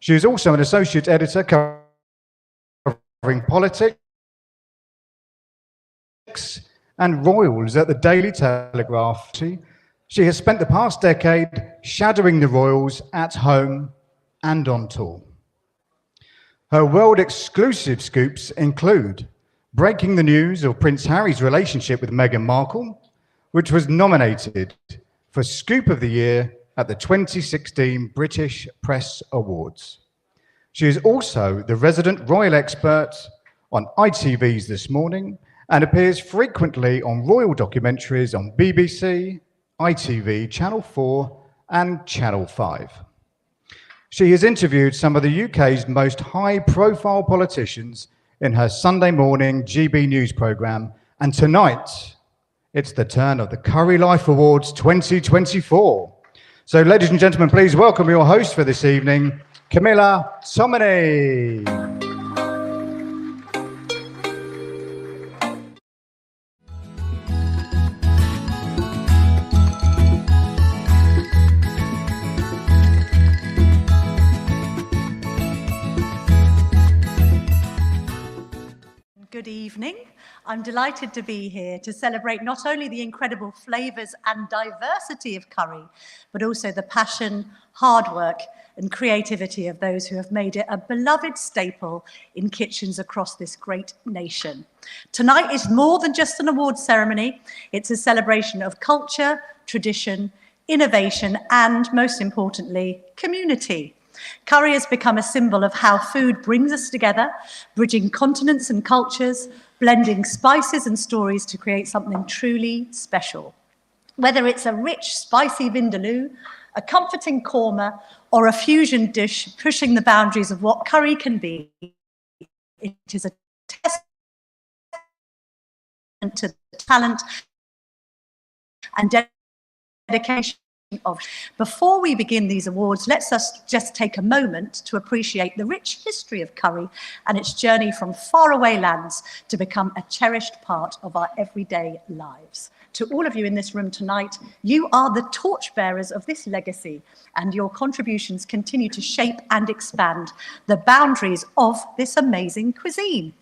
She is also an associate editor covering politics and royals at the Daily Telegraph. She has spent the past decade shadowing the royals at home and on tour. Her world-exclusive scoops include breaking the news of Prince Harry's relationship with Meghan Markle, which was nominated for Scoop of the Year at the 2016 British Press Awards. She is also the resident royal expert on ITV's This Morning and appears frequently on royal documentaries on BBC, ITV, Channel 4 and Channel 5. She has interviewed some of the UK's most high-profile politicians in her Sunday morning GB News programme, and tonight it's the turn of the Curry Life Awards 2024. So, ladies and gentlemen, please welcome your host for this evening, Camilla Tominey. Good evening. I'm delighted to be here to celebrate not only the incredible flavours and diversity of curry, but also the passion, hard work and creativity of those who have made it a beloved staple in kitchens across this great nation. Tonight is more than just an awards ceremony. It's a celebration of culture, tradition, innovation, and most importantly, community. Curry has become a symbol of how food brings us together, bridging continents and cultures, blending spices and stories to create something truly special. Whether it's a rich, spicy vindaloo, a comforting korma, or a fusion dish pushing the boundaries of what curry can be, it is a testament to the talent and dedication of. Before we begin these awards, let's just take a moment to appreciate the rich history of curry and its journey from faraway lands to become a cherished part of our everyday lives. To all of you in this room tonight, you are the torchbearers of this legacy, and your contributions continue to shape and expand the boundaries of this amazing cuisine.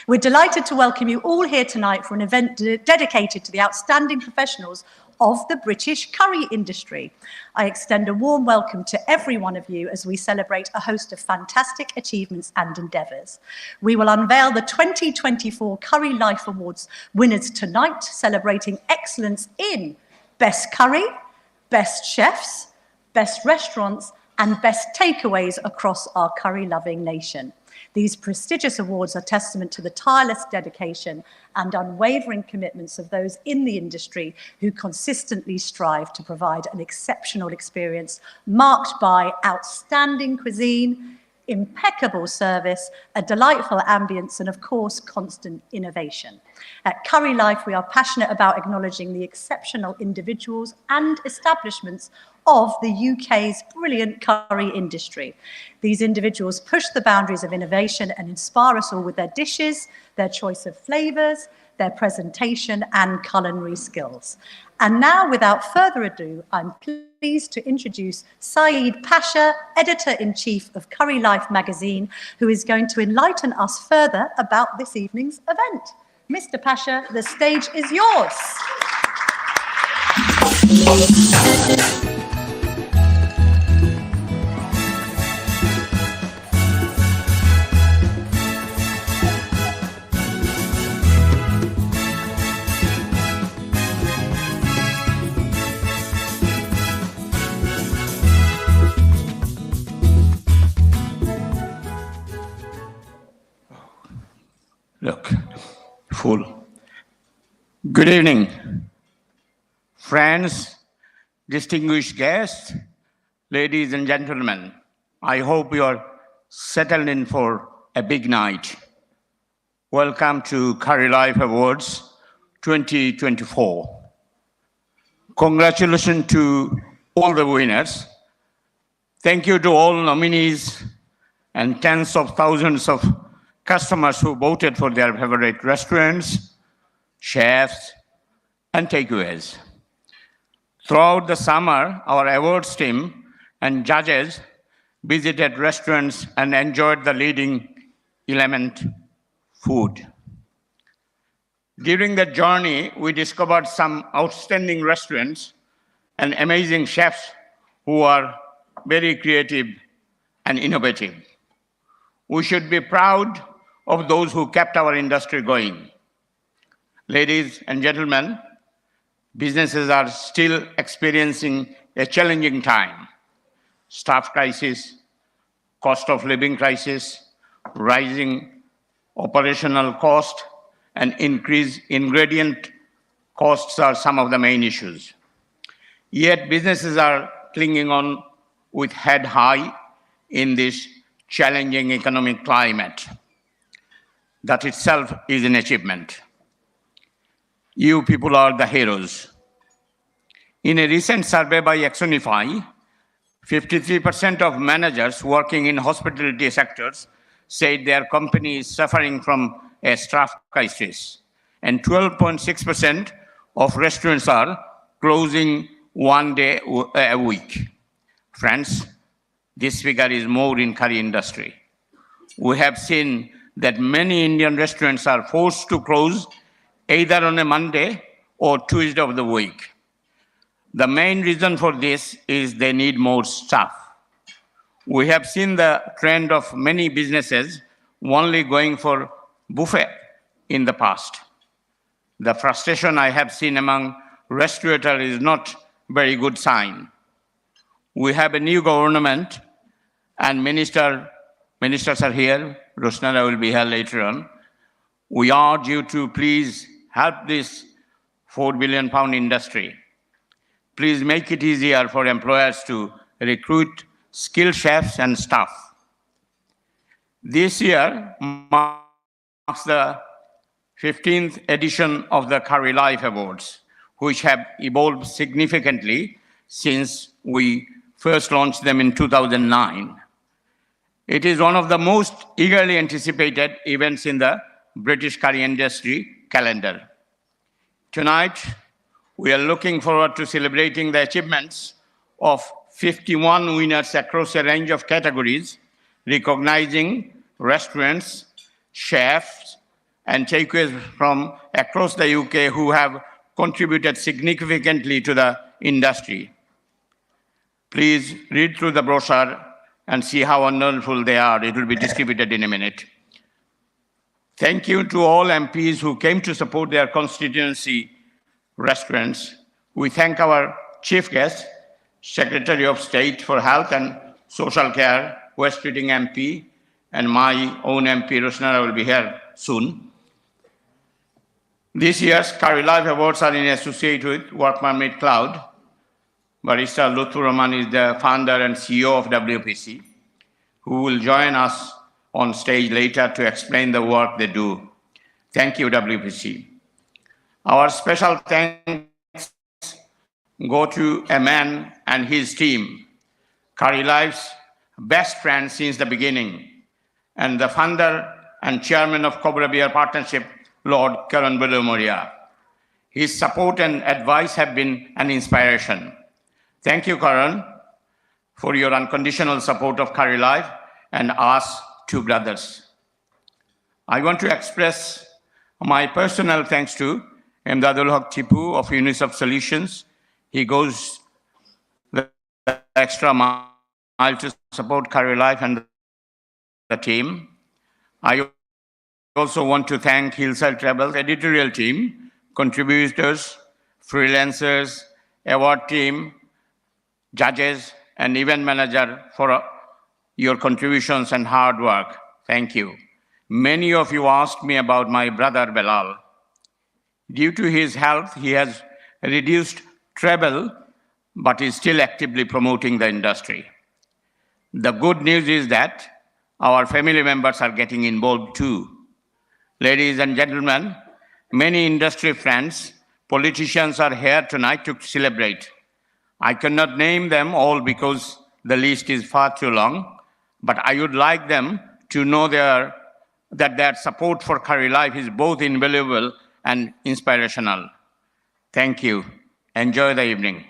We're delighted to welcome you all here tonight for an event dedicated to the outstanding professionals of the British curry industry. I extend a warm welcome to every one of you as we celebrate a host of fantastic achievements and endeavours. We will unveil the 2024 Curry Life Awards winners tonight, celebrating excellence in Best Curry, Best Chefs, Best Restaurants, and Best Takeaways across our curry-loving nation. These prestigious awards are testament to the tireless dedication and unwavering commitments of those in the industry who consistently strive to provide an exceptional experience marked by outstanding cuisine, impeccable service, a delightful ambience, and of course, constant innovation. At Curry Life, we are passionate about acknowledging the exceptional individuals and establishments of the UK's brilliant curry industry. These individuals push the boundaries of innovation and inspire us all with their dishes, their choice of flavours, their presentation and culinary skills. And now, without further ado, I'm pleased to introduce Saeed Pasha, Editor-in-Chief of Curry Life magazine, who is going to enlighten us further about this evening's event. Mr. Pasha, the stage is yours. Look, full. Good evening, friends, distinguished guests, ladies and gentlemen. I hope you are settled in for a big night. Welcome to Curry Life Awards 2024. Congratulations to all the winners. Thank you to all nominees and tens of thousands of customers who voted for their favorite restaurants, chefs, and takeaways. Throughout the summer, our awards team and judges visited restaurants, and enjoyed the leading element, food. During that journey, we discovered some outstanding restaurants and amazing chefs who are very creative and innovative. We should be proud of those who kept our industry going. Ladies and gentlemen, businesses are still experiencing a challenging time. Staff crisis, cost of living crisis, rising operational cost, and increased ingredient costs are some of the main issues. Yet businesses are clinging on with head high in this challenging economic climate. That itself is an achievement. You people are the heroes. In a recent survey by Axonify, 53% of managers working in hospitality sectors said their company is suffering from a staff crisis, and 12.6% of restaurants are closing one day a week. Friends, this figure is more in curry industry. We have seen that many Indian restaurants are forced to close either on a Monday or Tuesday of the week. The main reason for this is they need more staff. We have seen the trend of many businesses only going for buffet in the past. The frustration I have seen among restaurateurs is not very good sign. We have a new government and ministers are here. Rosnara will be here later on. We urge you to please help this £4 billion industry. Please make it easier for employers to recruit skilled chefs and staff. This year marks the 15th edition of the Curry Life Awards, which have evolved significantly since we first launched them in 2009. It is one of the most eagerly anticipated events in the British curry industry calendar. Tonight, we are looking forward to celebrating the achievements of 51 winners across a range of categories, recognizing restaurants, chefs, and takeaways from across the UK who have contributed significantly to the industry. Please read through the brochure and see how wonderful they are. It will be distributed in a minute. Thank you to all MPs who came to support their constituency restaurants. We thank our chief guest, Secretary of State for Health and Social Care, West Riding MP, and my own MP, Rosnara, will be here soon. This year's Curry Life Awards are in association with Work Permit Cloud. Barrister Lutfur Rahman is the founder and CEO of WPC, who will join us on stage later to explain the work they do. Thank you, WPC. Our special thanks go to a man and his team, Curry Life's best friend since the beginning, and the founder and chairman of Cobra Beer Partnership, Lord Karan Moria. His support and advice have been an inspiration. Thank you, Karan, for your unconditional support of Curry Life and us two brothers. I want to express my personal thanks to Imdadul Haq Tipu of UNICEF Solutions. He goes the extra mile to support Curry Life and the team. I also want to thank Hillside Travel's editorial team, contributors, freelancers, award team, judges, and event manager for your contributions and hard work. Thank you. Many of you asked me about my brother Belal. Due to his health, he has reduced travel, but is still actively promoting the industry. The good news is that our family members are getting involved too. Ladies and gentlemen, many industry friends, politicians are here tonight to celebrate. I cannot name them all because the list is far too long, but I would like them to know that their support for Curry Life is both invaluable and inspirational. Thank you. Enjoy the evening.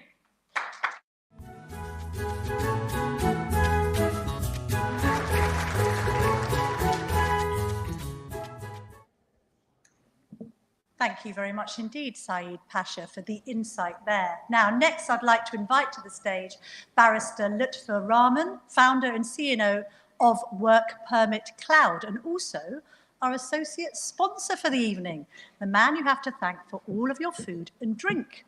Thank you very much indeed, Saeed Pasha, for the insight there. Now, next, I'd like to invite to the stage Barrister Lutfur Rahman, founder and CEO of Work Permit Cloud, and also our associate sponsor for the evening, the man you have to thank for all of your food and drink.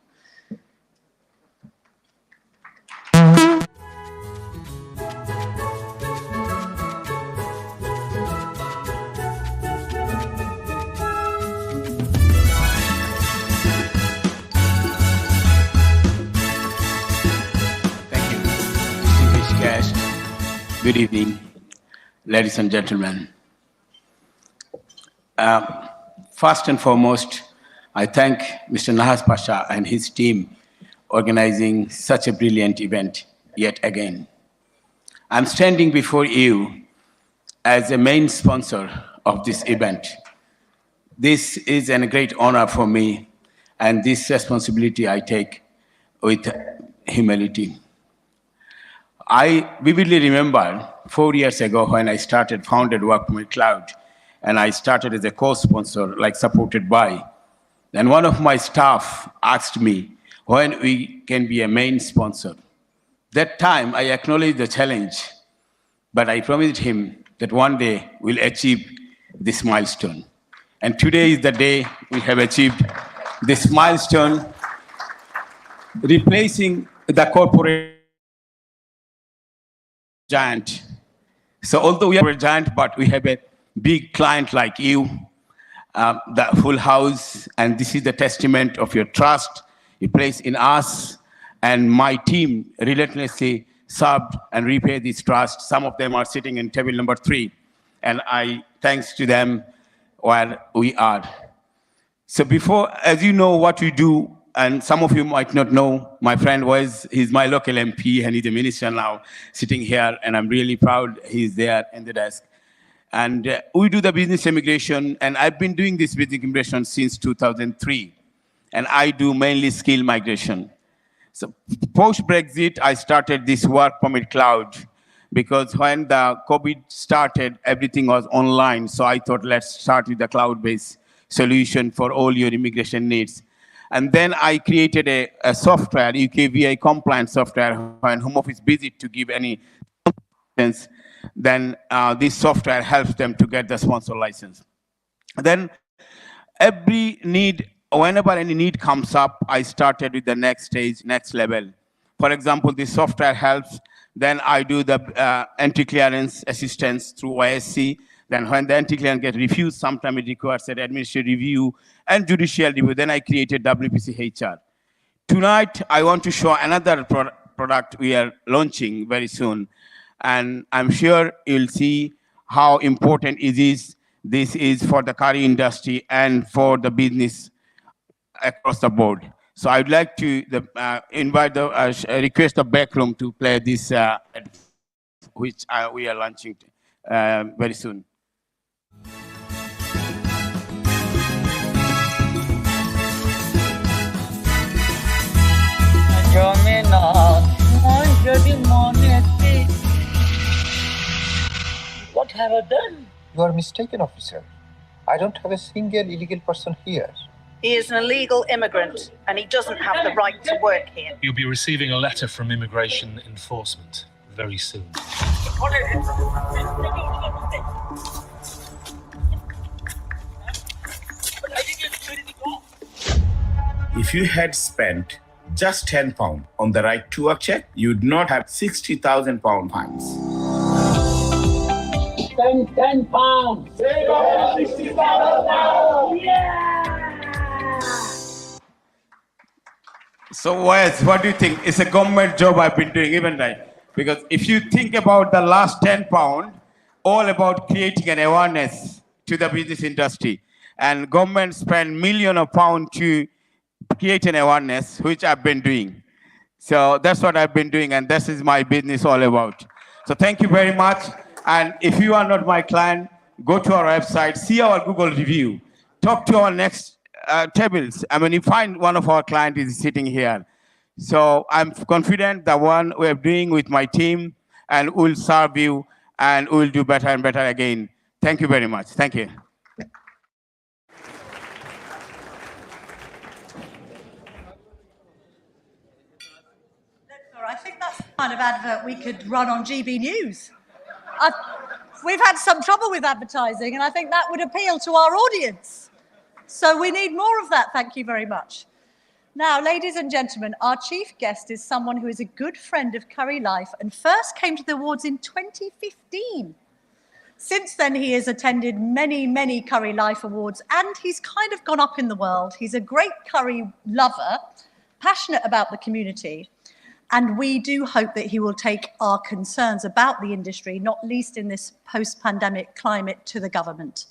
Good evening, ladies and gentlemen. First and foremost, I thank Mr. Nahas Pasha and his team organizing such a brilliant event yet again. I'm standing before you as a main sponsor of this event. This is a great honor for me, and this responsibility I take with humility. I vividly remember 4 years ago when I founded Work Permit Cloud, and I started as a co-sponsor, like supported by. Then one of my staff asked me when we can be a main sponsor. That time I acknowledged the challenge, but I promised him that one day we'll achieve this milestone. And today is the day we have achieved this milestone, replacing the corporate giant. So although we are a giant, but we have a big client like you, the full house, and this is the testament of your trust you place in us, and my team relentlessly served and repaid this trust. Some of them are sitting in table number 3, and I thanks to them where we are. So before, as you know what we do, and some of you might not know, my friend he's my local MP, and he's a minister now, sitting here, and I'm really proud he's there in the desk. And we do the business immigration, and I've been doing this business immigration since 2003, and I do mainly skill migration. So post-Brexit, I started this Work Permit Cloud, because when the COVID started, everything was online, so I thought, let's start with the cloud-based solution for all your immigration needs. And then I created a software, UKVI compliant software, when Home Office visit to give any license, then this software helps them to get the sponsor license. Then every need, whenever any need comes up, I started with the next stage, next level. For example, this software helps, then I do the anti-clearance assistance through YSC. Then when the anti-clearance gets refused, sometimes it requires an administrative review and judicial review. Then I created WPC HR. Tonight, I want to show another product we are launching very soon. And I'm sure you'll see how important it is. This is for the career industry and for the business across the board. So I'd like to request the back room to play this, which we are launching very soon. What have I done? You are mistaken, officer. I don't have a single illegal person here. He is an illegal immigrant and he doesn't have the right to work here. You'll be receiving a letter from Immigration Enforcement very soon. If you had spent just £10 on the right to work check, you'd not have £60,000 fines. Spend £10. Save over £60,000. Yeah! So what do you think? It's a government job I've been doing, even right? Because if you think about the last £10, all about creating an awareness to the business industry. And government spend millions of pounds to create an awareness, which I've been doing. So that's what I've been doing, and this is my business all about. So thank you very much. And if you are not my client, go to our website, see our Google review, talk to our next tables. I mean, you find one of our clients is sitting here. So I'm confident the one we're doing with my team, and we'll serve you, and we'll do better and better again. Thank you very much. Thank you. kind of advert we could run on GB News. We've had some trouble with advertising, and I think that would appeal to our audience. So we need more of that. Thank you very much. Now, ladies and gentlemen, our chief guest is someone who is a good friend of Curry Life and first came to the awards in 2015. Since then, he has attended many, many Curry Life Awards, and he's kind of gone up in the world. He's a great curry lover, passionate about the community, and we do hope that he will take our concerns about the industry, not least in this post-pandemic climate, to the government.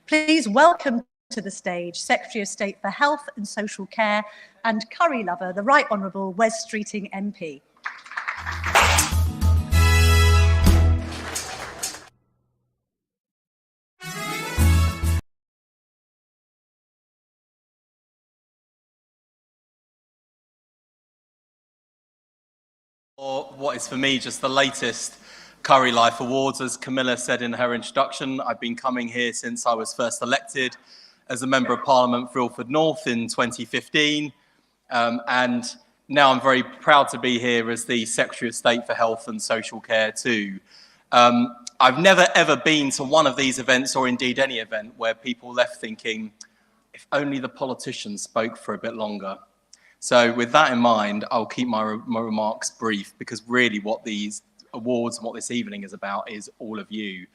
Please welcome to the stage Secretary of State for Health and Social Care and curry lover, the Right Honourable Wes Streeting MP. Or what is for me just the latest Curry Life Awards. As Camilla said in her introduction, I've been coming here since I was first elected as a Member of Parliament for Ilford North in 2015. And now I'm very proud to be here as the Secretary of State for Health and Social Care too. I've never ever been to one of these events, or indeed any event, where people left thinking, if only the politicians spoke for a bit longer. So with that in mind, I'll keep my remarks brief, because really what these awards and what this evening is about is all of you.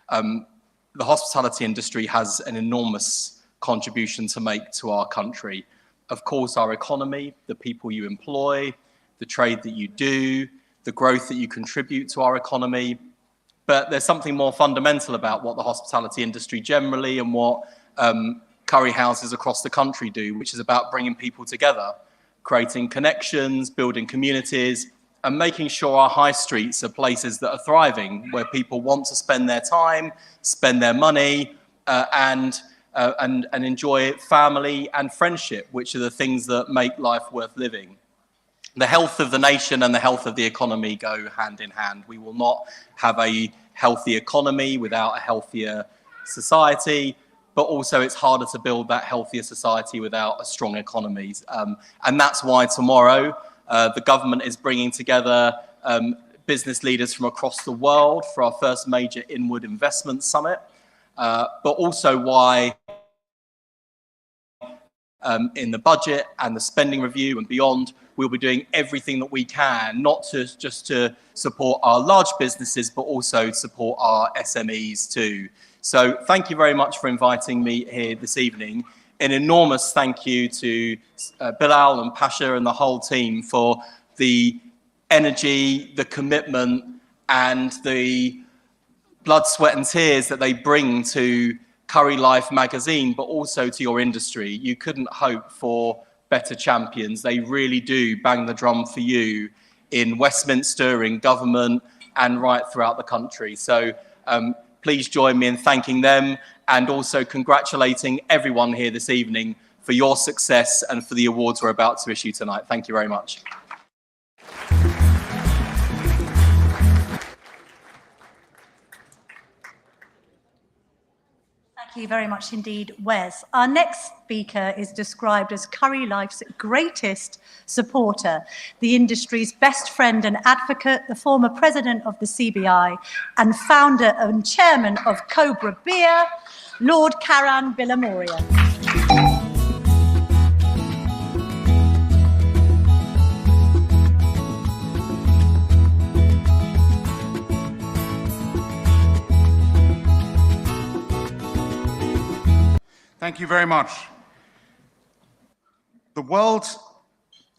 The hospitality industry has an enormous contribution to make to our country. Of course, our economy, the people you employ, the trade that you do, the growth that you contribute to our economy. But there's something more fundamental about what the hospitality industry generally and what curry houses across the country do, which is about bringing people together, creating connections, building communities, and making sure our high streets are places that are thriving, where people want to spend their time, spend their money, and enjoy family and friendship, which are the things that make life worth living. The health of the nation and the health of the economy go hand in hand. We will not have a healthy economy without a healthier society, but also it's harder to build that healthier society without a strong economy. And that's why tomorrow the government is bringing together business leaders from across the world for our first major inward investment summit, but also why in the budget and the spending review and beyond, we'll be doing everything that we can, not just to support our large businesses, but also support our SMEs too. So thank you very much for inviting me here this evening. An enormous thank you to Bilal and Pasha and the whole team for the energy, the commitment, and the blood, sweat and tears that they bring to Curry Life magazine, but also to your industry. You couldn't hope for better champions. They really do bang the drum for you in Westminster, in government, and right throughout the country. So please join me in thanking them and also congratulating everyone here this evening for your success and for the awards we're about to issue tonight. Thank you very much. Thank you very much indeed, Wes. Our next speaker is described as Curry Life's greatest supporter, the industry's best friend and advocate, the former president of the CBI and founder and chairman of Cobra Beer, Lord Karan Bilamoria. Thank you very much. The world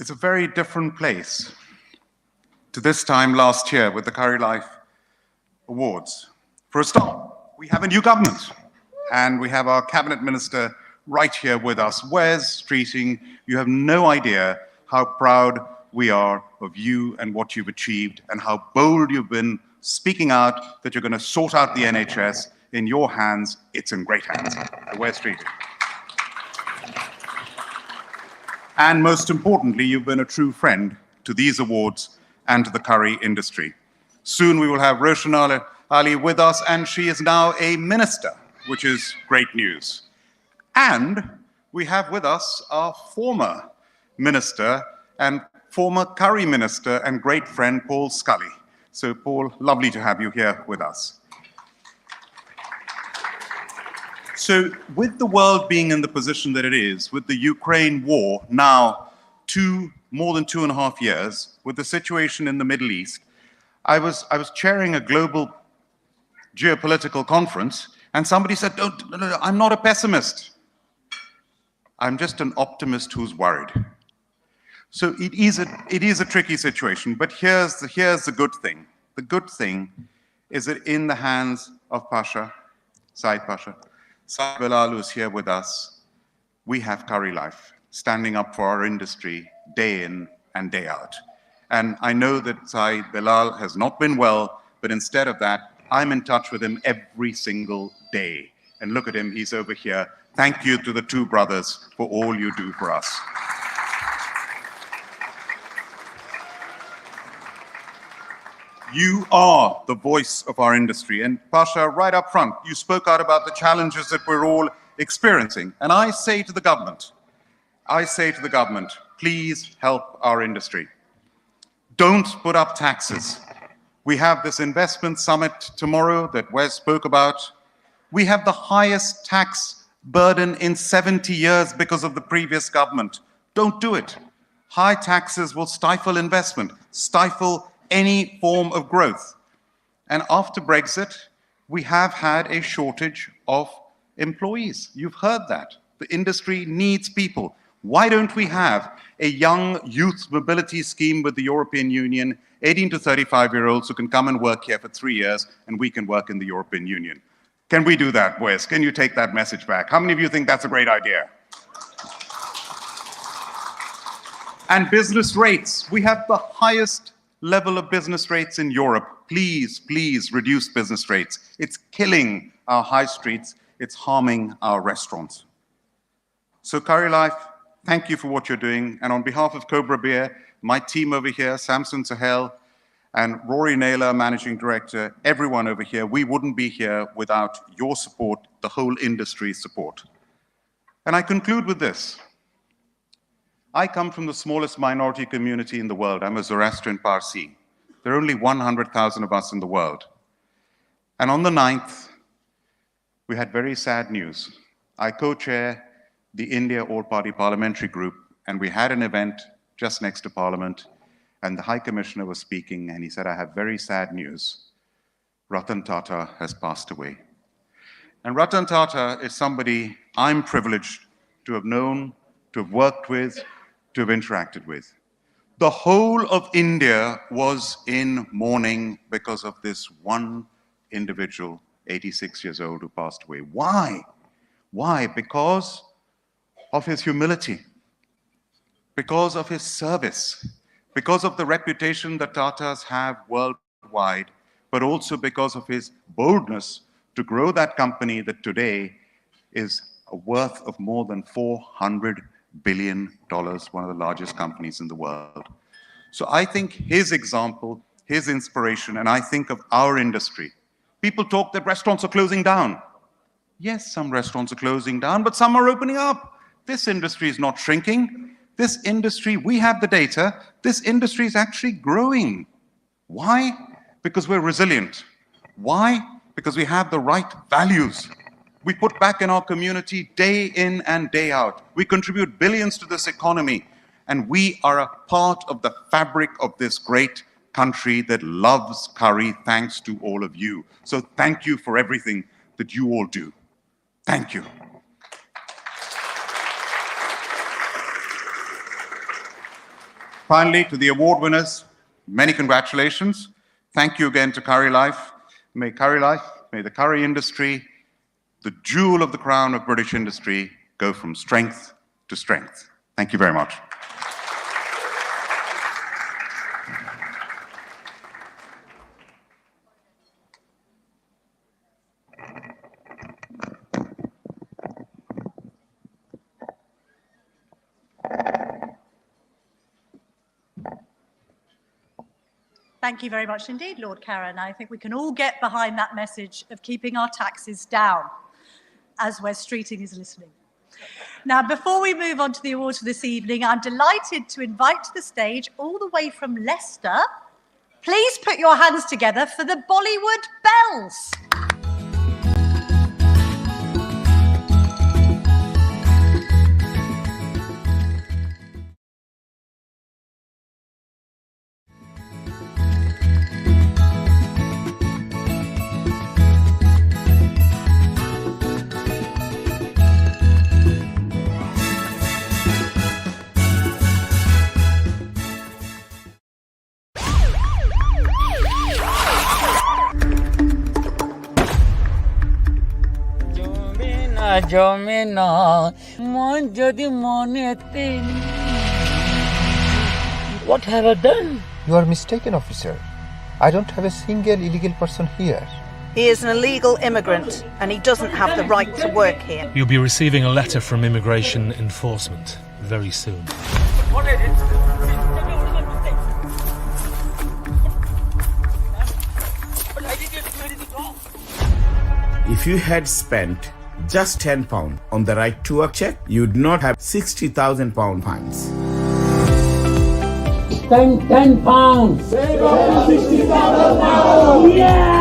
is a very different place to this time last year with the Curry Life Awards. For a start, we have a new government, and we have our cabinet minister right here with us. Wes Streeting, you have no idea how proud we are of you and what you've achieved and how bold you've been speaking out that you're going to sort out the NHS. In your hands, it's in great hands. So Wes Streeting. And most importantly, you've been a true friend to these awards and to the curry industry. Soon we will have Roshan Ali with us, and she is now a minister, which is great news. And we have with us our former minister and former curry minister and great friend, Paul Scully. So Paul, lovely to have you here with us. So with the world being in the position that it is, with the Ukraine war now more than 2.5 years, with the situation in the Middle East, I was chairing a global geopolitical conference, and somebody said, no, I'm not a pessimist. I'm just an optimist who's worried. So it is a tricky situation, but here's the good thing. The good thing is that in the hands of Saeed Pasha, Saeed Bilal, who's here with us, we have Curry Life, standing up for our industry day in and day out. And I know that Saeed Bilal has not been well, but instead of that, I'm in touch with him every single day. And look at him, he's over here. Thank you to the two brothers for all you do for us. You are the voice of our industry. And Pasha, right up front, you spoke out about the challenges that we're all experiencing. And I say to the government, please help our industry. Don't put up taxes. We have this investment summit tomorrow that Wes spoke about. We have the highest tax burden in 70 years because of the previous government. Don't do it. High taxes will stifle investment, stifle any form of growth. And after Brexit, we have had a shortage of employees. You've heard that. The industry needs people. Why don't we have a young youth mobility scheme with the European Union, 18 to 35-year-olds who can come and work here for 3 years, and we can work in the European Union? Can we do that, Wes? Can you take that message back? How many of you think that's a great idea? And business rates. We have the highest level of business rates in Europe. Please, please reduce business rates. It's killing our high streets. It's harming our restaurants. So Curry Life, thank you for what you're doing. And on behalf of Cobra Beer, my team over here, Samson Sahel, and Rory Naylor, Managing Director, everyone over here, we wouldn't be here without your support, the whole industry's support. And I conclude with this. I come from the smallest minority community in the world. I'm a Zoroastrian Parsi. There are only 100,000 of us in the world. And on the 9th, we had very sad news. I co-chair the India All-Party Parliamentary Group, and we had an event just next to Parliament, and the High Commissioner was speaking, and he said, I have very sad news. Ratan Tata has passed away. And Ratan Tata is somebody I'm privileged to have known, to have worked with, to have interacted with. The whole of India was in mourning because of this one individual, 86 years old, who passed away. Why? Why? Because of his humility, because of his service, because of the reputation that Tatas have worldwide, but also because of his boldness to grow that company that today is a worth of more than $400 billion, one of the largest companies in the world. So I think his example, his inspiration, and I think of our industry. People talk that restaurants are closing down. Yes, some restaurants are closing down, but some are opening up. This industry is not shrinking. This industry, we have the data, this industry is actually growing. Why? Because we're resilient. Why? Because we have the right values. We put back in our community day in and day out. We contribute billions to this economy, and we are a part of the fabric of this great country that loves curry, thanks to all of you. So thank you for everything that you all do. Thank you. Finally, to the award winners, many congratulations. Thank you again to Curry Life. May the curry industry, the jewel of the crown of British industry, go from strength to strength. Thank you very much. Thank you very much indeed, Lord Karen. I think we can all get behind that message of keeping our taxes down as Wes Streeting is listening. Now, before we move on to the awards for this evening, I'm delighted to invite to the stage, all the way from Leicester, please put your hands together for the Bollywood Bells. What have I done? You are mistaken, officer. I don't have a single illegal person here. He is an illegal immigrant and he doesn't have the right to work here. You'll be receiving a letter from immigration enforcement very soon. If you had spent just £10 on the right to work check, you'd not have £60,000 fines. Spend £10. Save up to £60,000. Yeah!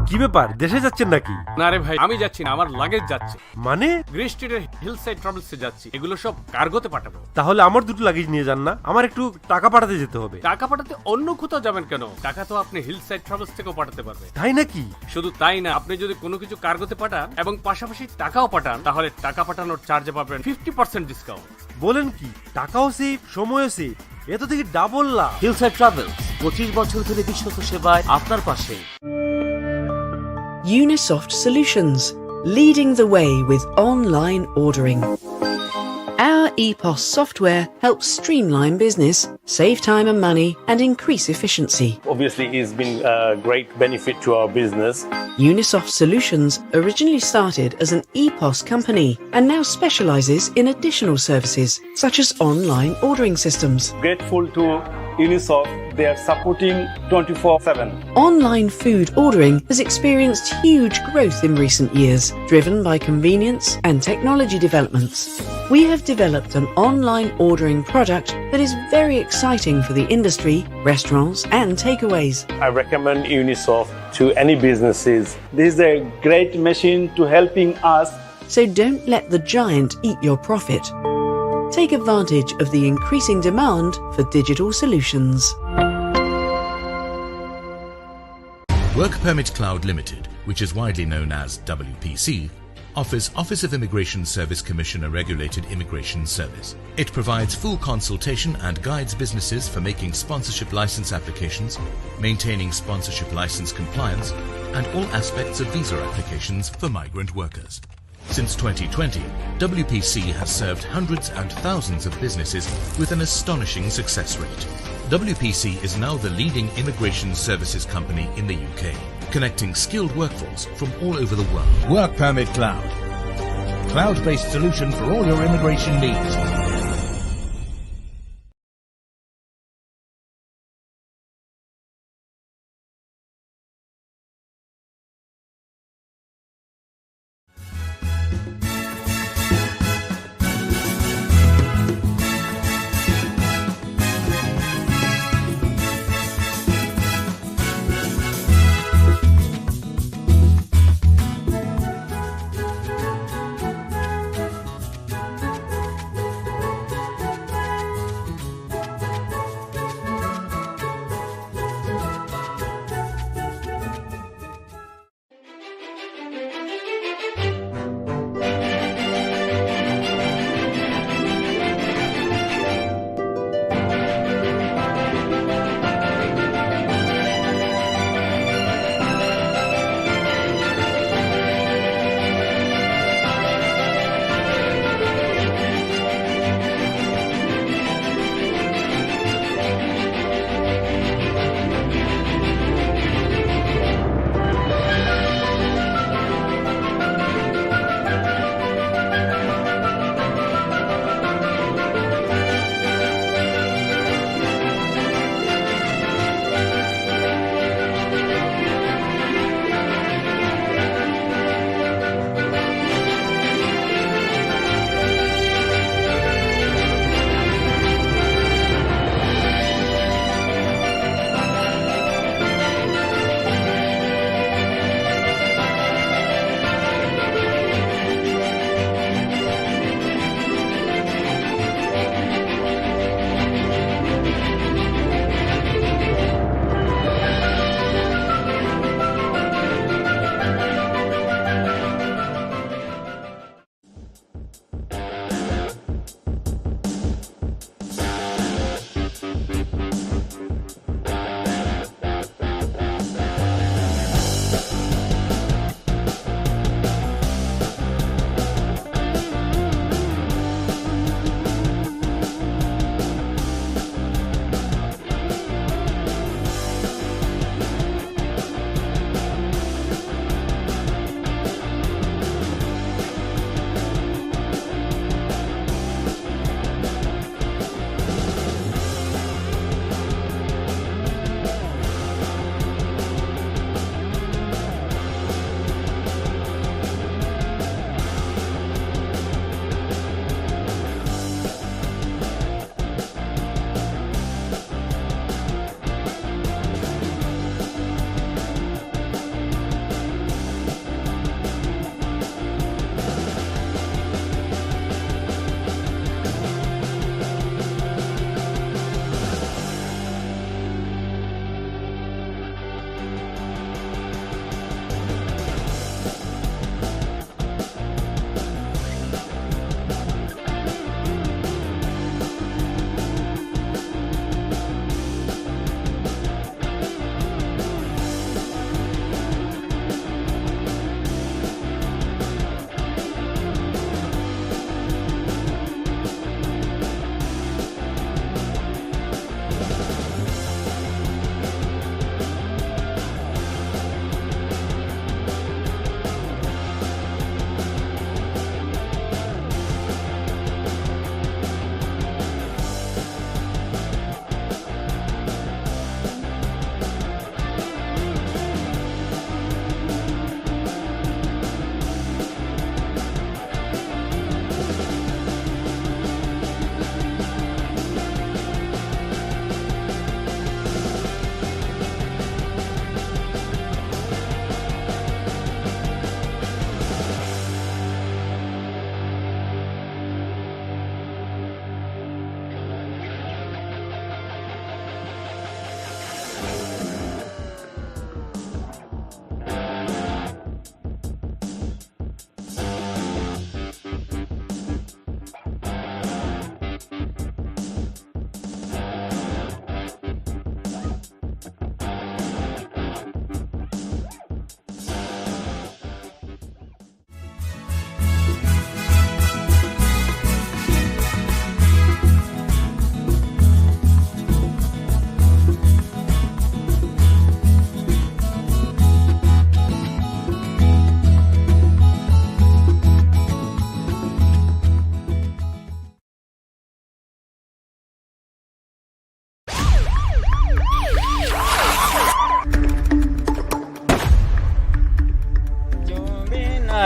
কি ব্যাপার, দেশে যাচ্ছেন নাকি? না রে ভাই, আমি যাচ্ছি না, আমার লাগেজ যাচ্ছে। মানে? গ্রিন স্ট্রিটের হিল সাইড ট্রাভেলসে যাচ্ছি, এগুলো সব কার্গোতে পাঠাবো। তাহলে আমার দুটো লাগেজ নিয়ে যান না, আমার একটু টাকা পাঠাতে যেতে হবে। টাকা পাঠাতে অন্য কোথাও যাবেন কেন? টাকা তো আপনি হিল সাইড ট্রাভেলস থেকেও পাঠাতে পারবেন। তাই নাকি? শুধু তাই না, আপনি যদি কোনো কিছু কার্গোতে পাঠান এবং পাশাপাশি টাকাও পাঠান, তাহলে টাকা পাঠানোর চার্জে পাবেন 50% ডিসকাউন্ট। বলেন কি? টাকাও সেভ, সময়ও সেভ, এত থেকে ডাবল লাভ। হিল সাইড ট্রাভেলস 25 বছর ধরে বিশ্বস্ত সেবায় আপনার পাশে। Unisoft Solutions, leading the way with online ordering. Our EPOS software helps streamline business, save time and money, and increase efficiency. Obviously, it's been a great benefit to our business. Unisoft Solutions originally started as an EPOS company and now specializes in additional services, such as online ordering systems. Grateful to Unisoft, they are supporting 24/7. Online food ordering has experienced huge growth in recent years, driven by convenience and technology developments. We have developed an online ordering product that is very exciting for the industry, restaurants and takeaways. I recommend Unisoft to any businesses. This is a great machine to helping us. So don't let the giant eat your profit. Take advantage of the increasing demand for digital solutions. Work Permit Cloud Limited, which is widely known as WPC, offers Office of Immigration Service Commissioner regulated immigration service. It provides full consultation and guides businesses for making sponsorship license applications, maintaining sponsorship license compliance, and all aspects of visa applications for migrant workers. Since 2020, WPC has served hundreds and thousands of businesses with an astonishing success rate. WPC is now the leading immigration services company in the UK, connecting skilled workforce from all over the world. Work Permit Cloud. Cloud-based solution for all your immigration needs.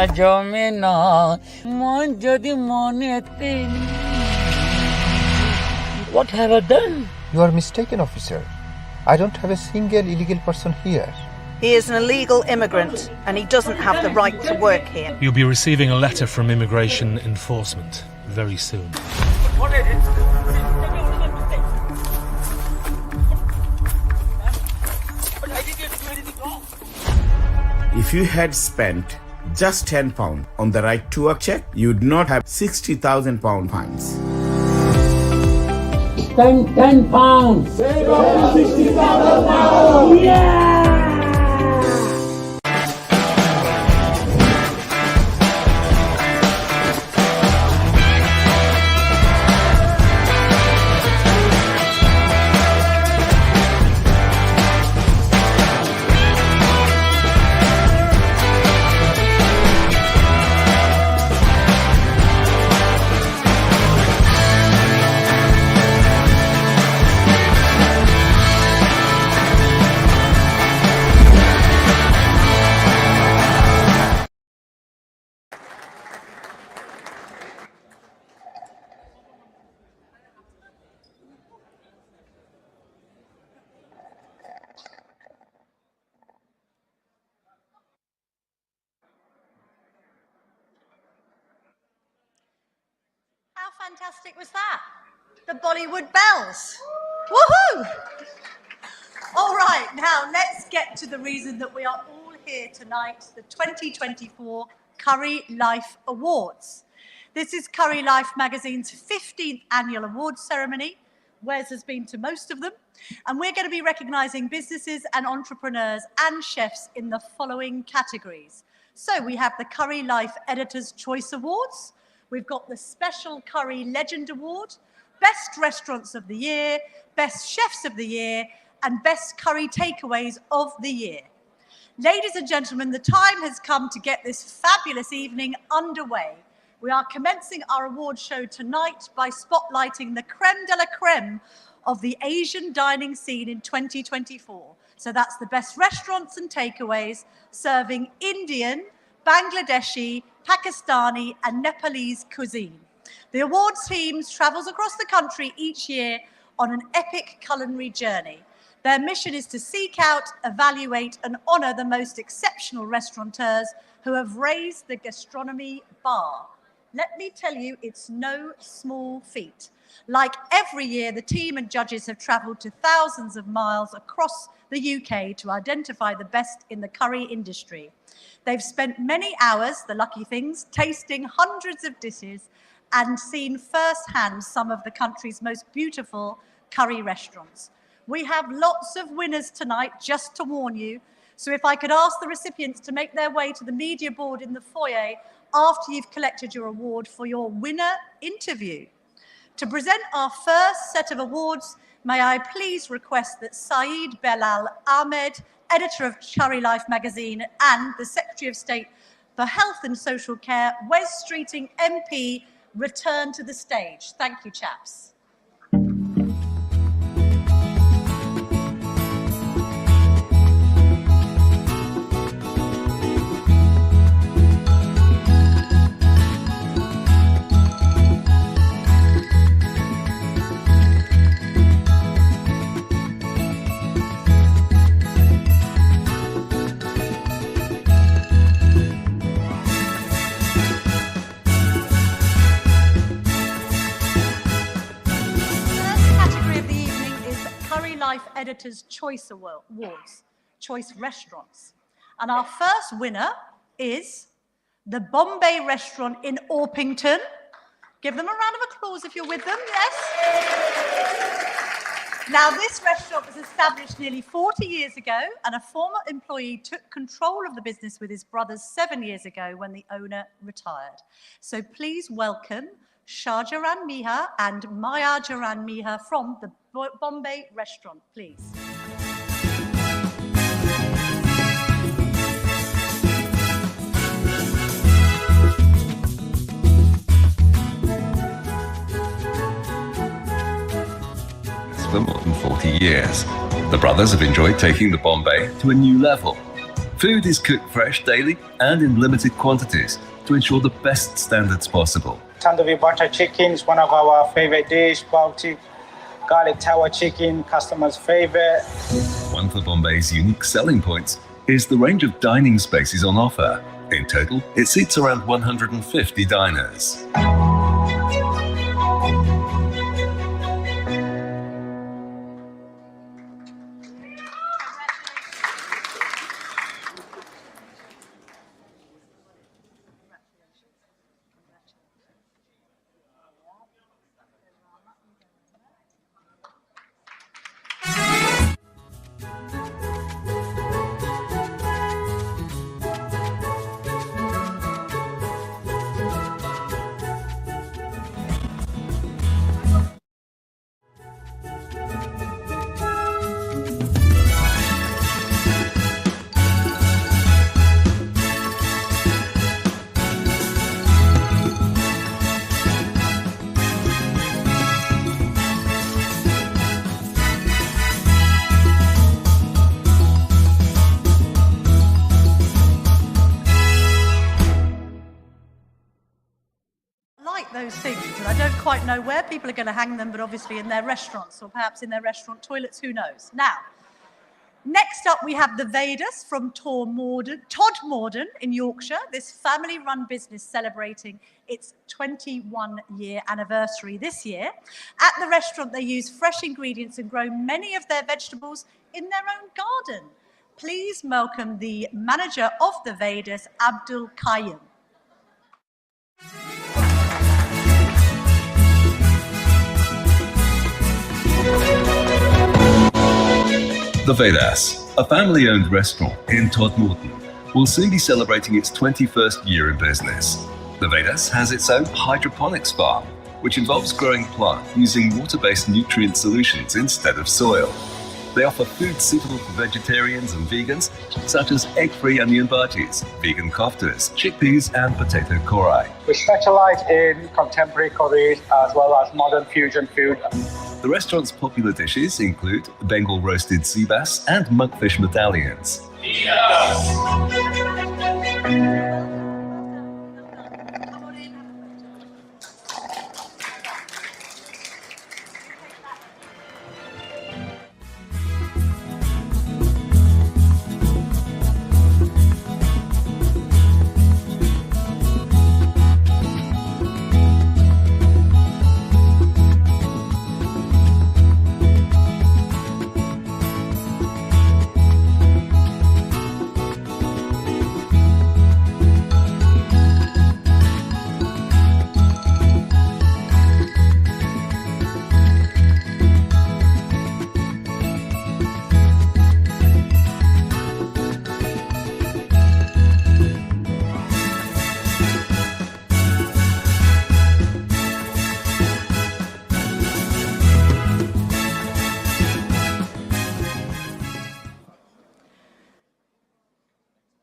জমে না মন যদি মনেতে What have I done? You are mistaken, officer. I don't have a single illegal person here. He is an illegal immigrant and he doesn't have the right to work here. You'll be receiving a letter from immigration enforcement very soon. If you had spent just £10 on the right to work check, you'd not have £60,000 fines. Spend £10. Save up to £60,000. Yeah! How fantastic was that? The Bollywood bells. Woohoo! All right, now let's get to the reason that we are all here tonight, the 2024 Curry Life Awards. This is Curry Life magazine's 15th annual awards ceremony. Wes has been to most of them. And we're going to be recognising businesses and entrepreneurs and chefs in the following categories. So we have the Curry Life Editor's Choice Awards. We've got the Special Curry Legend Award, Best Restaurants of the Year, Best Chefs of the Year, and Best Curry Takeaways of the Year. Ladies and gentlemen, the time has come to get this fabulous evening underway. We are commencing our award show tonight by spotlighting the creme de la creme of the Asian dining scene in 2024. So that's the best restaurants and takeaways serving Indian, Bangladeshi, Pakistani and Nepalese cuisine. The awards teams travels across the country each year on an epic culinary journey. Their mission is to seek out, evaluate and honour the most exceptional restaurateurs who have raised the gastronomy bar. Let me tell you, it's no small feat. Like every year, the team and judges have travelled to thousands of miles across the UK to identify the best in the curry industry. They've spent many hours, the lucky things, tasting hundreds of dishes and seen firsthand some of the country's most beautiful curry restaurants. We have lots of winners tonight, just to warn you. So if I could ask the recipients to make their way to the media board in the foyer after you've collected your award for your winner interview. To present our first set of awards, may I please request that Saeed Belal Ahmed, editor of Curry Life magazine and the Secretary of State for Health and Social Care, Wes Streeting MP, return to the stage. Thank you, chaps. Life Editor's Choice Awards, Choice Restaurants. And our first winner is the Bombay Restaurant in Orpington. Give them a round of applause if you're with them, yes? Now, this restaurant was established nearly 40 years ago, and a former employee took control of the business with his brothers 7 years ago when the owner retired. So please welcome Shahjahan Miha and Maya Jaran Miha from the Bombay Restaurant, please. For more than 40 years, the brothers have enjoyed taking the Bombay to a new level. Food is cooked fresh daily and in limited quantities to ensure the best standards possible. Tandoori butter chicken is one of our favorite dishes. Baltic garlic tower chicken, customers' favorite. One of Bombay's unique selling points is the range of dining spaces on offer. In total, it seats around 150 diners. Those things, and I don't quite know where people are going to hang them, but obviously in their restaurants or perhaps in their restaurant toilets, who knows. Now, next up we have the Vedas from Todd Morden in Yorkshire, this family-run business celebrating its 21-year anniversary this year. At the restaurant they use fresh ingredients and grow many of their vegetables in their own garden. Please welcome the manager of the Vedas, Abdul Qayyum. The Vedas, a family-owned restaurant in Todmorden, will soon be celebrating its 21st year in business. The Vedas has its own hydroponics farm, which involves growing plants using water-based nutrient solutions instead of soil. They offer food suitable for vegetarians and vegans, such as egg-free onion bhajis, vegan koftas, chickpeas and potato korai. We specialize in contemporary curries as well as modern fusion food. The restaurant's popular dishes include Bengal roasted sea bass and monkfish medallions.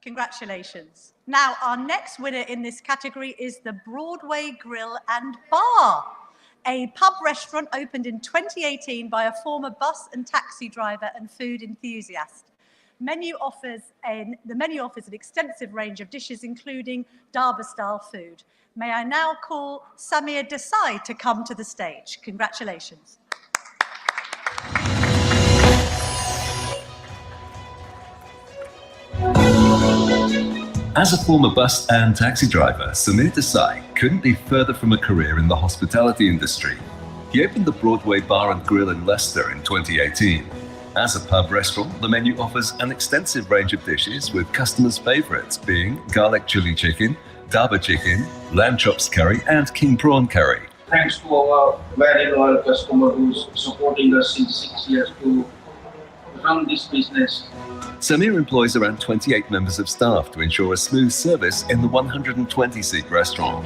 Congratulations. Now, our next winner in this category is the Broadway Grill and Bar, a pub restaurant opened in 2018 by a former bus and taxi driver and food enthusiast. The menu offers an extensive range of dishes, including Dhaba-style food. May I now call Samir Desai to come to the stage. Congratulations. As a former bus and taxi driver, Samir Desai couldn't be further from a career in the hospitality industry. He opened the Broadway Bar and Grill in Leicester in 2018. As a pub restaurant, the menu offers an extensive range of dishes, with customers' favourites being garlic chili chicken, Dhaba chicken, lamb chops curry and king prawn curry. Thanks to our very loyal customer who's supporting us since 6 years to run this business. Samir employs around 28 members of staff to ensure a smooth service in the 120-seat restaurant.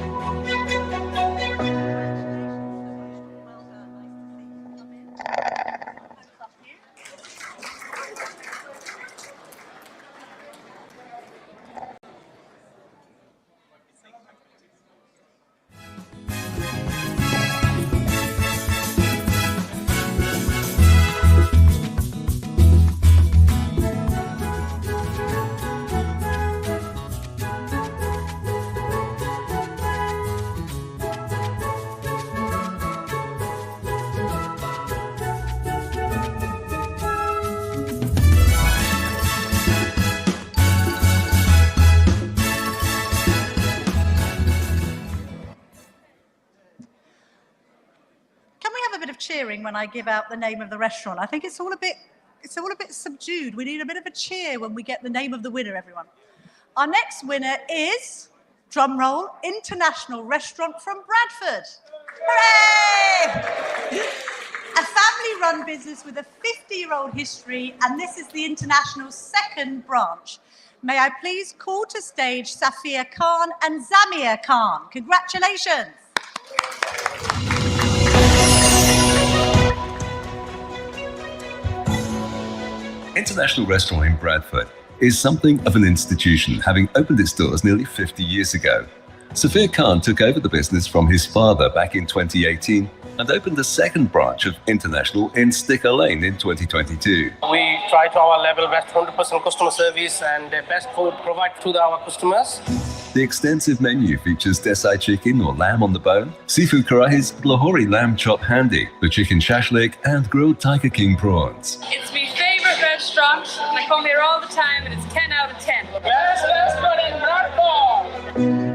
cheering when I give out the name of the restaurant. I think it's all a bit subdued. We need a bit of a cheer when we get the name of the winner, everyone. Our next winner is, drum roll, International Restaurant from Bradford. Hooray! A family-run business with a 50-year-old history, and this is the International's second branch. May I please call to stage Safia Khan and Zamir Khan. Congratulations. International Restaurant in Bradford is something of an institution, having opened its doors nearly 50 years ago. Safir Khan took over the business from his father back in 2018 and opened the second branch of International in Sticker Lane in 2022. We try to our level best 100% customer service and the best food provided to our customers. The extensive menu features desai chicken or lamb on the bone, seafood karais, Lahori lamb chop handy, the chicken shashlik and grilled Tiger King prawns. It's my favourite restaurant, and I come here all the time, and it's 10 out of 10. The best restaurant in Bradford!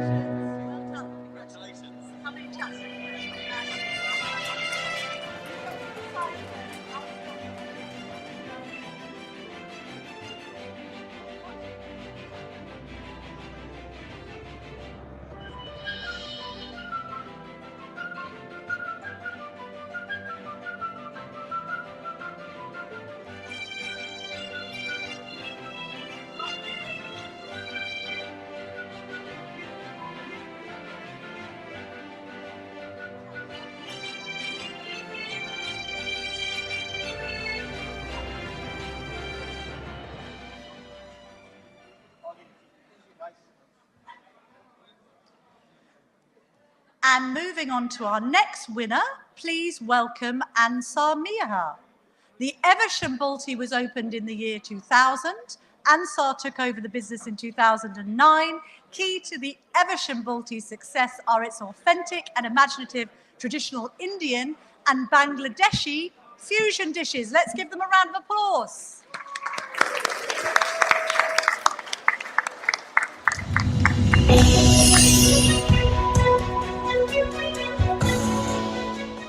And moving on to our next winner, please welcome Ansar Miaha. The Evesham Balti was opened in the year 2000. Ansar took over the business in 2009. Key to the Evesham Balti's success are its authentic and imaginative traditional Indian and Bangladeshi fusion dishes. Let's give them a round of applause.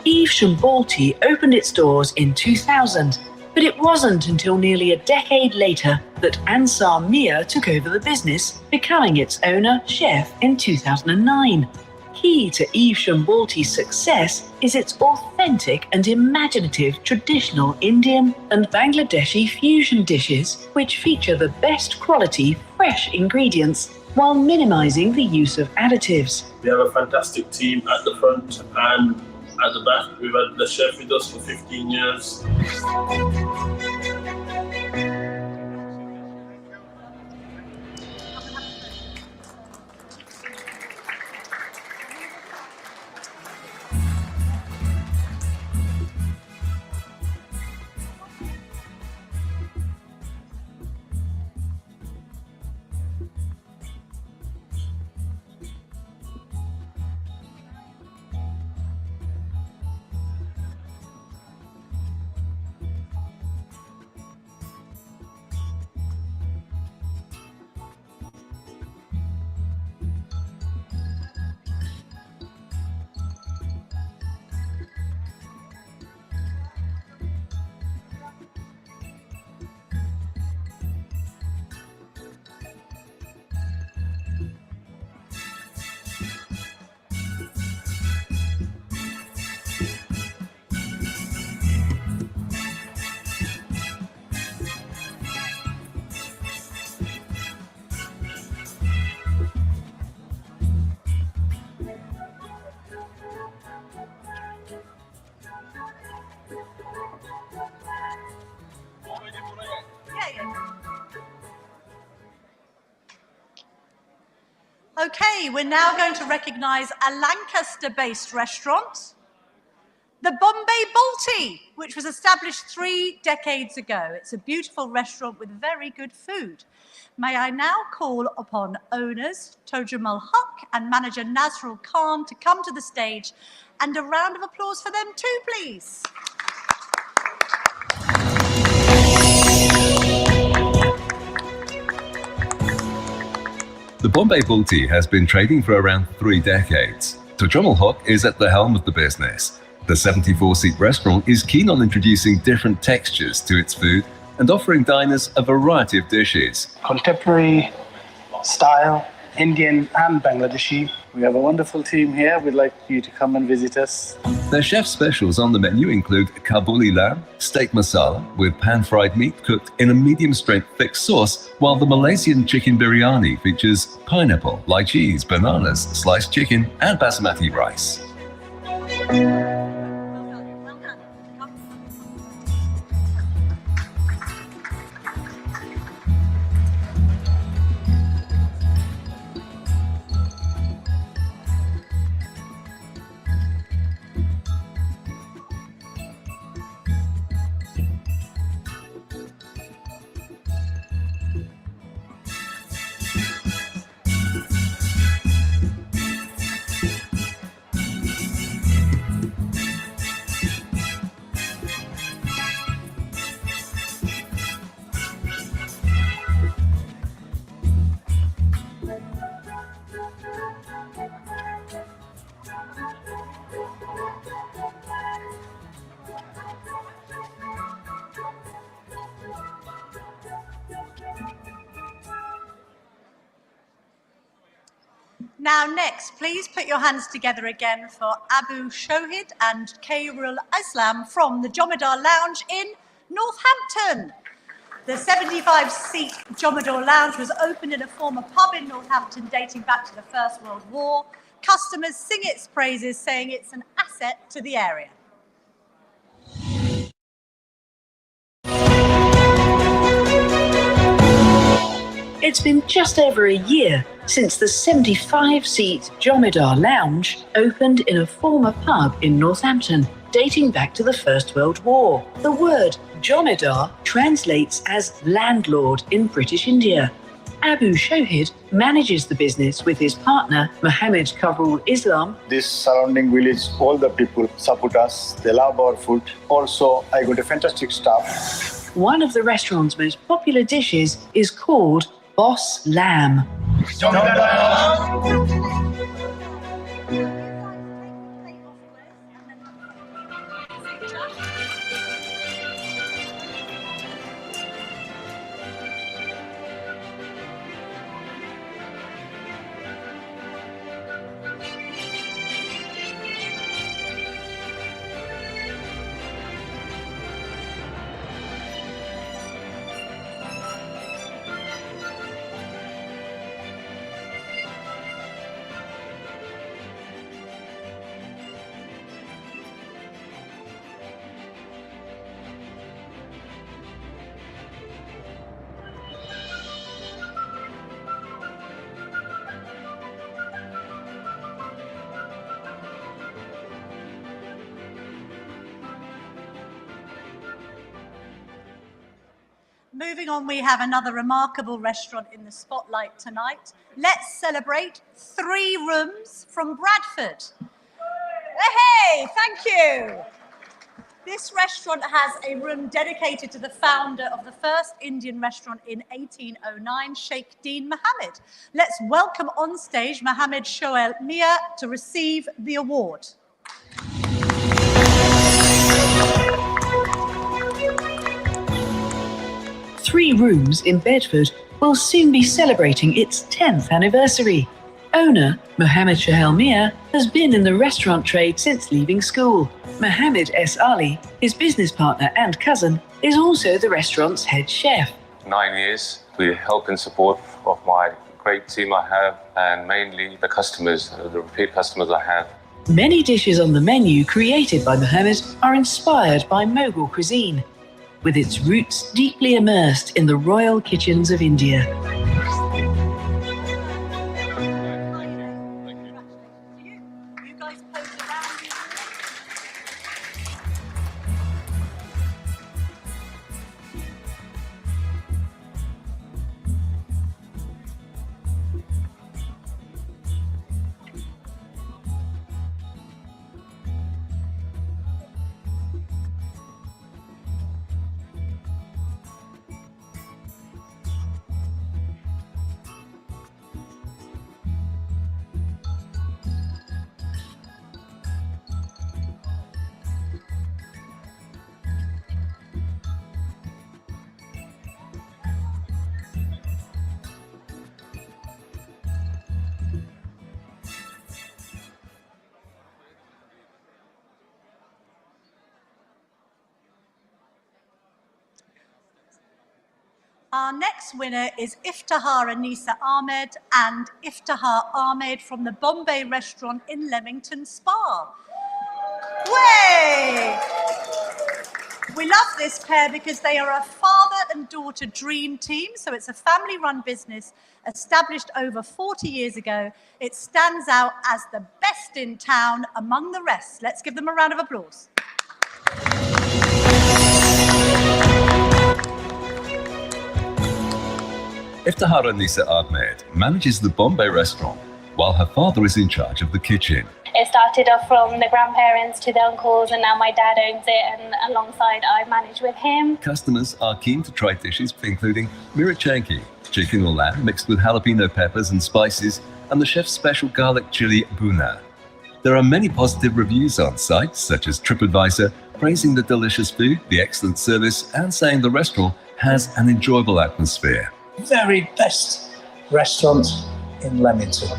Evesham Balti opened its doors in 2000, but it wasn't until nearly a decade later that Ansar Mia took over the business, becoming its owner chef in 2009. Key to Evesham Balti's success is its authentic and imaginative traditional Indian and Bangladeshi fusion dishes, which feature the best quality fresh ingredients while minimizing the use of additives. We have a fantastic team at the front and at the back. We've had the chef with us for 15 years. Okay, we're now going to recognise a Lancaster-based restaurant, the Bombay Balti, which was established 3 decades ago. It's a beautiful restaurant with very good food. May I now call upon owners Tojamal Huq and manager Nazrul Khan to come to the stage, and a round of applause for them too, please. The Bombay Balti has been trading for around 3 decades. Tojamal Huq is at the helm of the business. The 74-seat restaurant is keen on introducing different textures to its food and offering diners a variety of dishes. Contemporary style, Indian and Bangladeshi. We have a wonderful team here. We'd like you to come and visit us. Their chef specials on the menu include Kabuli lamb, steak masala with pan-fried meat cooked in a medium-strength thick sauce, while the Malaysian chicken biryani features pineapple, lychees, bananas, sliced chicken and basmati rice. Now next, please put your hands together again for Abu Shohid and Kairul Aslam from the Jomedar Lounge in Northampton. The 75-seat Jomedar Lounge was opened in a former pub in Northampton dating back to the First World War. Customers sing its praises, saying it's an asset to the area. It's been just over a year since the 75-seat Jomedar Lounge opened in a former pub in Northampton, dating back to the First World War. The word Jomedar translates as landlord in British India. Abu Shohid manages the business with his partner, Mohammed Kairul Islam. This surrounding village, all the people support us. They love our food. Also, I got a fantastic staff. One of the restaurant's most popular dishes is called Boss Lamb. Moving on, we have another remarkable restaurant in the spotlight tonight. Let's celebrate 3 Rooms from Bradford. Hey, thank you. This restaurant has a room dedicated to the founder of the first Indian restaurant in 1809, Sheikh Dean Mohammed. Let's welcome on stage Mohammed Shoail Mia to receive the award. 3 Rooms in Bedford will soon be celebrating its 10th anniversary. Owner Mohammed Shoail Mia has been in the restaurant trade since leaving school. Mohammed S. Ali, his business partner and cousin, is also the restaurant's head chef. 9 years with help and support of my great team I have, and mainly the customers, the repeat customers I have. Many dishes on the menu created by Mohammed are inspired by Mughal cuisine, with its roots deeply immersed in the royal kitchens of India. Our next winner is Iftihar Anisa Ahmed and Iftihar Ahmed from the Bombay restaurant in Leamington Spa. Way! We love this pair because they are a father and daughter dream team. So it's a family-run business established over 40 years ago. It stands out as the best in town among the rest. Let's give them a round of applause. Iftihar Nisa Ahmed manages the Bombay restaurant, while her father is in charge of the kitchen. It started off from the grandparents to the uncles, and now my dad owns it, and alongside I manage with him. Customers are keen to try dishes including mirachanki, chicken or lamb mixed with jalapeno peppers and spices, and the chef's special garlic chili buna. There are many positive reviews on sites such as TripAdvisor, praising the delicious food, the excellent service, and saying the restaurant has an enjoyable atmosphere. Very best restaurant in Leamington.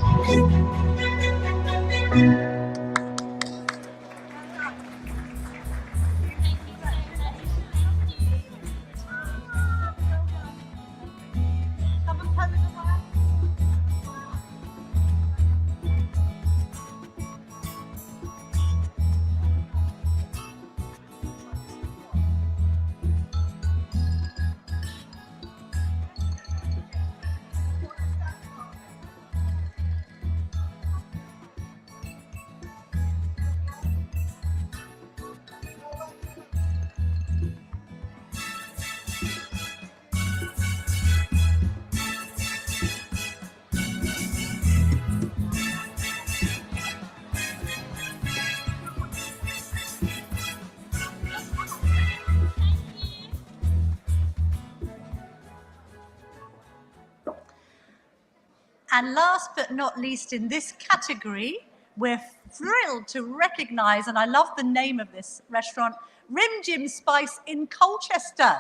And last but not least in this category, we're thrilled to recognise, and I love the name of this restaurant, Rim Jim Spice in Colchester.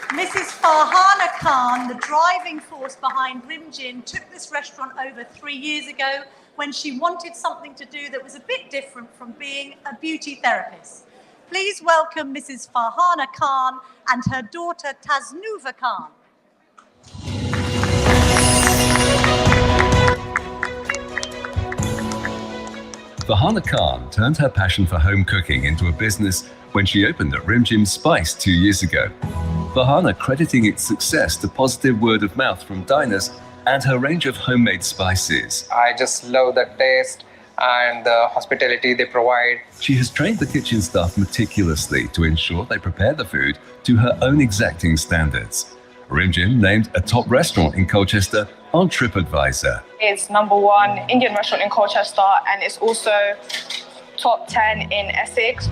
Mrs. Farhana Khan, the driving force behind Rim Jim, took this restaurant over 3 years ago when she wanted something to do that was a bit different from being a beauty therapist. Please welcome Mrs. Farhana Khan and her daughter Tasnuva Khan. Farhana Khan turned her passion for home cooking into a business when she opened at Rim Jim Spice 2 years ago. Farhana crediting its success to positive word of mouth from diners and her range of homemade spices. I just love the taste and the hospitality they provide. She has trained the kitchen staff meticulously to ensure they prepare the food to her own exacting standards. Rim Jim named a top restaurant in Colchester on TripAdvisor. It's #1 Indian restaurant in Colchester, and it's also top 10 in Essex.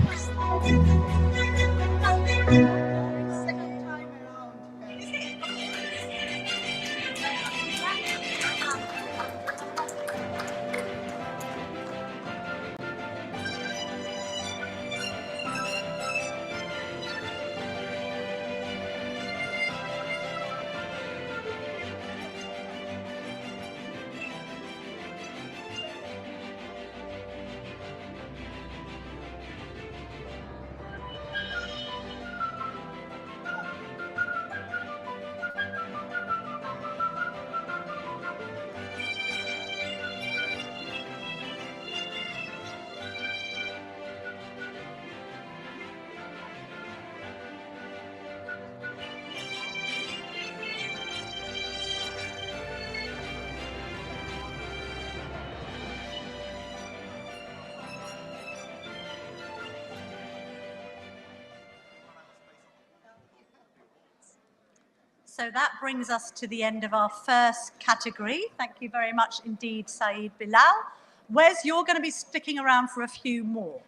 So that brings us to the end of our first category. Thank you very much indeed, Saeed Bilal. Wes, you're going to be sticking around for a few more.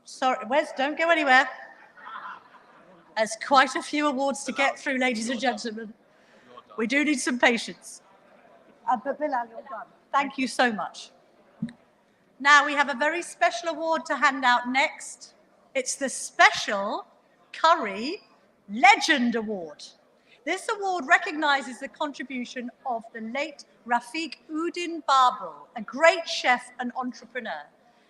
Sorry, Wes, don't go anywhere. There's quite a few awards to get through, ladies and gentlemen. We do need some patience. But Bilal, you're done. Thank you so much. Now we have a very special award to hand out next. It's the Special Curry Legend Award. This award recognises the contribution of the late Rafiq Uddin Babul, a great chef and entrepreneur.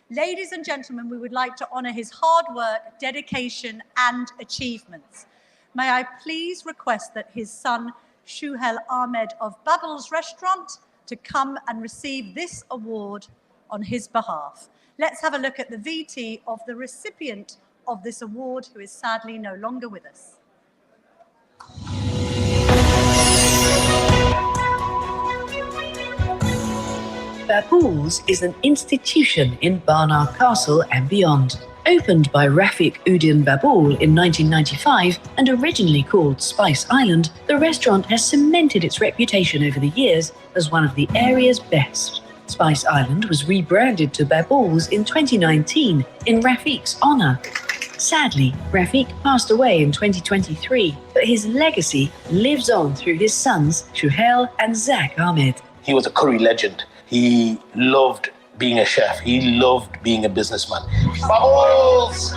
Ladies and gentlemen, we would like to honour his hard work, dedication and achievements. may I please request that his son, Shuhel Ahmed of Babel's Restaurant, to come and receive this award on his behalf. Let's have a look at the VT of the recipient of this award, who is sadly no longer with us. Babul's is an institution in Barnard Castle and beyond. Opened by Rafiq Uddin Babul in 1995 and originally called Spice Island, the restaurant has cemented its reputation over the years as one of the area's best. Spice Island was rebranded to Babul's in 2019 in Rafiq's honour. Sadly, Rafiq passed away in 2023, but his legacy lives on through his sons, Shuhel and Zach Ahmed. He was a curry legend. He loved being a chef. He loved being a businessman. Bubbles!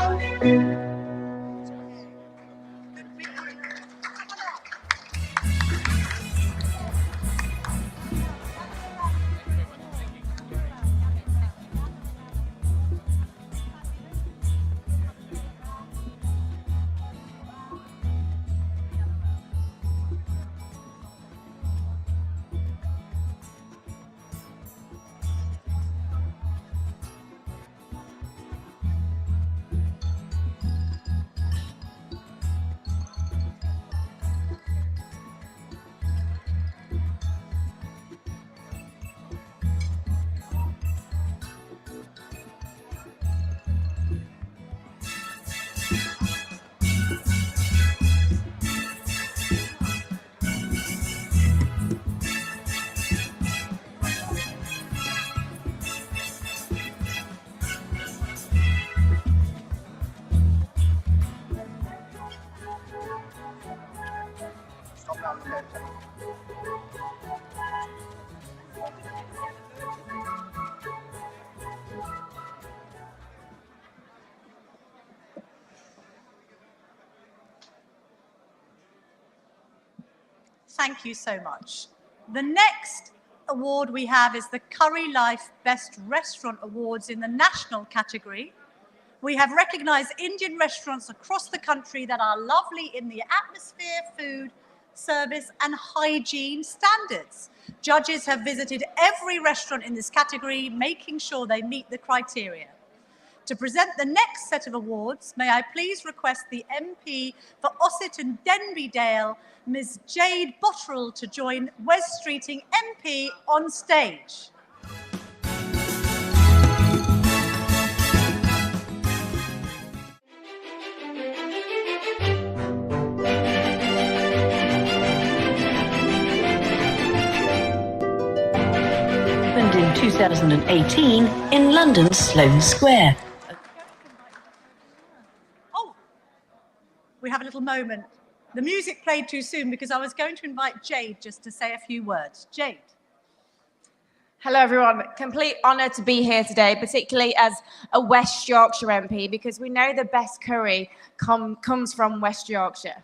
Thank you so much. The next award we have is the Curry Life Best Restaurant Awards in the national category. We have recognised Indian restaurants across the country that are lovely in the atmosphere, food, service and hygiene standards. Judges have visited every restaurant in this category, making sure they meet the criteria. To present the next set of awards, may I please request the MP for Ossett and Denbigh, Ms. Jade Bottrell, to join Wes Streeting MP on stage. Opened in 2018 in London's Sloane Square. We have a little moment. The music played too soon because I was going to invite Jade just to say a few words. Jade. Hello, everyone. Complete honour to be here today, particularly as a West Yorkshire MP, because we know the best curry comes from West Yorkshire.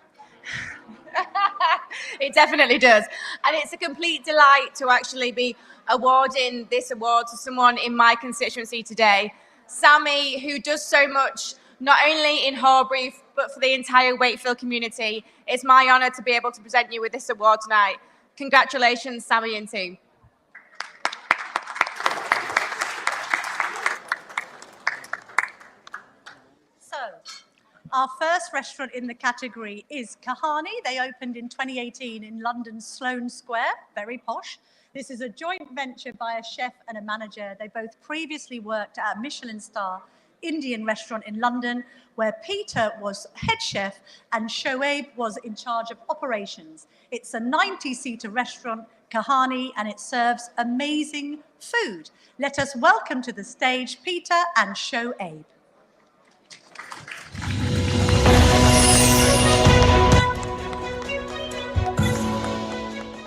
It definitely does. And it's a complete delight to actually be awarding this award to someone in my constituency today. Sammy, who does so much, not only in Horbury, but for the entire Wakefield community. It's my honour to be able to present you with this award tonight. Congratulations, Sammy and team. So, our first restaurant in the category is Kahani. They opened in 2018 in London's Sloane Square, very posh. This is a joint venture by a chef and a manager. They both previously worked at a Michelin star Indian restaurant in London, where Peter was head chef and Shoaib was in charge of operations. It's a 90-seater restaurant, Kahani, and it serves amazing food. Let us welcome to the stage Peter and Shoaib.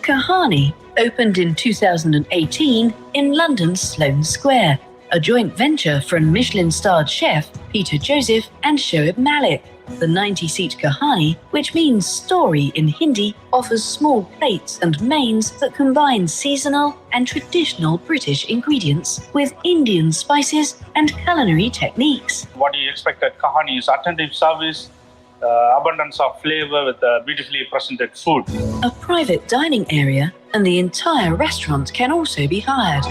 Kahani opened in 2018 in London's Sloane Square, a joint venture from Michelin-starred chef Peter Joseph and Shoaib Malik. The 90-seat Kahani, which means story in Hindi, offers small plates and mains that combine seasonal and traditional British ingredients with Indian spices and culinary techniques. What you expect at Kahani is attentive service, abundance of flavor with beautifully presented food. A private dining area and the entire restaurant can also be hired.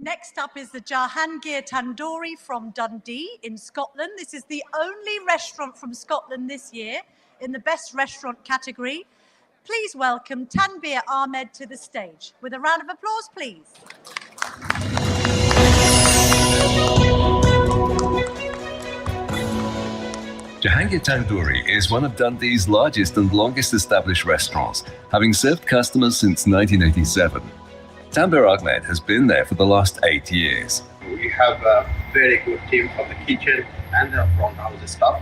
Next up is the Jahangir Tandoori from Dundee in Scotland. This is the only restaurant from Scotland this year in the Best Restaurant category. Please welcome Tanveer Ahmed to the stage. With a round of applause, please. Jahangir Tandoori is one of Dundee's largest and longest established restaurants, having served customers since 1987. Tanveer Ahmed has been there for the last 8 years. We have a very good team from the kitchen and the front house staff.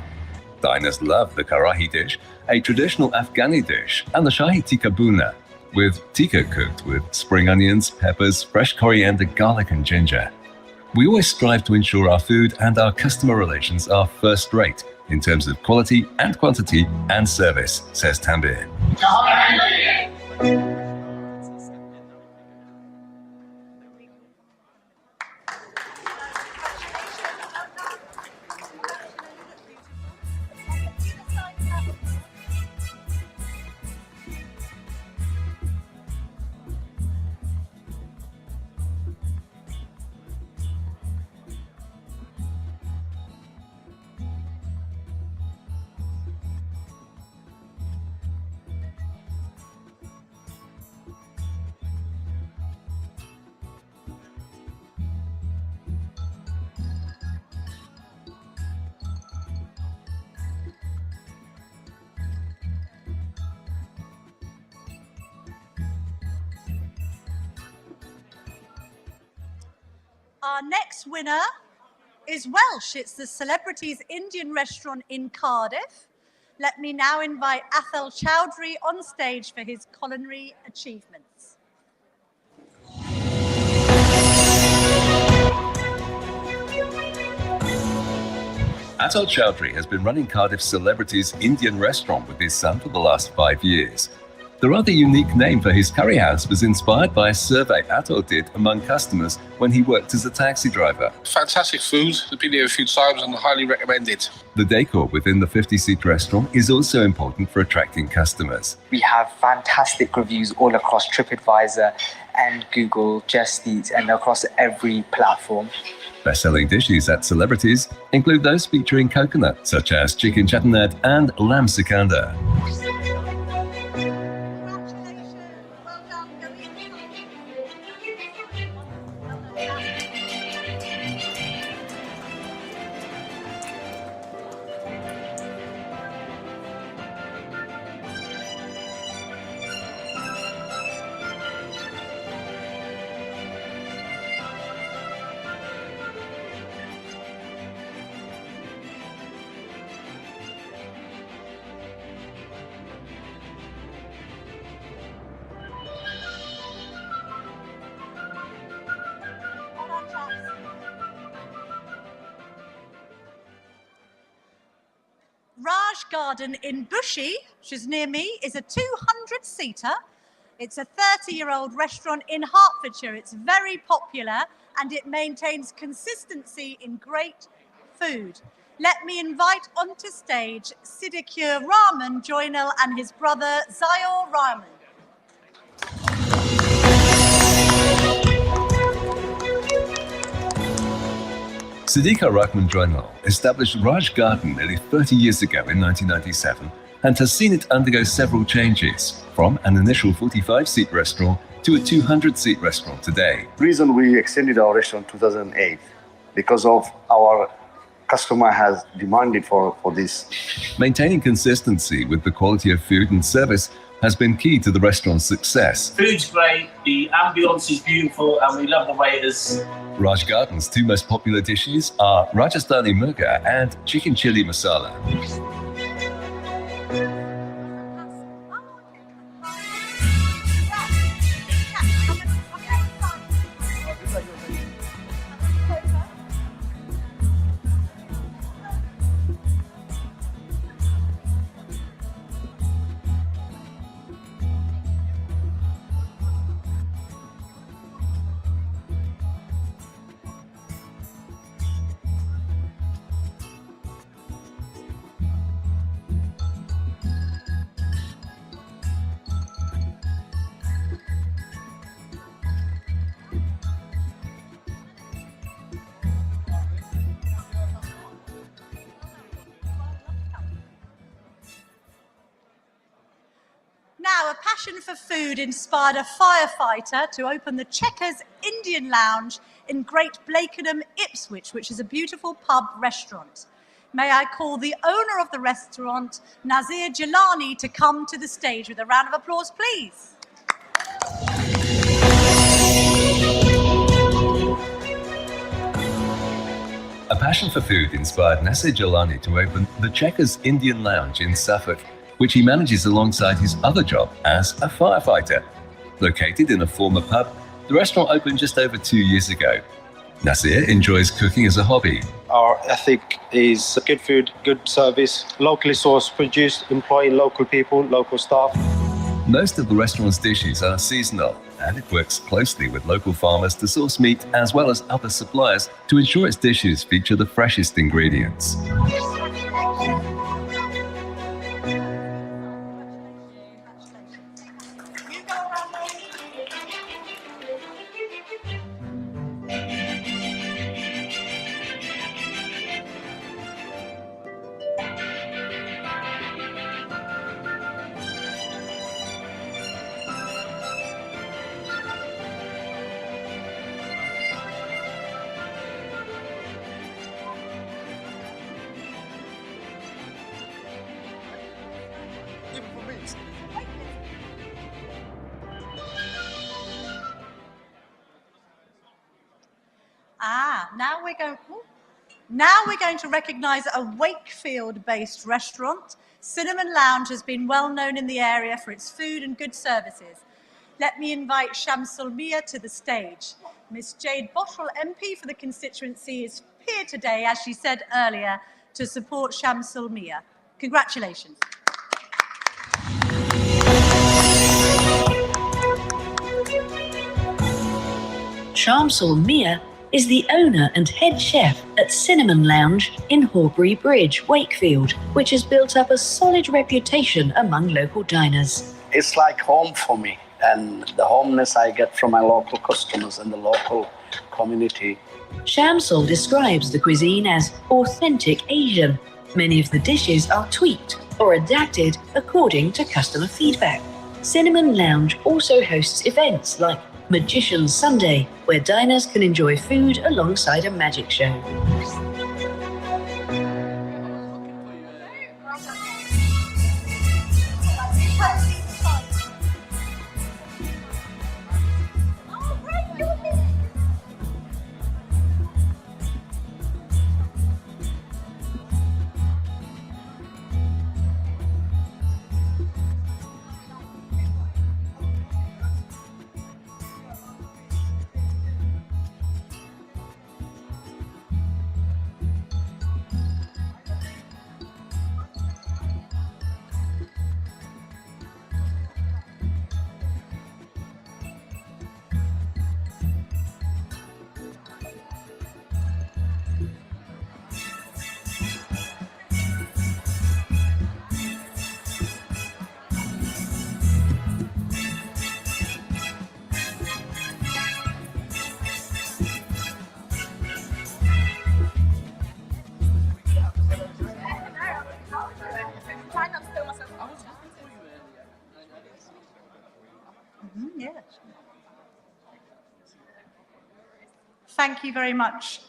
Diners love the karahi dish, a traditional Afghani dish, and the shahi tikka buna, with tikka cooked with spring onions, peppers, fresh coriander, garlic and ginger. We always strive to ensure our food and our customer relations are first rate in terms of quality and quantity and service, says Tanveer. Our next winner is Welsh. It's the Celebrities Indian Restaurant in Cardiff. Let me now invite Athel Chowdhury on stage for his culinary achievements. Athel Chowdhury has been running Cardiff's Celebrities Indian Restaurant with his son for the last 5 years. The rather unique name for his curry house was inspired by a survey Athel did among customers when he worked as a taxi driver. Fantastic food. I've been here a few times and highly recommend it. The decor within the 50-seat restaurant is also important for attracting customers. We have fantastic reviews all across TripAdvisor and Google, Just Eat, and across every platform. Best-selling dishes at Celebrities include those featuring coconut, such as chicken chutney and lamb sikandar. Raj Garden in Bushey, which is near me, is a 200-seater. It's a 30-year-old restaurant in Hertfordshire. It's very popular and it maintains consistency in great food. Let me invite onto stage Sidikur Rahman Joinal and his brother Zayor Rahman. Siddiqa Rahman Joinal established Raj Garden nearly 30 years ago in 1997 and has seen it undergo several changes, from an initial 45-seat restaurant to a 200-seat restaurant today. Reason we extended our restaurant 2008 because of our customer has demanded for this. Maintaining consistency with the quality of food and service has been key to the restaurant's success. Food's great, the ambience is beautiful, and we love the waiters. Raj Garden's two most popular dishes are Rajasthani Murga and Chicken Chili Masala. Now, a passion for food inspired a firefighter to open the Checkers Indian Lounge in Great Blakenham, Ipswich, which is a beautiful pub restaurant. May I call the owner of the restaurant, Nazir Jilani, to come to the stage with a round of applause, please. A passion for food inspired Nasir Jalani to open the Checkers Indian Lounge in Suffolk, which he manages alongside his other job as a firefighter. Located in a former pub, the restaurant opened just over 2 years ago. Nasir enjoys cooking as a hobby. Our ethic is good food, good service, locally sourced, produced, employing local people, local staff. Most of the restaurant's dishes are seasonal, and it works closely with local farmers to source meat as well as other suppliers to ensure its dishes feature the freshest ingredients. Now we're going to recognise a Wakefield-based restaurant. Cinnamon Lounge has been well known in the area for its food and good services. Let me invite Shamsul Mia to the stage. Miss Jade Bottrell, MP for the constituency, is here today, as she said earlier, to support Shamsul Mia. Congratulations. Shamsul Mia is the owner and head chef at Cinnamon Lounge in Horbury Bridge, Wakefield, which has built up a solid reputation among local diners. It's like home for me, and the homeness I get from my local customers and the local community. Shamsul describes the cuisine as authentic Asian. Many of the dishes are tweaked or adapted according to customer feedback. Cinnamon Lounge also hosts events like Magician's Sunday, where diners can enjoy food alongside a magic show. Thank you very much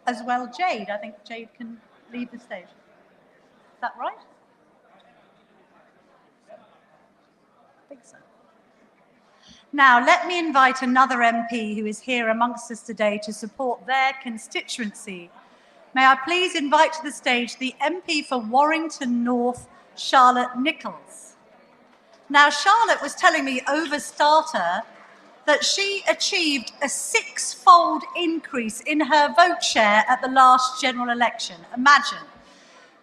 as well, Jade. I think Jade can leave the stage. Is that right? I think so. Now, let me invite another MP who is here amongst us today to support their constituency. May I please invite to the stage the MP for Warrington North, Charlotte Nichols. Now, Charlotte was telling me over starter that she achieved a 6-fold increase in her vote share at the last general election. Imagine.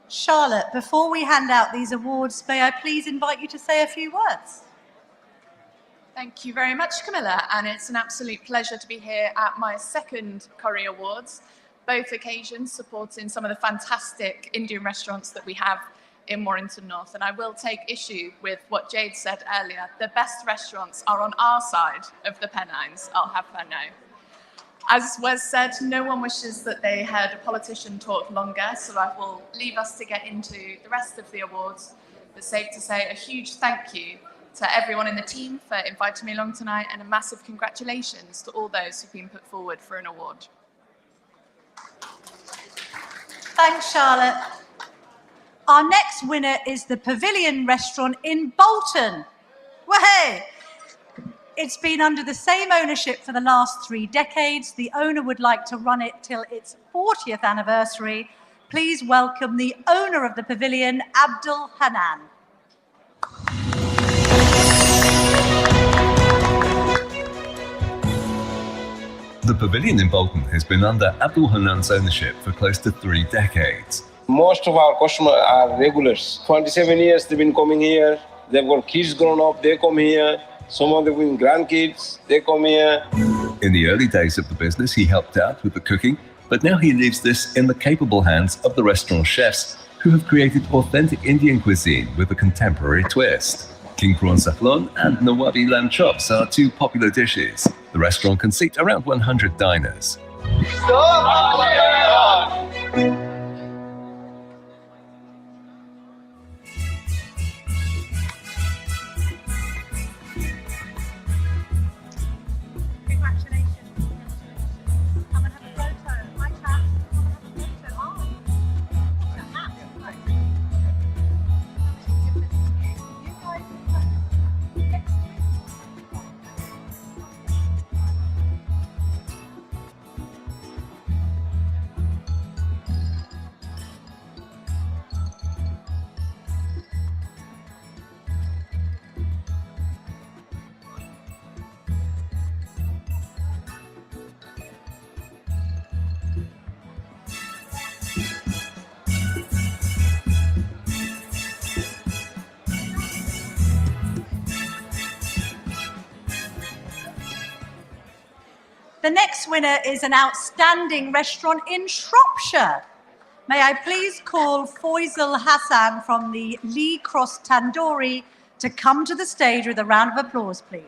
Charlotte, before we hand out these awards, may I please invite you to say a few words? Thank you very much, Camilla, and it's an absolute pleasure to be here at my second Curry Awards, both occasions supporting some of the fantastic Indian restaurants that we have in Warrington North. And I will take issue with what Jade said earlier. The best restaurants are on our side of the Pennines, I'll have her know. As was said, no one wishes that they heard a politician talk longer, so I will leave us to get into the rest of the awards. But safe to say, a huge thank you to everyone in the team for inviting me along tonight, and a massive congratulations to all those who've been put forward for an award. Thanks, Charlotte. Our next winner is the Pavilion Restaurant in Bolton. Way! It's been under the same ownership for the last 3 decades. The owner would like to run it till its 40th anniversary. Please welcome the owner of the Pavilion, Abdul Hanan. The Pavilion in Bolton has been under Abdul Hanan's ownership for close to 3 decades. Most of our customers are regulars. 27 years they've been coming here. They've got kids grown up, they come here. Some of them with grandkids, they come here. In the early days of the business, he helped out with the cooking, but now he leaves this in the capable hands of the restaurant chefs who have created authentic Indian cuisine with a contemporary twist. King prawn saffron and Nawabi lamb chops are 2 popular dishes. The restaurant can seat around 100 diners. The next winner is an outstanding restaurant in Shropshire. May I please call Faisal Hassan from the Lee Cross Tandoori to come to the stage with a round of applause, please.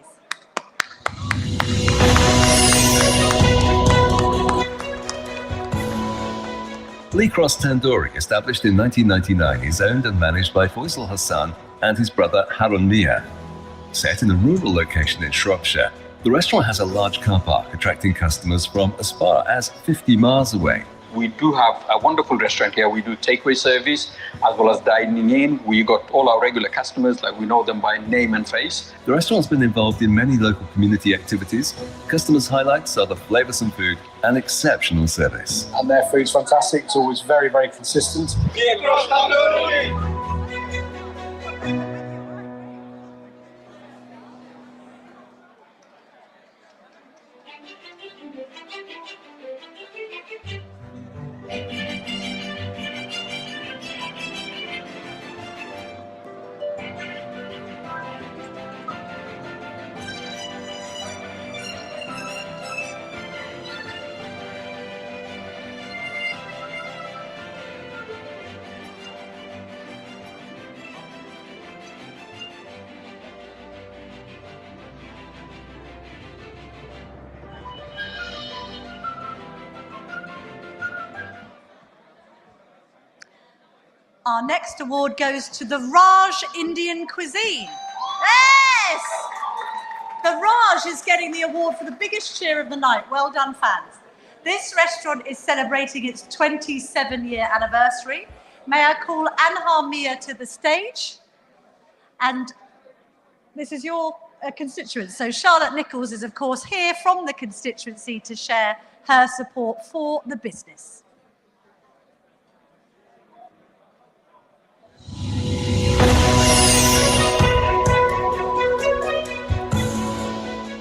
Lee Cross Tandoori, established in 1999, is owned and managed by Faisal Hassan and his brother Harun Mia. Set in a rural location in Shropshire, the restaurant has a large car park attracting customers from as far as 50 miles away. We do have a wonderful restaurant here. We do takeaway service as well as dining in. We got all our regular customers, like we know them by name and face. The restaurant's been involved in many local community activities. Customers' highlights are the flavoursome food and exceptional service. And their food's fantastic. It's always very, very consistent. Our next award goes to the Raj Indian Cuisine. Yes! The Raj is getting the award for the biggest cheer of the night. Well done, fans. This restaurant is celebrating its 27-year anniversary. May I call Anha Mia to the stage? And this is your constituents. So Charlotte Nichols is, of course, here from the constituency to share her support for the business.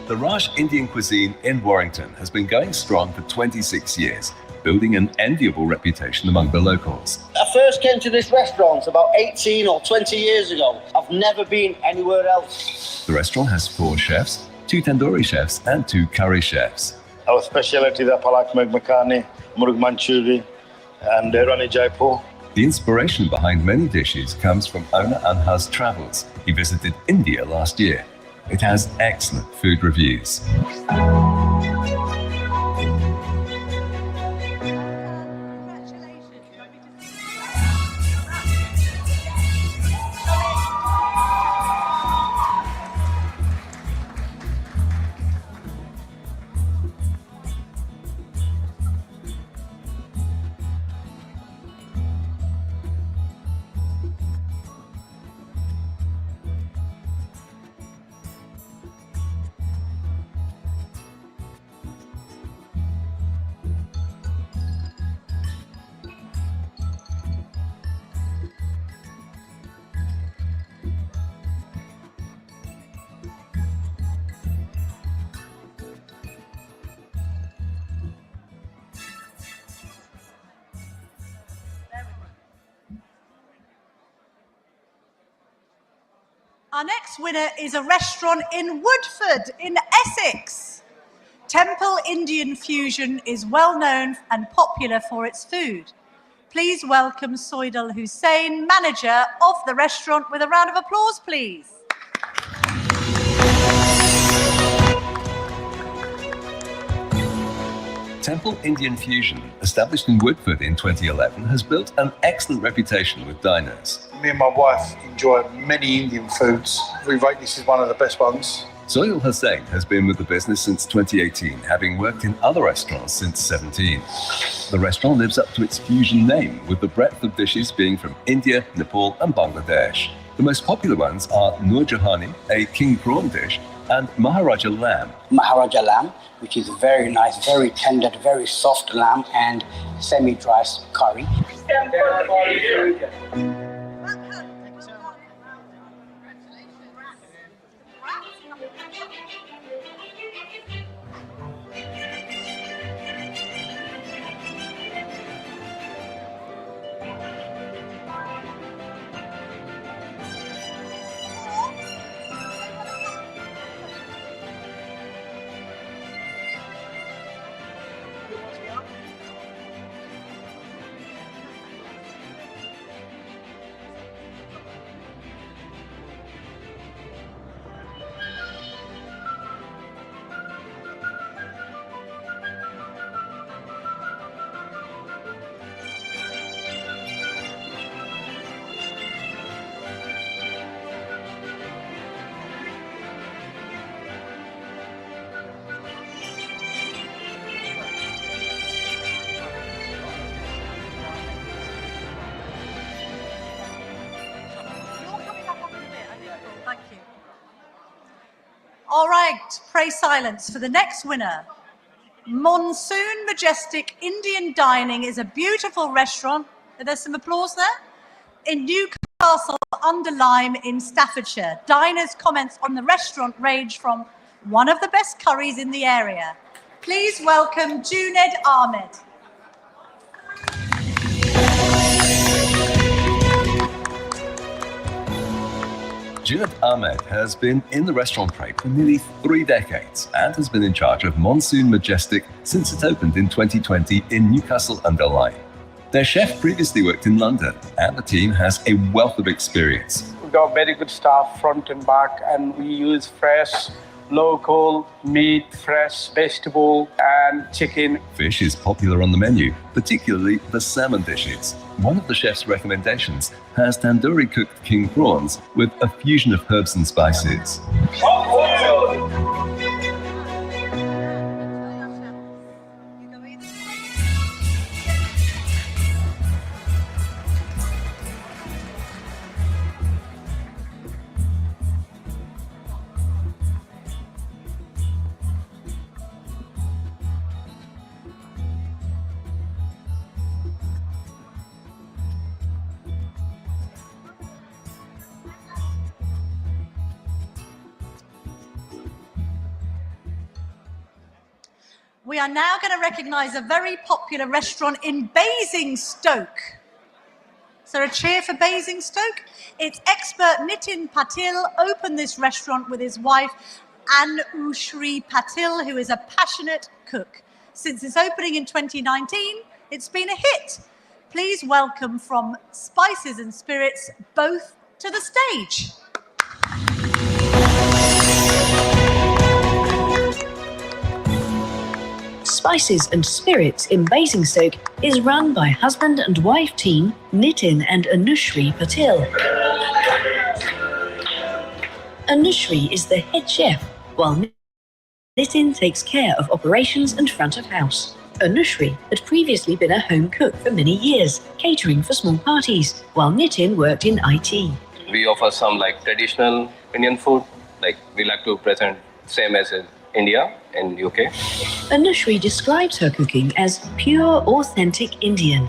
The Raj Indian cuisine in Warrington has been going strong for 26 years, building an enviable reputation among the locals. I first came to this restaurant about 18 or 20 years ago. I've never been anywhere else. The restaurant has 4 chefs, 2 tandoori chefs and 2 curry chefs. Our specialty is palak meg makhani, murg manchuri, and Rani Jaipur. The inspiration behind many dishes comes from owner Anha's travels. He visited India last year. It has excellent food reviews. Our next winner is a restaurant in Woodford, in Essex. Temple Indian Fusion is well known and popular for its food. Please welcome Soidal Hussain, manager of the restaurant, with a round of applause, please. Temple Indian Fusion, established in Woodford in 2011, has built an excellent reputation with diners. Me and my wife enjoy many Indian foods. We rate this as one of the best ones. Soidal Hussain has been with the business since 2018, having worked in other restaurants since 17. The restaurant lives up to its fusion name, with the breadth of dishes being from India, Nepal and Bangladesh. The most popular ones are Nur Jahani, a king prawn dish, and Maharaja lamb. Maharaja lamb, which is very nice, very tender, very soft lamb, and semi-dry curry. All right, pray silence for the next winner. Monsoon Majestic Indian Dining is a beautiful restaurant. There's some applause there. In Newcastle under Lyme in Staffordshire. Diners' comments on the restaurant range from one of the best curries in the area. Please welcome Junaid Ahmed. Junaid Ahmed has been in the restaurant trade for nearly 3 decades and has been in charge of Monsoon Majestic since it opened in 2020 in Newcastle under Lyme. Their chef previously worked in London, and the team has a wealth of experience. We've got very good staff front and back, and we use fresh, local meat, fresh vegetable and chicken. Fish is popular on the menu, particularly the salmon dishes. One of the chef's recommendations has tandoori cooked king prawns with a fusion of herbs and spices. We are now going to recognise a very popular restaurant in Basingstoke. So a cheer for Basingstoke. Its expert Nitin Patil opened this restaurant with his wife Anushri Patil, who is a passionate cook. Since its opening in 2019, it's been a hit. Please welcome from Spices and Spirits both to the stage. Spices and Spirits in Basingstoke is run by husband and wife team Nitin and Anushri Patil. Anushri is the head chef, while Nitin takes care of operations and front of house. Anushri had previously been a home cook for many years, catering for small parties, while Nitin worked in IT. We offer some like traditional Indian food, like we like to present same as in India and UK. Anushri describes her cooking as pure, authentic Indian.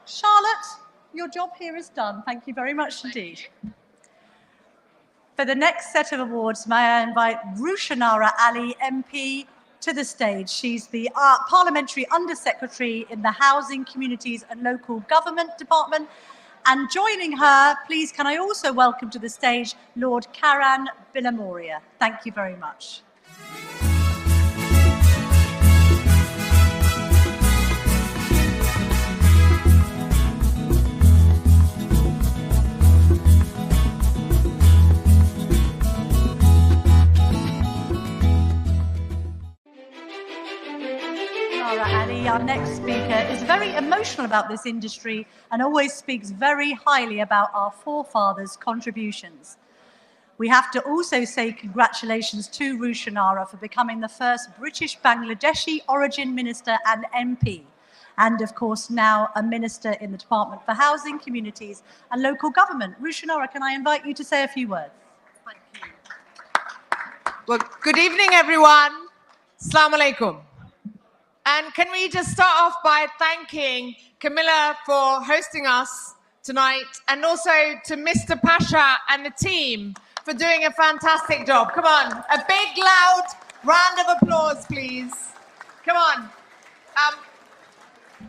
Charlotte, your job here is done. Thank you very much indeed. For the next set of awards, may I invite Rushanara Ali, MP, to the stage. She's the Parliamentary Under-Secretary in the Housing, Communities and Local Government Department. And joining her, please, can I also welcome to the stage Lord Karan Bilamoria. Thank you very much. Our next speaker is very emotional about this industry and always speaks very highly about our forefathers' contributions. We have to also say congratulations to Rushanara for becoming the first British Bangladeshi origin minister and MP, and of course now a minister in the Department for Housing, Communities and Local Government. Rushanara, can I invite you to say a few words? Thank you. Well, good evening, everyone. Assalamu alaikum. And can we just start off by thanking Camilla for hosting us tonight, and also to Mr. Pasha and the team for doing a fantastic job. Come on, a big, loud round of applause, please. Come on.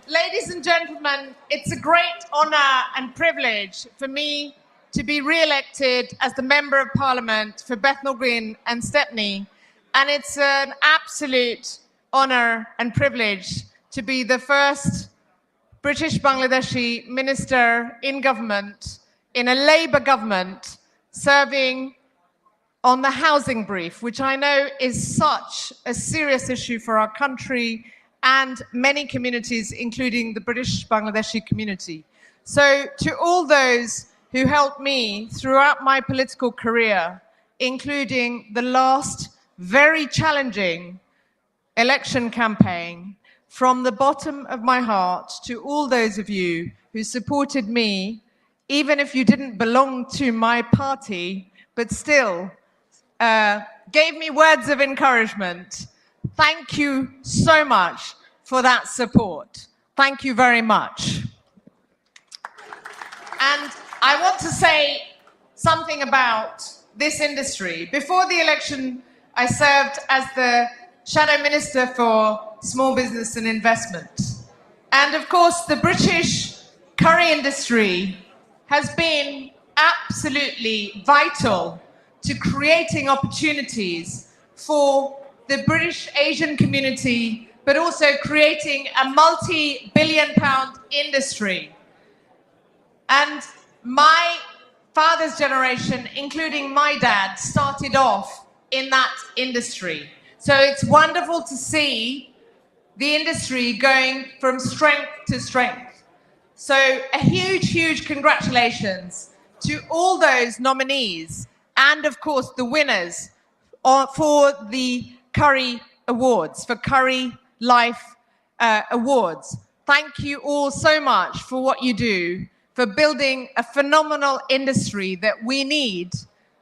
Ladies and gentlemen, it's a great honor and privilege for me to be re-elected as the Member of Parliament for Bethnal Green and Stepney. And it's an absolute honor and privilege to be the first British Bangladeshi minister in government, in a Labour government, serving on the housing brief, which I know is such a serious issue for our country and many communities, including the British Bangladeshi community. So to all those who helped me throughout my political career, including the last very challenging election campaign, from the bottom of my heart to all those of you who supported me, even if you didn't belong to my party, but still gave me words of encouragement. Thank you so much for that support. Thank you very much. And I want to say something about this industry. Before the election, I served as the Shadow Minister for Small Business and Investment. And of course, the British curry industry has been absolutely vital to creating opportunities for the British Asian community, but also creating a multi-billion-pound industry. And my father's generation, including my dad, started off in that industry. So it's wonderful to see the industry going from strength to strength. So a huge, huge congratulations to all those nominees and, of course, the winners for the Curry Awards, for Curry Life Awards. Thank you all so much for what you do, for building a phenomenal industry that we need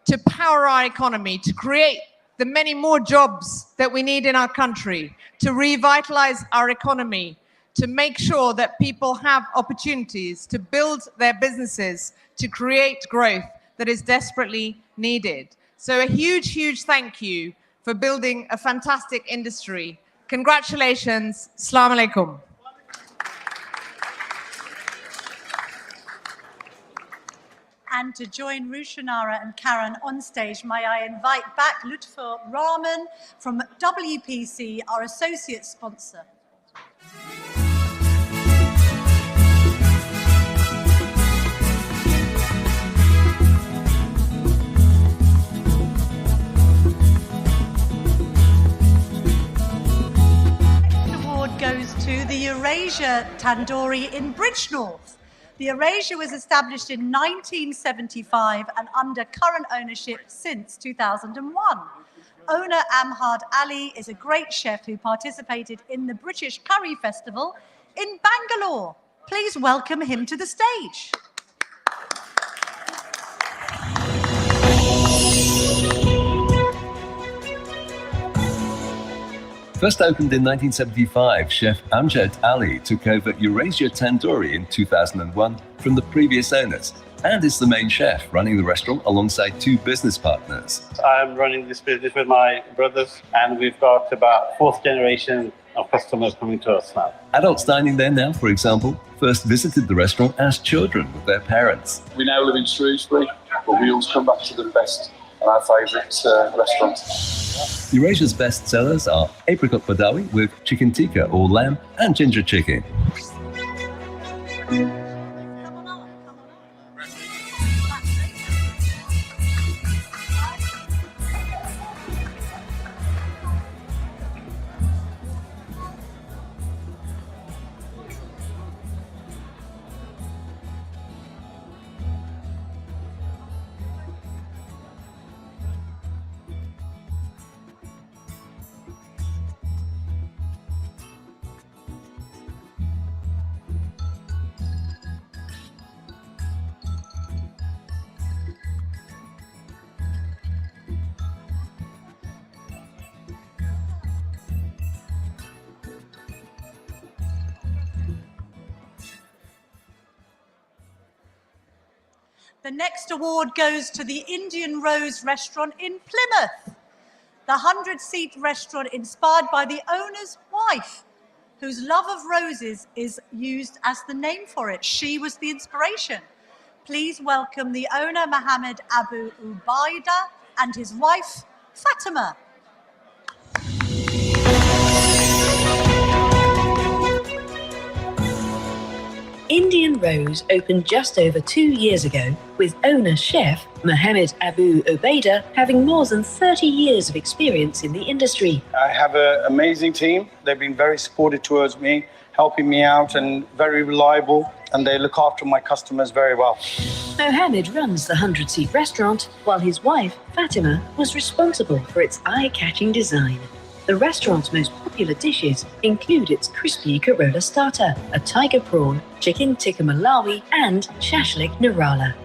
to power our economy, to create the many more jobs that we need in our country, to revitalize our economy, to make sure that people have opportunities to build their businesses, to create growth that is desperately needed. So a huge, huge thank you for building a fantastic industry. Congratulations. Assalamu alaikum. And to join Rushanara and Karen on stage, may I invite back Lutfur Rahman from WPC, our associate sponsor. Next award goes to the Eurasia Tandoori in Bridgnorth. The Eurasia was established in 1975 and under current ownership since 2001. Owner Amhad Ali is a great chef who participated in the British Curry Festival in Bangalore. Please welcome him to the stage. First opened in 1975, Chef Amjad Ali took over Eurasia Tandoori in 2001 from the previous owners and is the main chef running the restaurant alongside two business partners. I'm running this business with my brothers, and we've got about fourth generation of customers coming to us now. Adults dining there now, for example, first visited the restaurant as children with their parents. We now live in Shrewsbury, but we always come back to the best and our favourite restaurant. Eurasia's best sellers are apricot badawi with chicken tikka or lamb and ginger chicken. The next award goes to the Indian Rose restaurant in Plymouth, the 100-seat restaurant inspired by the owner's wife, whose love of roses is used as the name for it. She was the inspiration. Please welcome the owner, Mohammed Abu Ubaida, and his wife, Fatima. Indian Rose opened just over 2 years ago, with owner chef Mohammed Abu Ubaida having more than 30 years of experience in the industry. I have an amazing team. They've been very supportive towards me, helping me out, and very reliable, and they look after my customers very well. Mohammed runs the 100-seat restaurant, while his wife, Fatima, was responsible for its eye-catching design. The restaurant's most popular dishes include its crispy Corolla starter, a tiger prawn, chicken tikka malawi, and shashlik nirala.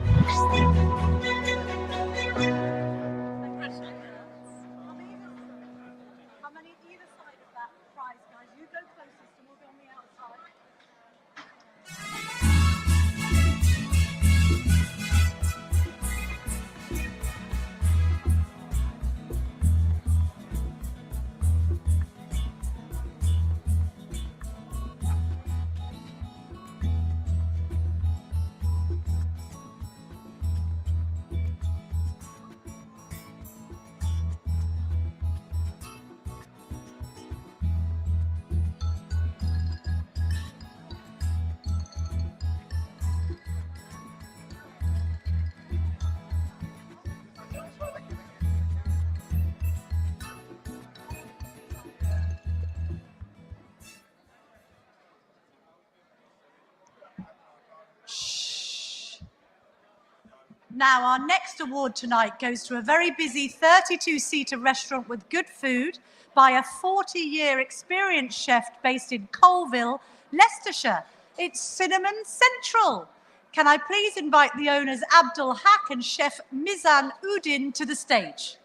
Now, our next award tonight goes to a very busy 32-seater restaurant with good food by a 40-year experienced chef based in Colville, Leicestershire. It's Cinnamon Central. Can I please invite the owners Abdul Haq and chef Mizan Udin to the stage?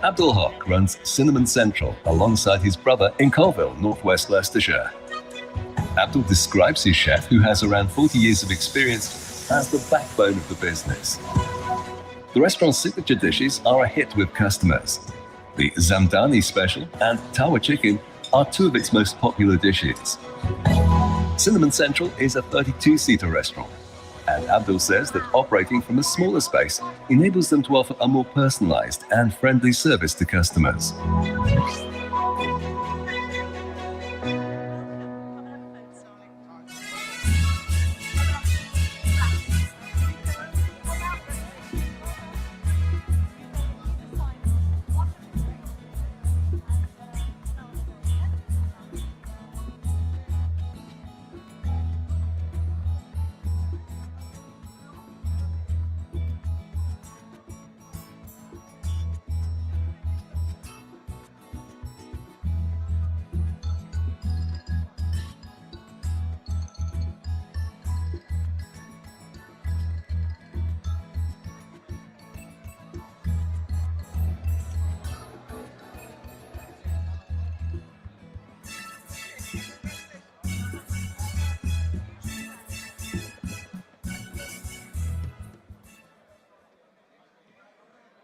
Abdul Haq runs Cinnamon Central alongside his brother in Colville, northwest Leicestershire. Abdul describes his chef, who has around 40 years of experience, as the backbone of the business. The restaurant's signature dishes are a hit with customers. The Zamdani special and Tawa chicken are two of its most popular dishes. Cinnamon Central is a 32-seater restaurant, and Abdul says that operating from a smaller space enables them to offer a more personalized and friendly service to customers.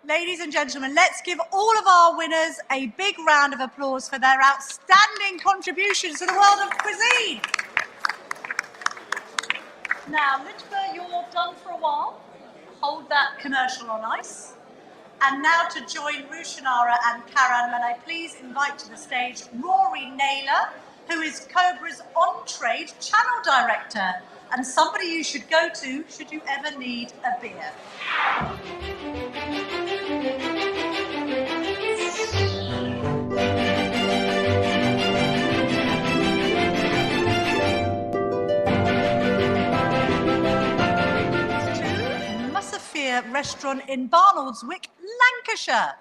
Ladies and gentlemen, let's give all of our winners a big round of applause for their outstanding contributions to the world of cuisine. Now, Litva, you're done for a while. Hold that commercial on ice. And now to join Rushanara and Karan, may I please invite to the stage Rory Naylor, who is Cobra's on-trade channel director, and somebody you should go to should you ever need a beer. Restaurant in Barnoldswick, Lancashire.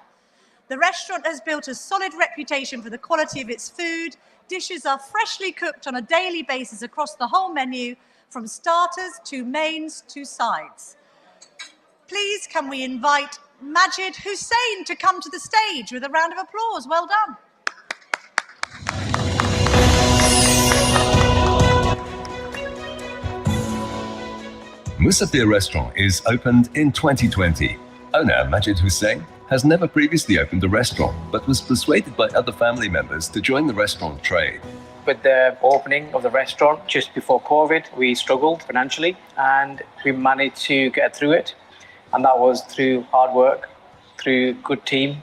The restaurant has built a solid reputation for the quality of its food. Dishes are freshly cooked on a daily basis across the whole menu, from starters to mains to sides. Please can we invite Majid Hussain to come to the stage with a round of applause. Well done. Musafir restaurant is opened in 2020. Owner Majid Hussain has never previously opened a restaurant, but was persuaded by other family members to join the restaurant trade. With the opening of the restaurant just before COVID, we struggled financially and we managed to get through it. And that was through hard work, through good team.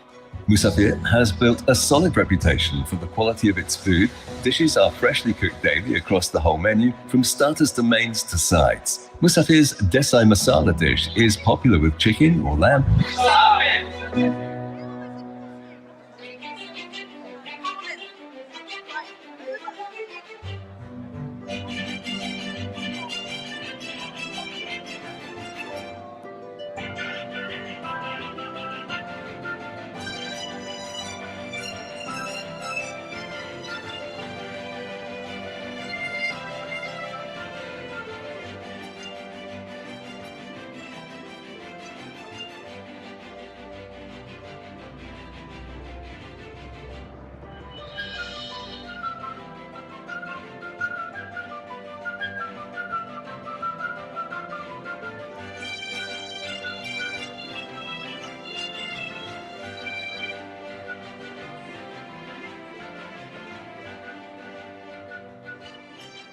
Musafir has built a solid reputation for the quality of its food. Dishes are freshly cooked daily across the whole menu, from starters to mains to sides. Musafir's Desai Masala dish is popular with chicken or lamb.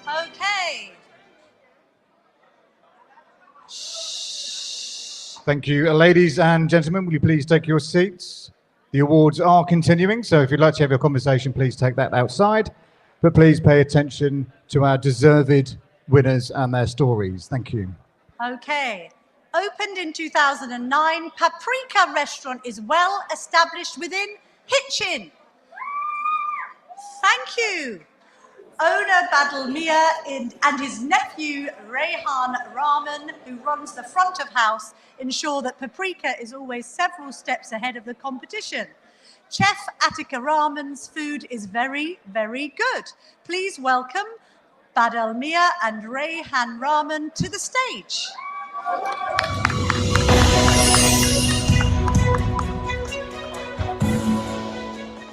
Okay. Thank you. Ladies and gentlemen, will you please take your seats? The awards are continuing, so if you'd like to have your conversation, please take that outside. But please pay attention to our deserved winners and their stories. Thank you. Okay. Opened in 2009, Paprika restaurant is well established within Hitchin. Thank you. Owner Badal Mia and his nephew Rehan Rahman, who runs the front of house, ensure that Paprika is always several steps ahead of the competition. Chef Attika Rahman's food is very, very good. Please welcome Badal Mia and Rehan Rahman to the stage.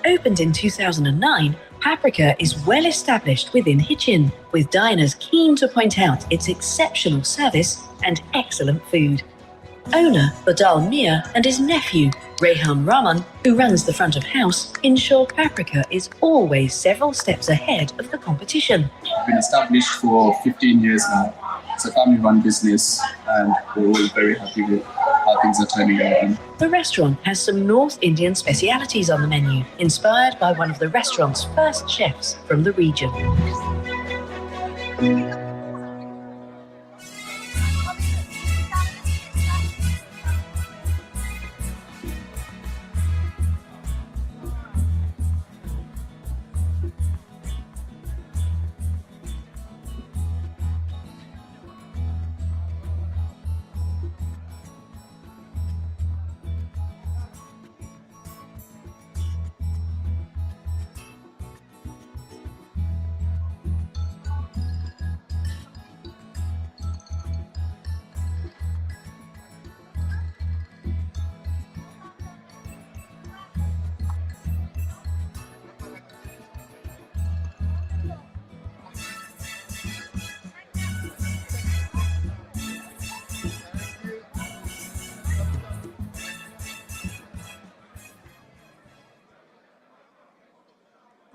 Opened in 2009, Paprika is well established within Hitchin, with diners keen to point out its exceptional service and excellent food. Owner Badal Mia and his nephew Rehan Rahman, who runs the front of house, ensure Paprika is always several steps ahead of the competition. We've been established for 15 years now. It's a family-run business, and we're all very happy with how things are turning out. The restaurant has some North Indian specialities on the menu, inspired by one of the restaurant's first chefs from the region.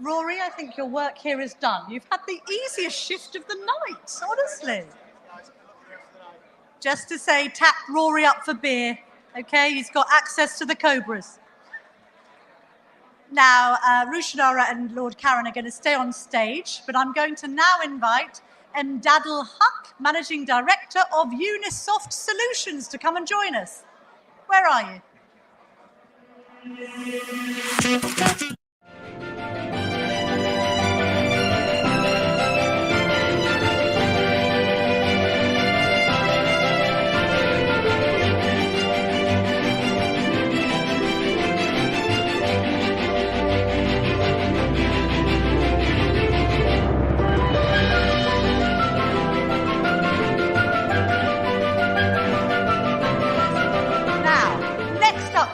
Rory, I think your work here is done. You've had the easiest shift of the night, honestly. Just to say, tap Rory up for beer, okay? He's got access to the Cobras. Now, Rushanara and Lord Karen are going to stay on stage, but I'm going to now invite Mdadl Huck, Managing Director of Unisoft Solutions, to come and join us. Where are you?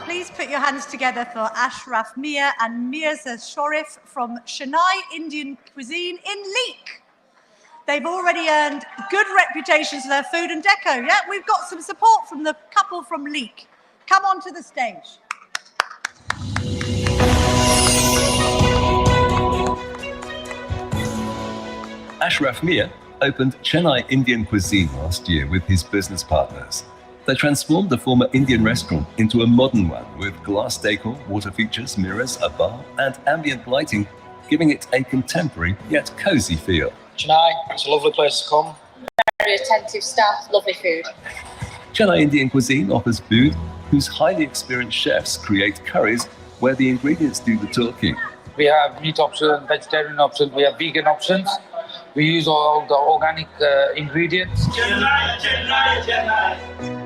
Please put your hands together for Ashraf Mia and Mirza Shorif from Chennai Indian Cuisine in Leek. They've already earned good reputations for their food and deco. Yeah, we've got some support from the couple from Leek. Come on to the stage. Ashraf Mia opened Chennai Indian Cuisine last year with his business partners. They transformed the former Indian restaurant into a modern one with glass decor, water features, mirrors, a bar, and ambient lighting, giving it a contemporary yet cozy feel. Chennai, it's a lovely place to come. Very attentive staff, lovely food. Chennai Indian Cuisine offers food whose highly experienced chefs create curries where the ingredients do the talking. We have meat options, vegetarian options, we have vegan options. We use all the organic ingredients. Chennai, Chennai, Chennai.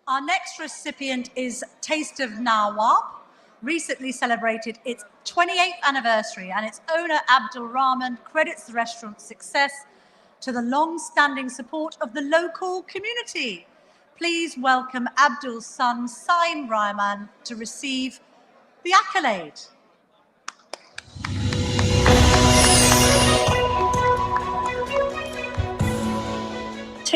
Our next recipient is Taste of Nawab, recently celebrated its 28th anniversary, and its owner, Abdul Rahman, credits the restaurant's success to the long-standing support of the local community. Please welcome Abdul's son, Saim Rahman, to receive the accolade.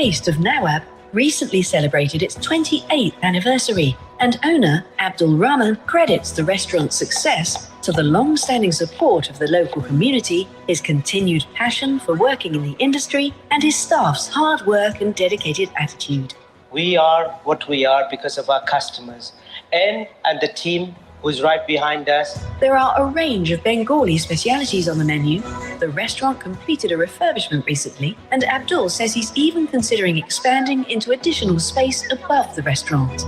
Taste of Nawab recently celebrated its 28th anniversary, and owner Abdul Rahman credits the restaurant's success to the long-standing support of the local community, his continued passion for working in the industry, and his staff's hard work and dedicated attitude. We are what we are because of our customers and the team who's right behind us. There are a range of Bengali specialities on the menu. The restaurant completed a refurbishment recently, and Abdul says he's even considering expanding into additional space above the restaurant.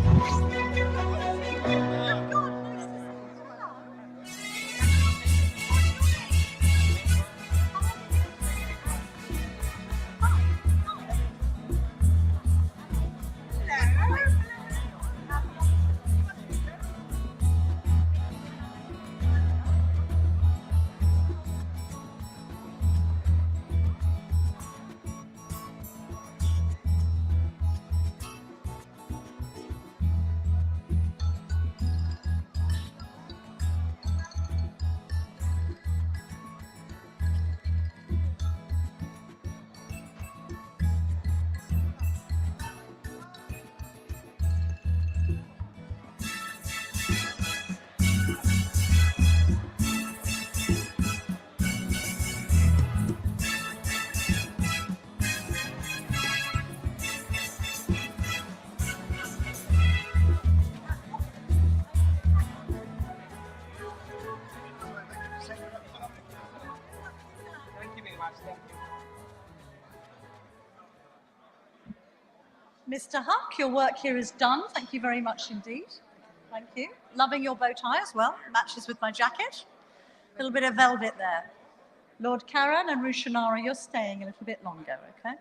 Mr. Huck, your work here is done. Thank you very much indeed. Thank you. Loving your bow tie as well. Matches with my jacket. A little bit of velvet there. Lord Karan and Rushanara, you're staying a little bit longer, okay?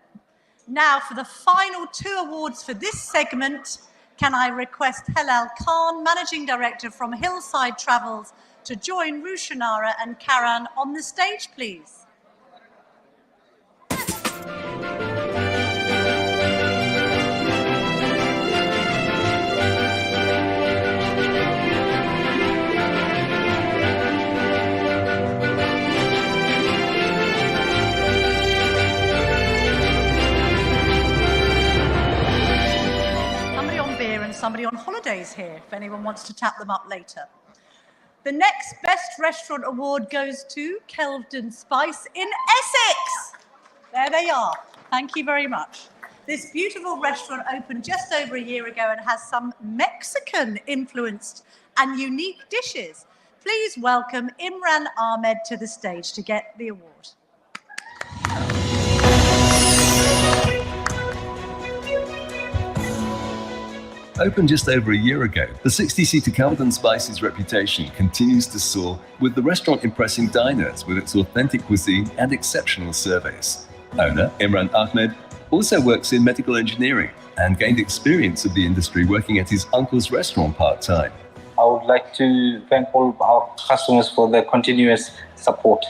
Now, for the final 2 awards for this segment, can I request Helal Khan, Managing Director from Hillside Travels, to join Rushanara and Karan on the stage, please? Somebody on holidays here, if anyone wants to tap them up later. The next Best Restaurant Award goes to Kelvedon Spice in Essex. There they are. Thank you very much. This beautiful restaurant opened just over a year ago and has some Mexican-influenced and unique dishes. Please welcome Imran Ahmed to the stage to get the award. Opened just over a year ago, the 60-seater Camilla Spice's reputation continues to soar, with the restaurant impressing diners with its authentic cuisine and exceptional service. Owner Imran Ahmed also works in medical engineering and gained experience of the industry working at his uncle's restaurant part-time. I would like to thank all our customers for their continuous support.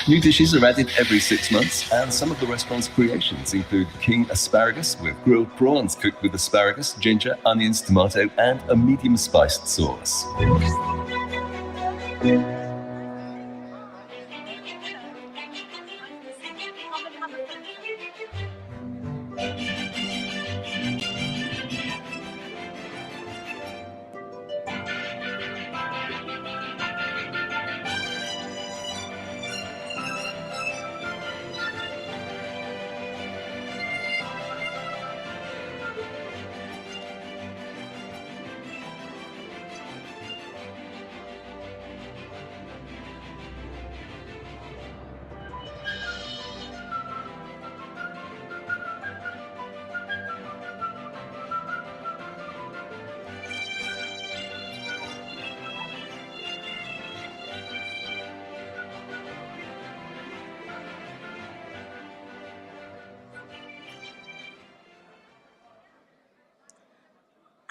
New dishes are added every 6 months, and some of the restaurant's creations include king asparagus with grilled prawns cooked with asparagus, ginger, onions, tomato, and a medium spiced sauce.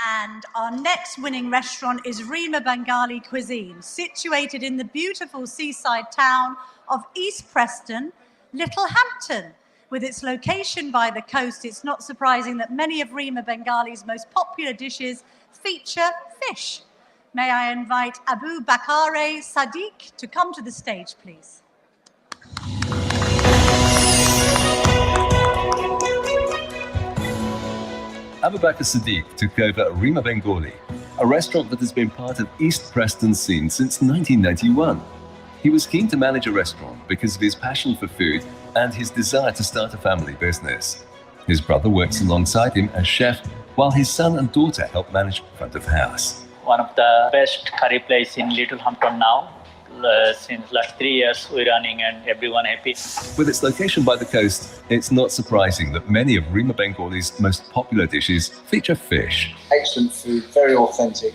And our next winning restaurant is Reema Bengali Cuisine, situated in the beautiful seaside town of East Preston, Littlehampton. With its location by the coast, it's not surprising that many of Reema Bengali's most popular dishes feature fish. May I invite Abu Bakare Sadiq to come to the stage, please. Abu Bakr Siddiq took over Rima Bengali, a restaurant that has been part of East Preston's scene since 1991. He was keen to manage a restaurant because of his passion for food and his desire to start a family business. His brother works alongside him as chef, while his son and daughter help manage front of house. One of the best curry place in Littlehampton now. Since last 3 years we're running and everyone happy. With its location by the coast, it's not surprising that many of Rima Bengali's most popular dishes feature fish. Excellent food, very authentic.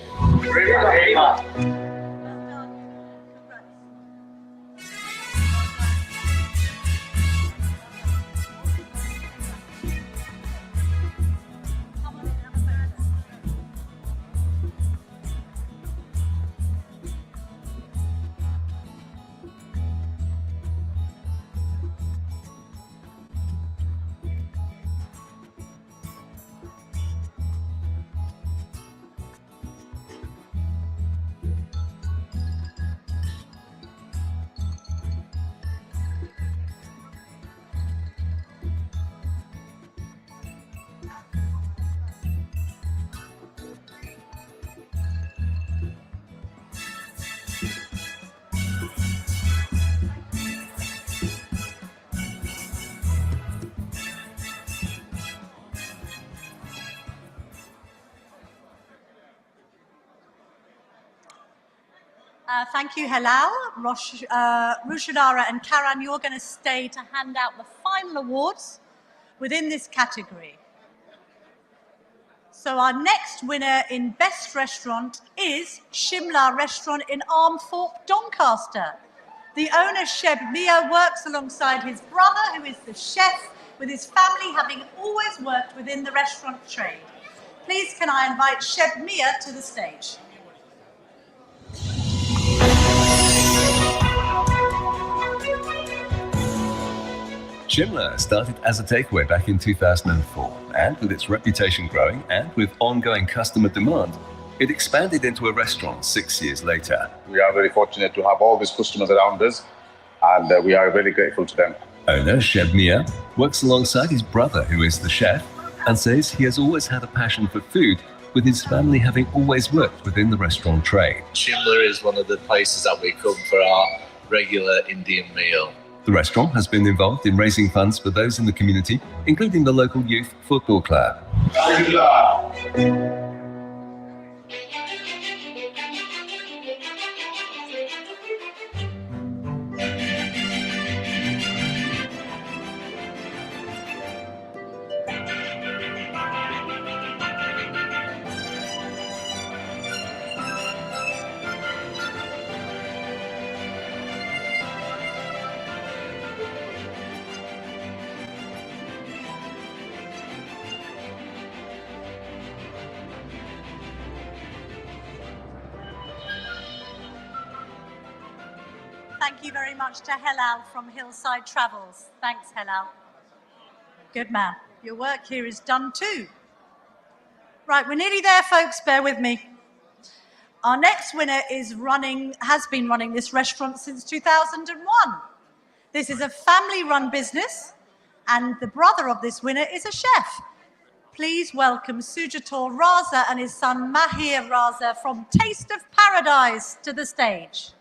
Thank you, Halal. Rushanara and Karan, you're going to stay to hand out the final awards within this category. So our next winner in Best Restaurant is Shimla Restaurant in Armthorpe, Doncaster. The owner, Sheb Mia, works alongside his brother, who is the chef, with his family having always worked within the restaurant trade. Please can I invite Sheb Mia to the stage. Shimla started as a takeaway back in 2004, and with its reputation growing and with ongoing customer demand, it expanded into a restaurant 6 years later. We are very fortunate to have all these customers around us, and we are very grateful to them. Owner Sheb Mia works alongside his brother, who is the chef, and says he has always had a passion for food, with his family having always worked within the restaurant trade. Shimla is one of the places that we come for our regular Indian meal. The restaurant has been involved in raising funds for those in the community, including the local youth football club. Thank you very much to Helal from Hillside Travels. Thanks, Helal. Good man. Your work here is done too. Right, we're nearly there, folks. Bear with me. Our next winner has been running this restaurant since 2001. This is a family-run business, and the brother of this winner is a chef. Please welcome Sujator Raza and his son Mahir Raza from Taste of Paradise to the stage.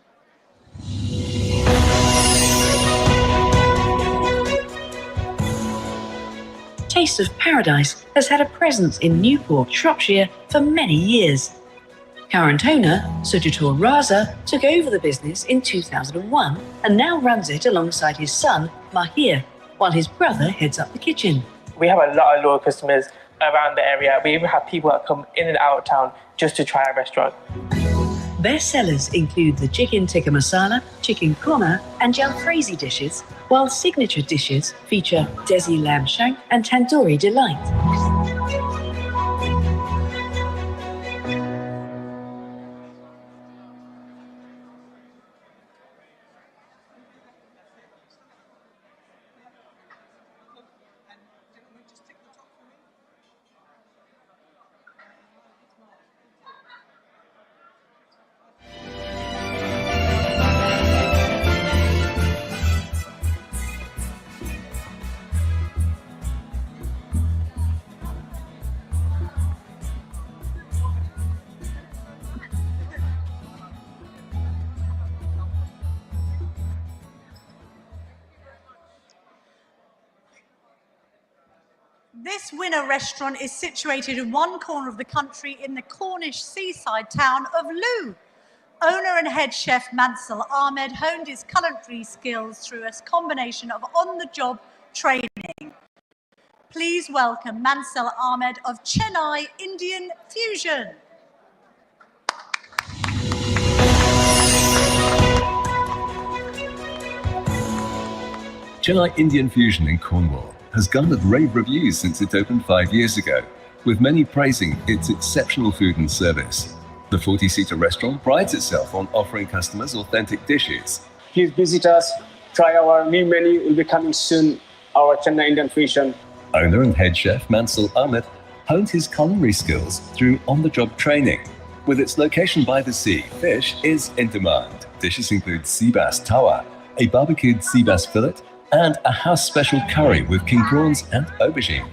Taste of Paradise has had a presence in Newport, Shropshire for many years. Current owner, Sujator Raza, took over the business in 2001 and now runs it alongside his son, Mahir, while his brother heads up the kitchen. We have a lot of loyal customers around the area. We even have people that come in and out of town just to try our restaurant. Best sellers include the chicken tikka masala, chicken korma and jalfrezi dishes, while signature dishes feature desi lamb shank and tandoori delight. This winner restaurant is situated in one corner of the country in the Cornish seaside town of Loo. Owner and head chef Mansell Ahmed honed his culinary skills through a combination of on-the-job training. Please welcome Mansell Ahmed of Chennai Indian Fusion. Chennai Indian Fusion in Cornwall has garnered rave reviews since it opened 5 years ago, with many praising its exceptional food and service. The 40-seater restaurant prides itself on offering customers authentic dishes. Please visit us, try our new menu, will be coming soon, our Chennai Indian Fusion. Owner and head chef Mansell Ahmed honed his culinary skills through on-the-job training. With its location by the sea, fish is in demand. Dishes include sea bass tawa, a barbecued sea bass fillet, and a house special curry with king prawns and aubergine.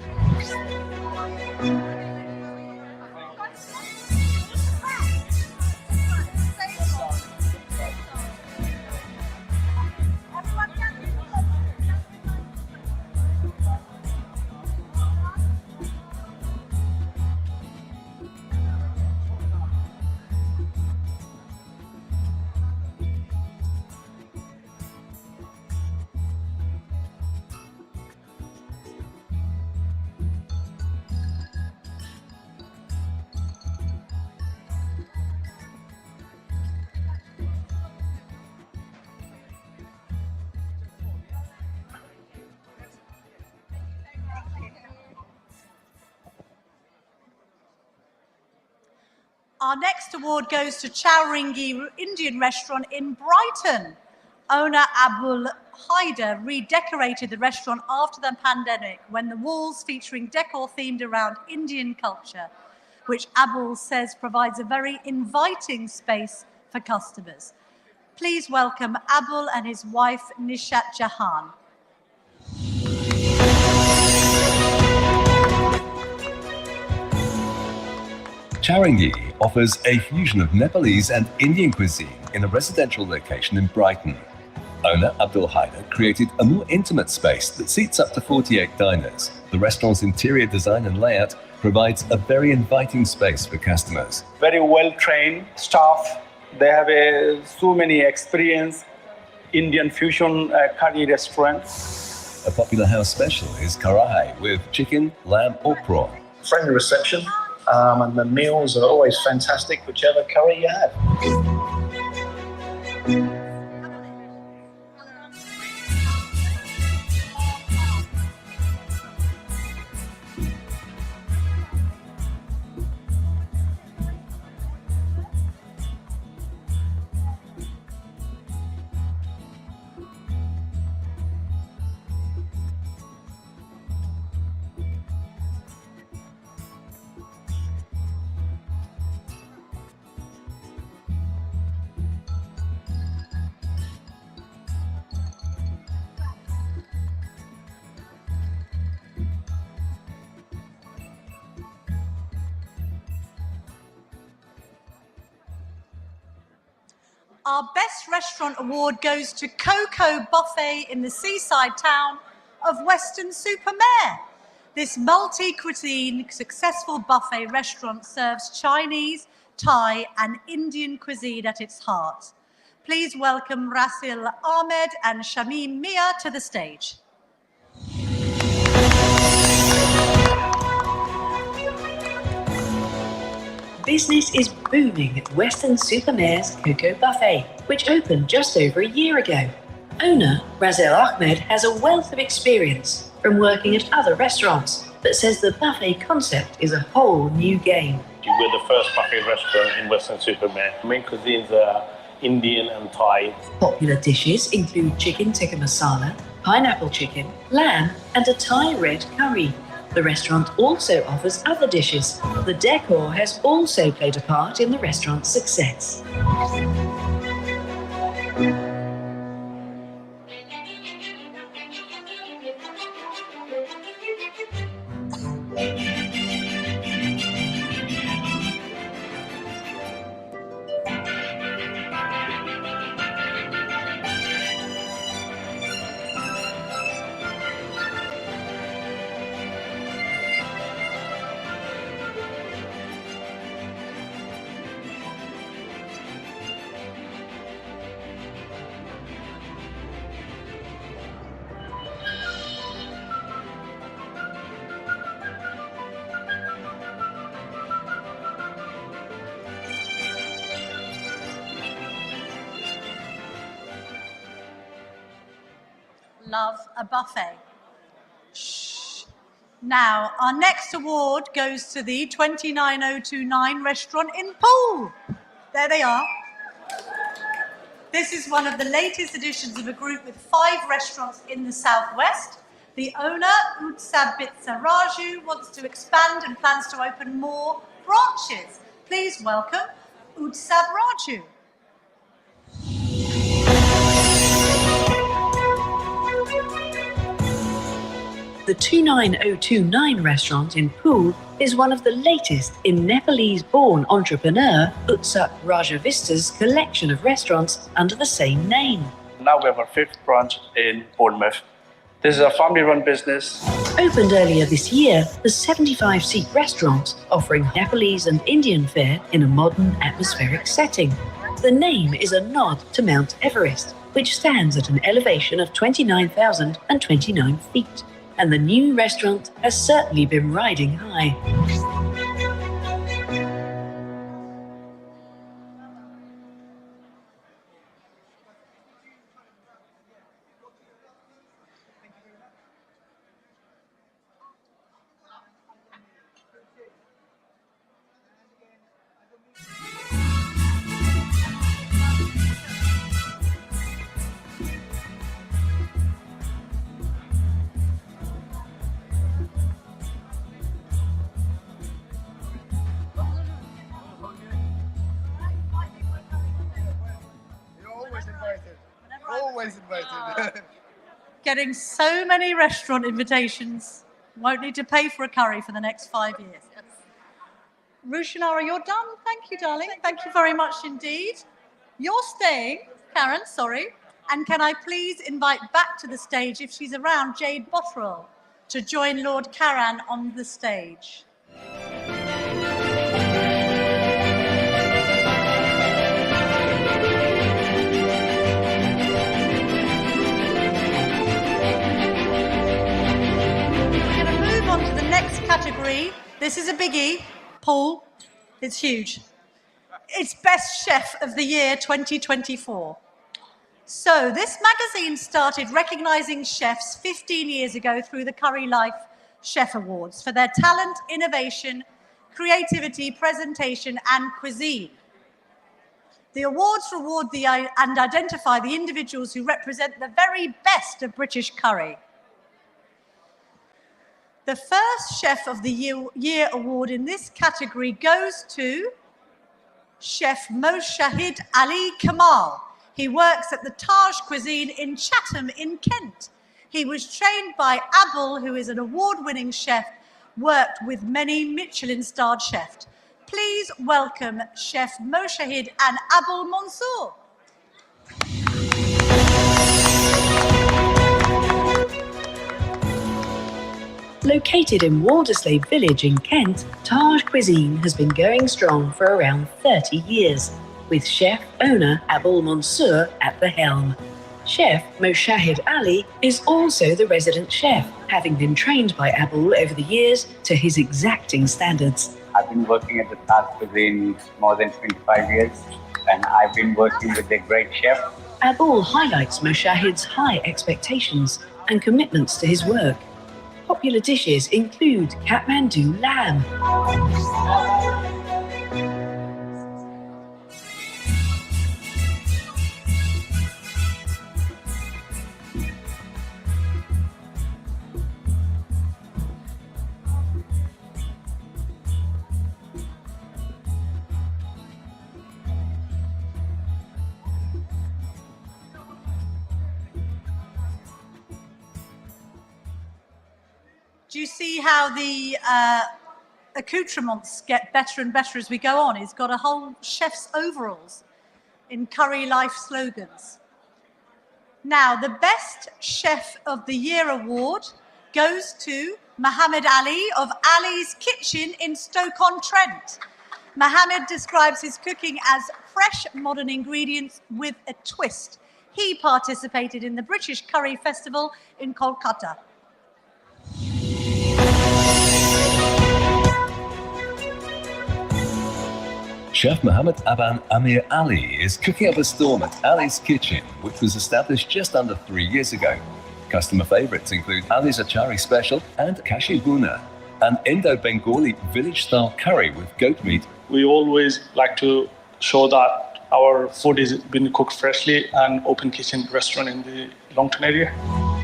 Our next award goes to Chowringhee Indian Restaurant in Brighton. Owner Abul Haider redecorated the restaurant after the pandemic when the walls featuring decor themed around Indian culture, which Abul says provides a very inviting space for customers. Please welcome Abul and his wife Nishat Jahan. Chowringhee offers a fusion of Nepalese and Indian cuisine in a residential location in Brighton. Owner Abdul Haider created a more intimate space that seats up to 48 diners. The restaurant's interior design and layout provides a very inviting space for customers. Very well-trained staff. They have so many experience. Indian fusion curry restaurant. A popular house special is karahi with chicken, lamb or prawn. Friendly reception. And the meals are always fantastic, whichever curry you have. Our Best Restaurant Award goes to Coco Buffet in the seaside town of Weston-super-Mare. This multi-cuisine successful buffet restaurant serves Chinese, Thai and Indian cuisine at its heart. Please welcome Rasil Ahmed and Shamim Mia to the stage. Business is booming at Weston-super-Mare's Coco Buffet, which opened just over a year ago. Owner Razel Ahmed has a wealth of experience from working at other restaurants, but says the buffet concept is a whole new game. We're the first buffet restaurant in Weston-super-Mare. Main cuisines are Indian and Thai. Popular dishes include chicken tikka masala, pineapple chicken, lamb, and a Thai red curry. The restaurant also offers other dishes. The decor has also played a part in the restaurant's success. love a buffet. Shh. Now, our next award goes to the 29029 restaurant in Poole. There they are. This is one of the latest editions of a group with 5 restaurants in the southwest. The owner, Utsabitsa Raju, wants to expand and plans to open more branches. Please welcome Utsab Raju. The 29029 restaurant in Poole is one of the latest in Nepalese-born entrepreneur Utsab Rajavista's collection of restaurants under the same name. Now we have our 5th branch in Bournemouth. This is a family-run business. Opened earlier this year, the 75-seat restaurant offering Nepalese and Indian fare in a modern atmospheric setting. The name is a nod to Mount Everest, which stands at an elevation of 29,029 feet. And the new restaurant has certainly been riding high. Always invited. Getting so many restaurant invitations. Won't need to pay for a curry for the next 5 years. Rushanara, you're done. Thank you, darling. Thank you very much indeed. You're staying, Karen, sorry. And can I please invite back to the stage, if she's around, Jade Bottrell, to join Lord Karan on the stage. Next category, this is a biggie, Paul, it's huge. It's Best Chef of the Year 2024. So this magazine started recognising chefs 15 years ago through the Curry Life Chef Awards for their talent, innovation, creativity, presentation and cuisine. The awards reward and identify the individuals who represent the very best of British curry. The first Chef of the Year award in this category goes to Chef Moshahid Ali Kamal. He works at the Taj Cuisine in Chatham in Kent. He was trained by Abul, who is an award-winning chef, worked with many Michelin-starred chefs. Please welcome Chef Moshahid and Abul Mansour. Located in Waldersley Village in Kent, Taj Cuisine has been going strong for around 30 years, with chef-owner Abul Mansour at the helm. Chef Moshahid Ali is also the resident chef, having been trained by Abul over the years to his exacting standards. I've been working at the Taj Cuisine more than 25 years, and I've been working with a great chef. Abul highlights Moshahid's high expectations and commitments to his work. Popular dishes include Kathmandu lamb, Do you see how the accoutrements get better and better as we go on? He's got a whole chef's overalls in Curry Life slogans. Now, the Best Chef of the Year award goes to Mohammed Ali of Ali's Kitchen in Stoke-on-Trent. Mohammed describes his cooking as fresh, modern ingredients with a twist. He participated in the British Curry Festival in Kolkata. Chef Mohammed Aban Amir Ali is cooking up a storm at Ali's Kitchen, which was established just under 3 years ago. Customer favourites include Ali's Achari Special and Kashi Buna, an Indo-Bengali village-style curry with goat meat. We always like to show that our food is being cooked freshly and open kitchen restaurant in the Longton area.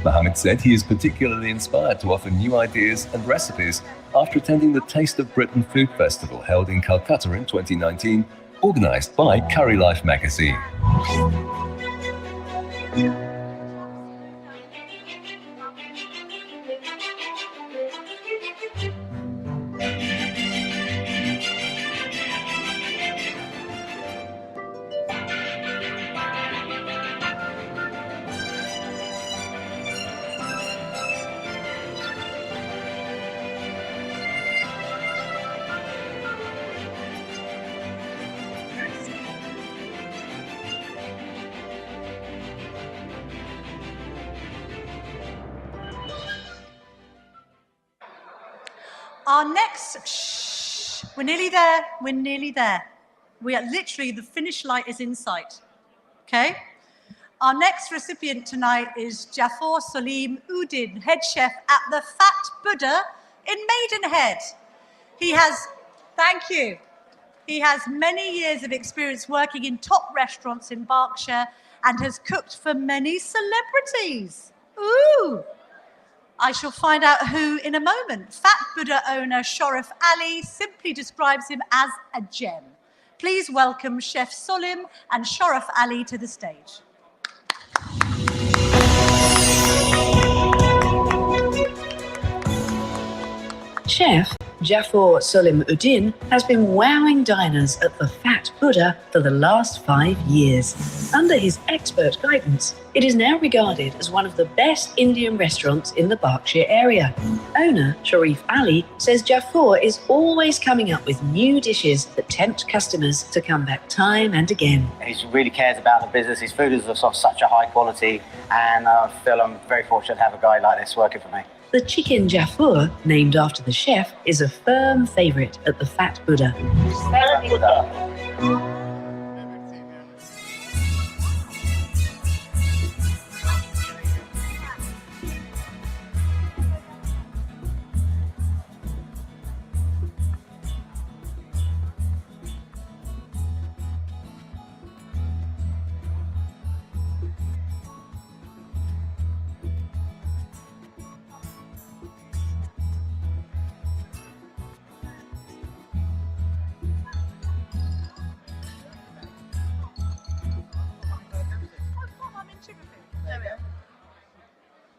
Mohammed said he is particularly inspired to offer new ideas and recipes after attending the Taste of Britain Food Festival held in Calcutta in 2019, organised by Curry Life magazine. Our next, we're nearly there, we're nearly there. We are literally, the finish line is in sight, okay? Our next recipient tonight is Jafar Salim Udin, head chef at the Fat Buddha in Maidenhead. He has, thank you, he has many years of experience working in top restaurants in Berkshire and has cooked for many celebrities. Ooh! I shall find out who in a moment. Fat Buddha owner Sharif Ali simply describes him as a gem. Please welcome Chef Solim and Sharif Ali to the stage. Chef Jafar Solim Udin has been wowing diners at the Fat Buddha for the last 5 years. Under his expert guidance, it is now regarded as one of the best Indian restaurants in the Berkshire area. Owner Sharif Ali says Jafar is always coming up with new dishes that tempt customers to come back time and again. He really cares about the business. His food is of such a high quality, and I feel I'm very fortunate to have a guy like this working for me. The chicken Jafar, named after the chef, is a firm favourite at the Fat Buddha. Fat Buddha.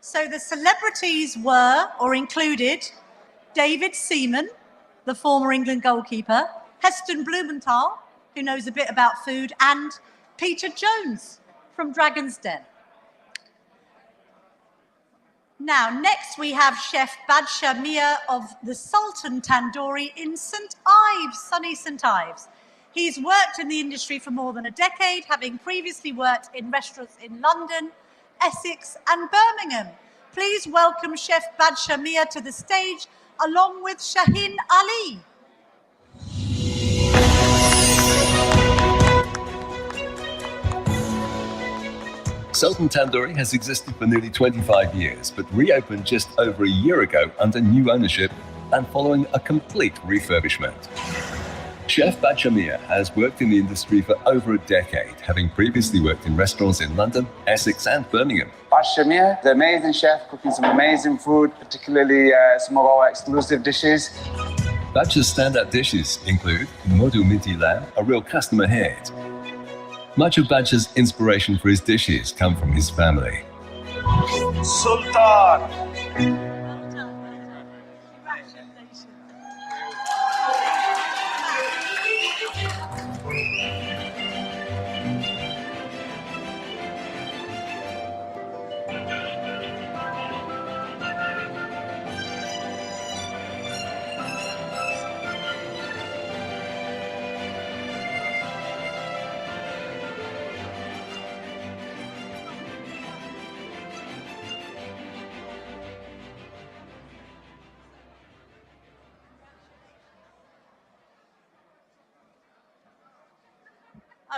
So the celebrities were, or included, David Seaman, the former England goalkeeper, Heston Blumenthal, who knows a bit about food, and Peter Jones from Dragon's Den. Now, next we have Chef Badshah Mia of the Sultan Tandoori in St Ives, sunny St Ives. He's worked in the industry for more than a decade, having previously worked in restaurants in London, Essex and Birmingham. Please welcome Chef Badshah Mia to the stage, along with Shaheen Ali. Sultan Tandoori has existed for nearly 25 years, but reopened just over a year ago under new ownership and following a complete refurbishment. Chef Badshah Mia has worked in the industry for over a decade, having previously worked in restaurants in London, Essex and Birmingham. Badshah Mia, the amazing chef, cooking some amazing food, particularly some of our exclusive dishes. Badshah's standout dishes include Modu Minti lamb, a real customer hit. Much of Badshah's inspiration for his dishes come from his family. Sultan!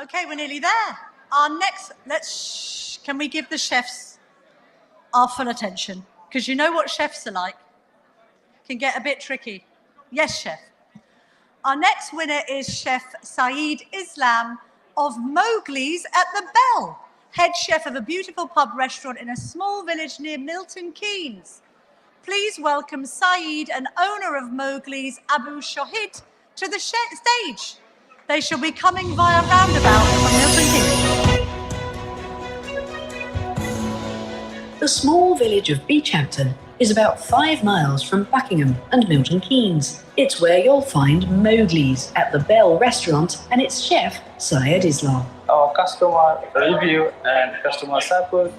Okay, we're nearly there. Our next, can we give the chefs our full attention, because you know what chefs are like. Can get a bit tricky. Yes, chef. Our next winner is Chef Saeed Islam of Mowgli's at the Bell, head chef of a beautiful pub restaurant in a small village near Milton Keynes. Please welcome Saeed and owner of Mowgli's, Abu Shahid, to the stage. They shall be coming via roundabout from Milton Keynes. The small village of Beechampton is about 5 miles from Buckingham and Milton Keynes. It's where you'll find Mowgli's at the Bell restaurant and its chef, Syed Islam. Our customer review and customer support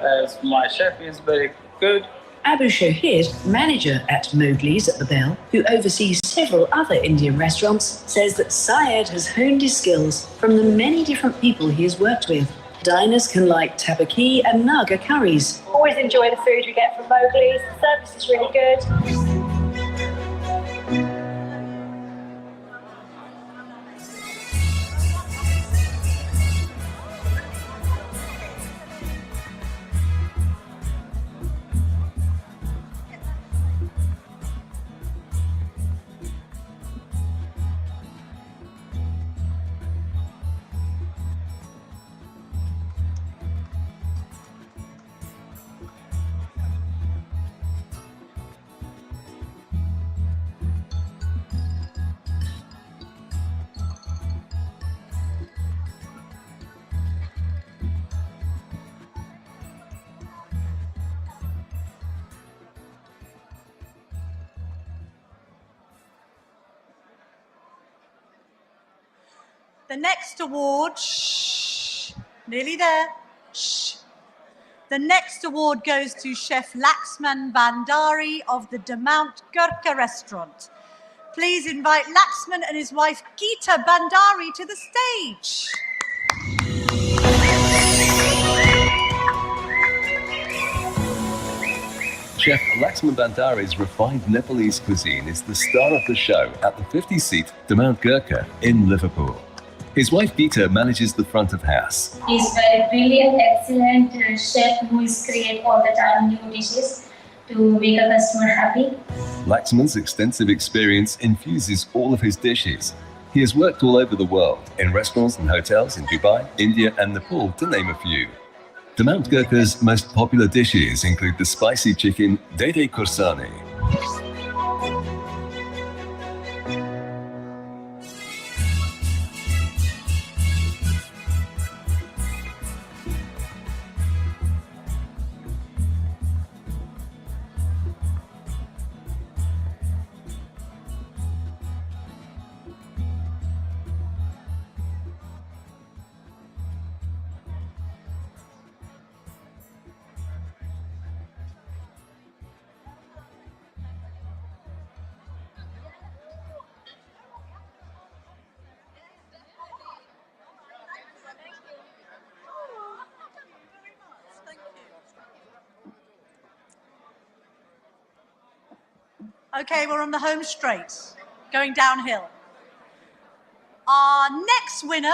as my chef is very good. Abu Shahid, manager at Mowgli's at the Bell, who oversees several other Indian restaurants, says that Syed has honed his skills from the many different people he has worked with. Diners can like tabaki and naga curries. Always enjoy the food we get from Mowgli's. The service is really good. The next award, nearly there. The next award goes to Chef Laxman Bandari of the Demount Gurkha restaurant. Please invite Laxman and his wife Geeta Bandari to the stage. Chef Laxman Bandari's refined Nepalese cuisine is the star of the show at the 50-seat Demount Gurkha in Liverpool. His wife Geeta manages the front of house. He's very brilliant, excellent chef who is create all the time new dishes to make a customer happy. Laxman's extensive experience infuses all of his dishes. He has worked all over the world, in restaurants and hotels in Dubai, India and Nepal, to name a few. Demount Gurkha's most popular dishes include the spicy chicken Dede Kursani. Okay, we're on the home straight, going downhill. Our next winner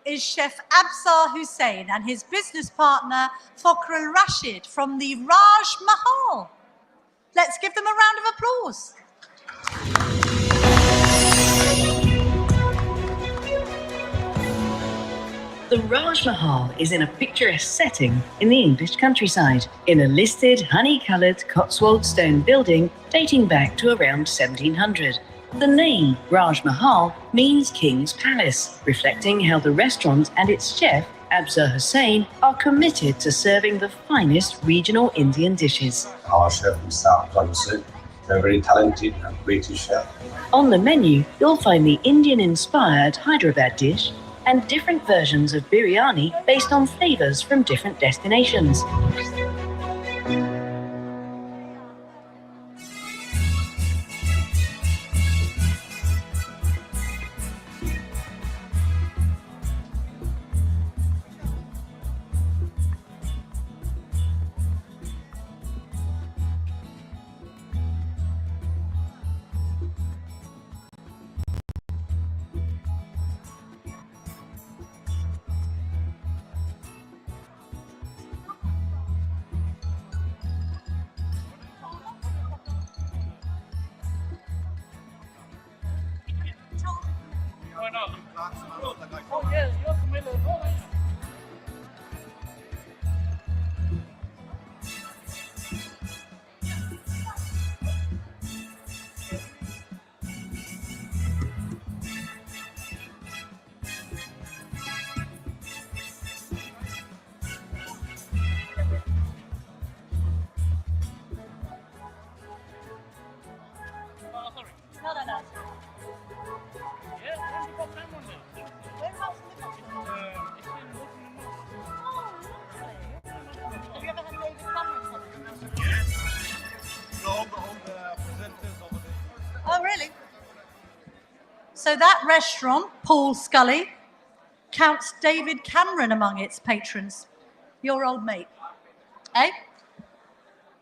is Chef Absar Hussain and his business partner Fakhrul Rashid from the Raj Mahal. Let's give them a round of applause. The Raj Mahal is in a picturesque setting in the English countryside, in a listed honey-coloured Cotswold stone building dating back to around 1700. The name Raj Mahal means King's Palace, reflecting how the restaurant and its chef, Absar Hussain, are committed to serving the finest regional Indian dishes. Our chef is Absar Hussain, a very talented and creative chef. On the menu, you'll find the Indian-inspired Hyderabad dish and different versions of biryani based on flavours from different destinations. Oh, yeah, you're Camilla. No, no, no. Yeah, we've got time on this. Whereabouts in the country? It's in Oh, lovely. Have you ever had David Cameron on? Yes. All the presenters over there. Oh, really? So that restaurant, Paul Scully, counts David Cameron among its patrons. Your old mate. Eh?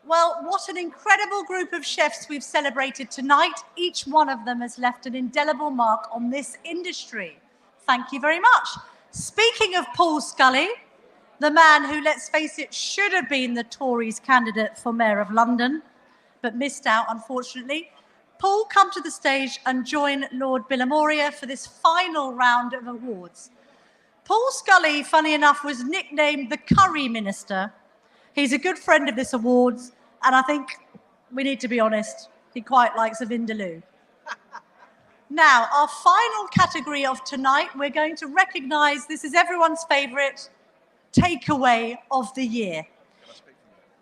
Well, what an incredible group of chefs we've celebrated tonight. Each one of them has left an indelible mark on this industry. Thank you very much. Speaking of Paul Scully, the man who, let's face it, should have been the Tories' candidate for Mayor of London, but missed out, unfortunately. Paul, come to the stage and join Lord Billamoria for this final round of awards. Paul Scully, funny enough, was nicknamed the Curry Minister. He's a good friend of this awards, and I think we need to be honest, he quite likes a Vindaloo. Now, our final category of tonight, we're going to recognise, this is everyone's favourite, takeaway of the year.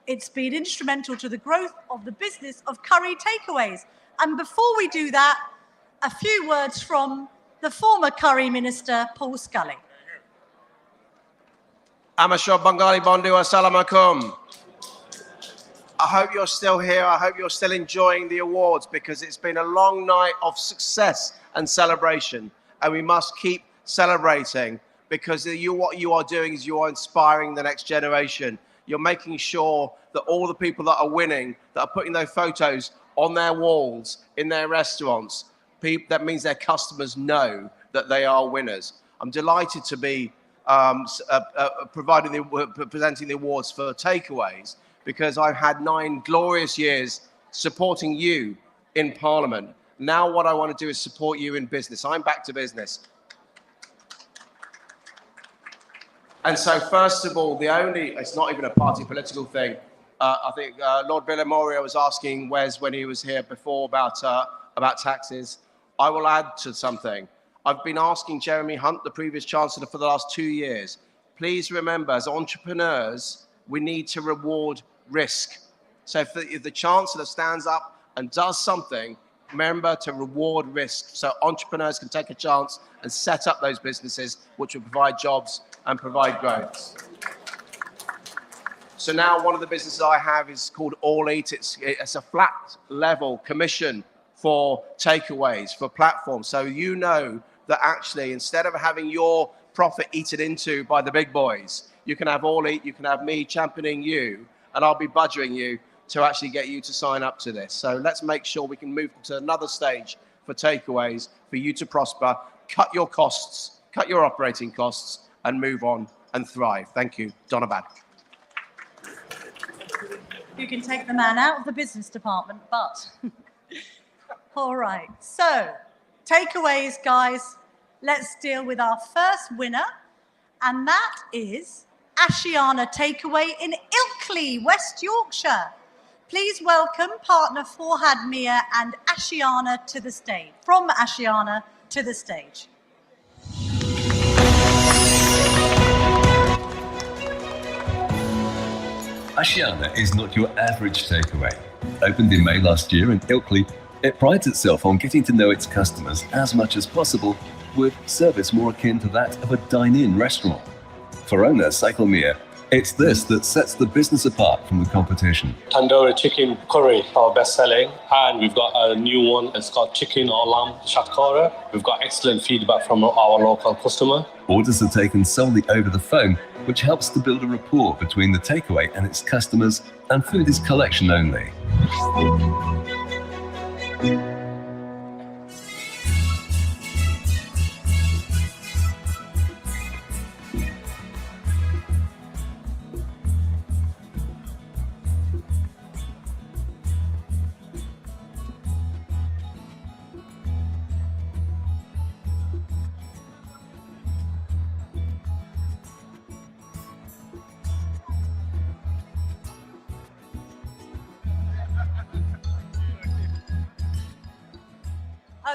It's been instrumental to the growth of the business of curry takeaways. And before we do that, a few words from the former Curry Minister, Paul Scully. Amashab Bengali Bondu, Assalamu alaikum. I hope you're still here. I hope you're still enjoying the awards because it's been a long night of success and celebration. And we must keep celebrating because what you are doing is you are inspiring the next generation. You're making sure that all the people that are winning, that are putting those photos on their walls, in their restaurants, that means their customers know that they are winners. I'm delighted to be presenting the awards for takeaways because I've had 9 glorious years supporting you in Parliament. Now what I want to do is support you in business. I'm back to business. And so first of all, it's not even a party political thing. I think Lord Billamoria was asking Wes when he was here before about taxes. I will add to something. I've been asking Jeremy Hunt, the previous Chancellor, for the last 2 years. Please remember, as entrepreneurs, we need to reward risk. So if the Chancellor stands up and does something, remember to reward risk so entrepreneurs can take a chance and set up those businesses which will provide jobs and provide growth. So now one of the businesses I have is called All Eat. It's a flat level commission for takeaways, for platforms. So you know that actually instead of having your profit eaten into by the big boys, you can have All Eat, you can have me championing you, and I'll be budgering you to actually get you to sign up to this. So let's make sure we can move to another stage for takeaways, for you to prosper, cut your costs, cut your operating costs, and move on and thrive. Thank you. Donabad. You can take the man out of the business department, but... All right, so takeaways, guys. Let's deal with our first winner, and that is Ashiana Takeaway in Ilkley, West Yorkshire. Please welcome partner Forhad Mia and Ashiana to the stage. From Ashiana to the stage. Ashiana is not your average takeaway. Opened in May last year in Ilkley, it prides itself on getting to know its customers as much as possible with service more akin to that of a dine-in restaurant. For owner Saikal Mia, it's this that sets the business apart from the competition. Tandoori chicken curry, our best selling, and we've got a new one. It's got chicken or lamb shatkara. We've got excellent feedback from our local customer. Orders are taken solely over the phone, which helps to build a rapport between the takeaway and its customers, and food is collection only.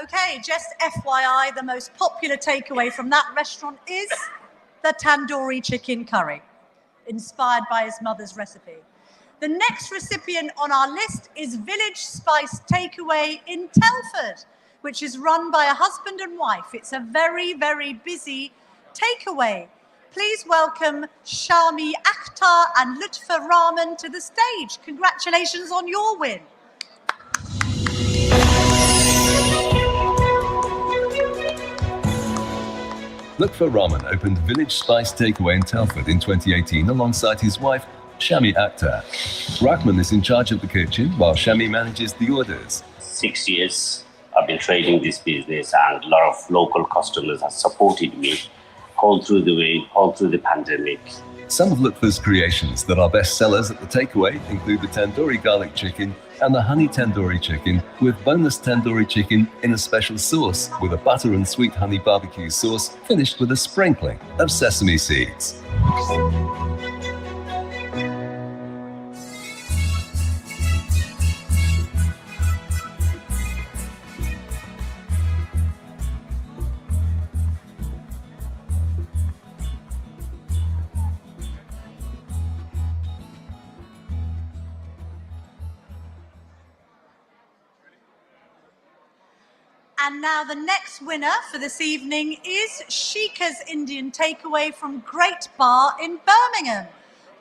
Okay, just FYI, the most popular takeaway from that restaurant is the tandoori chicken curry, inspired by his mother's recipe. The next recipient on our list is Village Spice Takeaway in Telford, which is run by a husband and wife. It's a very, very busy takeaway. Please welcome Shami Akhtar and Lutfa Rahman to the stage. Congratulations on your win. Lutfa Rahman opened Village Spice Takeaway in Telford in 2018 alongside his wife, Shami Akhtar. Rahman is in charge of the kitchen while Shami manages the orders. 6 years I've been trading this business, and a lot of local customers have supported me all through the way, all through the pandemic. Some of Lutfa's creations that are best sellers at the takeaway include the tandoori garlic chicken and the honey tandoori chicken with boneless tandoori chicken in a special sauce with a butter and sweet honey barbecue sauce finished with a sprinkling of sesame seeds. And now the next winner for this evening is Shika's Indian Takeaway from Great Bar in Birmingham.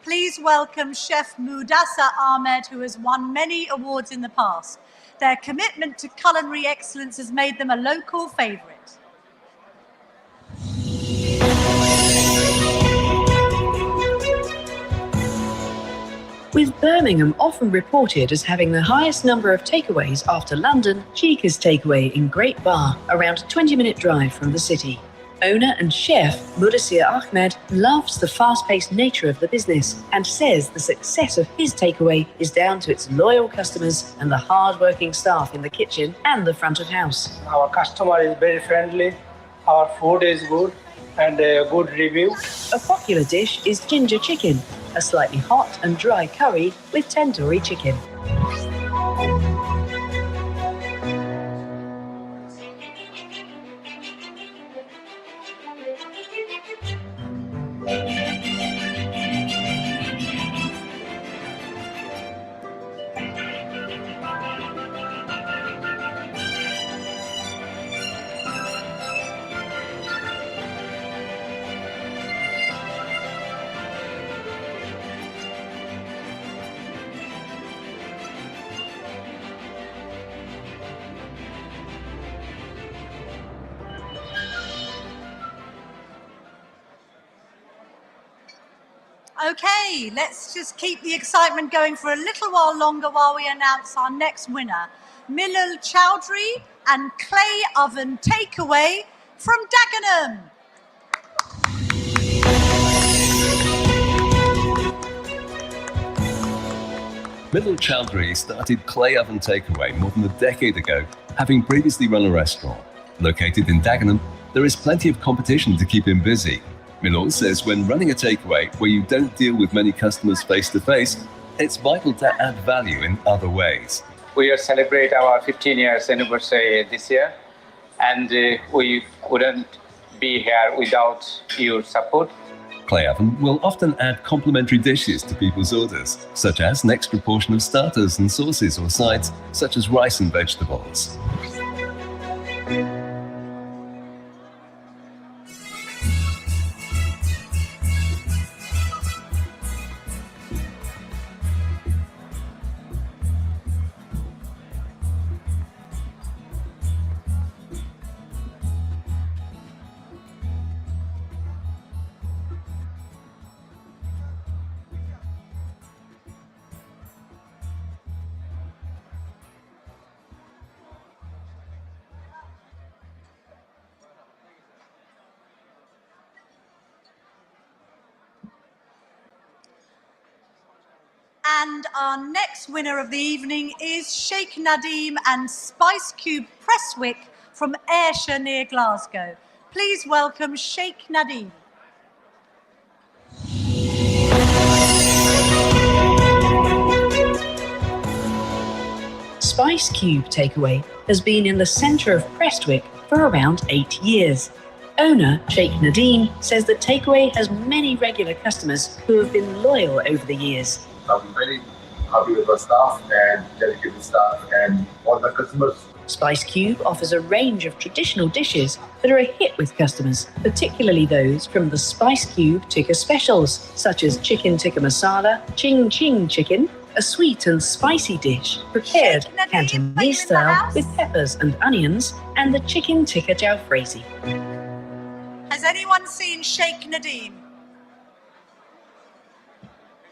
Please welcome Chef Mudassar Ahmed, who has won many awards in the past. Their commitment to culinary excellence has made them a local favourite. With Birmingham often reported as having the highest number of takeaways after London, Shika's Takeaway in Great Bar, around a 20-minute drive from the city. Owner and chef Mudassar Ahmed loves the fast-paced nature of the business and says the success of his takeaway is down to its loyal customers and the hard-working staff in the kitchen and the front of house. Our customer is very friendly, our food is good, and a good review. A popular dish is ginger chicken, a slightly hot and dry curry with tandoori chicken. Okay, let's just keep the excitement going for a little while longer while we announce our next winner. Milal Chowdhury and Clay Oven Takeaway from Dagenham. Milal Chowdhury started Clay Oven Takeaway more than a decade ago, having previously run a restaurant. Located in Dagenham, there is plenty of competition to keep him busy. Milal says when running a takeaway where you don't deal with many customers face-to-face, it's vital to add value in other ways. We will celebrate our 15 years anniversary this year, and we wouldn't be here without your support. Clay Oven will often add complimentary dishes to people's orders, such as an extra portion of starters and sauces or sides, such as rice and vegetables. And our next winner of the evening is Sheikh Nadim and Spice Cube Presswick from Ayrshire near Glasgow. Please welcome Sheikh Nadim. Spice Cube Takeaway has been in the centre of Prestwick for around 8 years. Owner Sheikh Nadeem says that Takeaway has many regular customers who have been loyal over the years. I'm very happy with our staff and dedicated staff and all the customers. Spice Cube offers a range of traditional dishes that are a hit with customers, particularly those from the Spice Cube tikka specials, such as chicken tikka masala, ching ching chicken, a sweet and spicy dish prepared Cantonese style with peppers and onions, and the chicken tikka jalfrezi. Has anyone seen Sheikh Nadeem?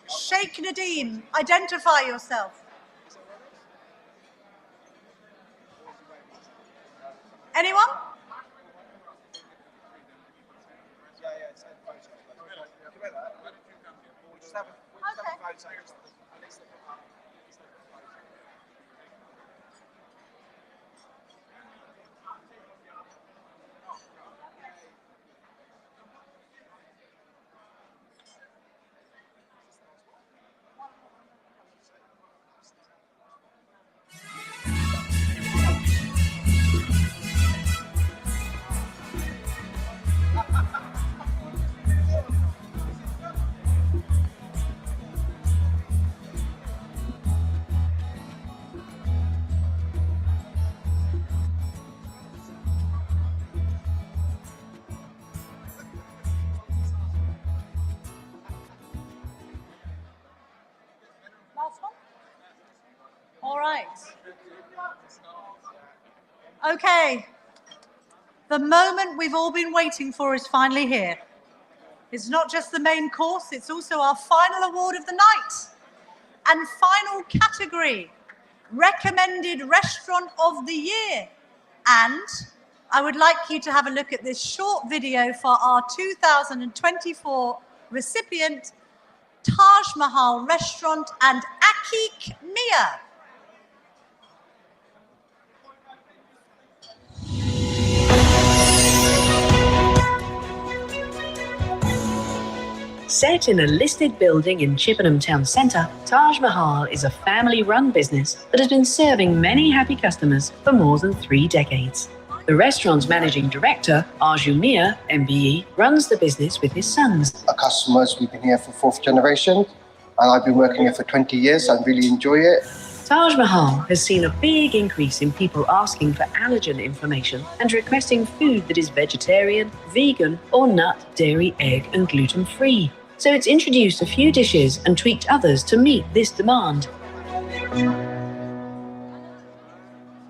Sheikh Nadeem, identify yourself. Anyone? Last one? All right. Okay. The moment we've all been waiting for is finally here. It's not just the main course, it's also our final award of the night. And final category, Recommended Restaurant of the Year. And I would like you to have a look at this short video for our 2024 recipient, Taj Mahal Restaurant and Akik Mia. Set in a listed building in Chippenham Town Centre, Taj Mahal is a family-run business that has been serving many happy customers for more than 3 decades. The restaurant's managing director, Arju Mia, MBE, runs the business with his sons. Our customers, we've been here for 4th generation, and I've been working here for 20 years. I really enjoy it. Taj Mahal has seen a big increase in people asking for allergen information and requesting food that is vegetarian, vegan, or nut, dairy, egg, and gluten-free. So it's introduced a few dishes and tweaked others to meet this demand.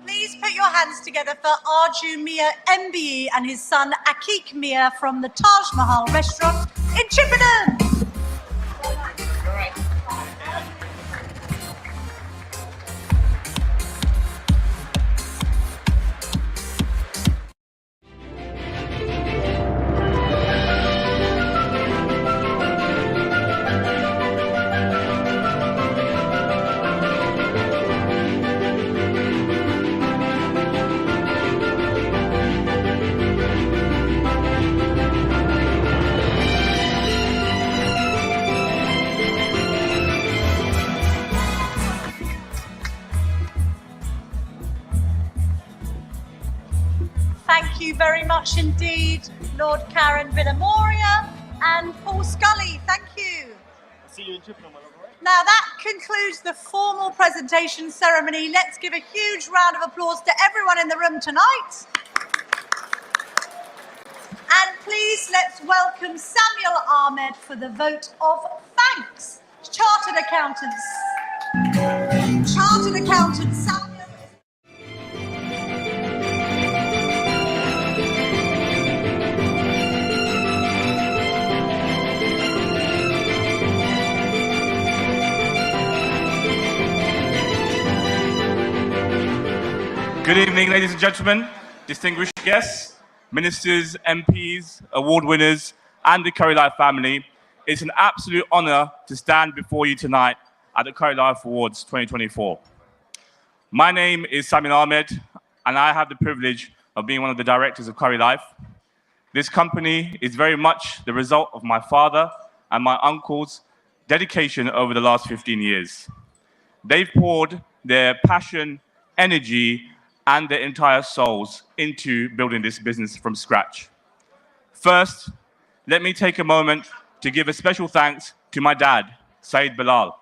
Please put your hands together for Arju Mia MBE and his son Akik Mia from the Taj Mahal restaurant in Chippenham. Thank you very much indeed, Lord Karen Villamoria and Paul Scully. Thank you. See you in Chippenham. Now that concludes the formal presentation ceremony. Let's give a huge round of applause to everyone in the room tonight. And please let's welcome Samuel Ahmed for the vote of thanks. Chartered accountants. Chartered accountant Samuel. Good evening, ladies and gentlemen, distinguished guests, ministers, MPs, award winners, and the Curry Life family. It's an absolute honor to stand before you tonight at the Curry Life Awards 2024. My name is Samuel Ahmed, and I have the privilege of being one of the directors of Curry Life. This company is very much the result of my father and my uncle's dedication over the last 15 years. They've poured their passion, energy, and their entire souls into building this business from scratch. First, let me take a moment to give a special thanks to my dad, Saeed Bilal.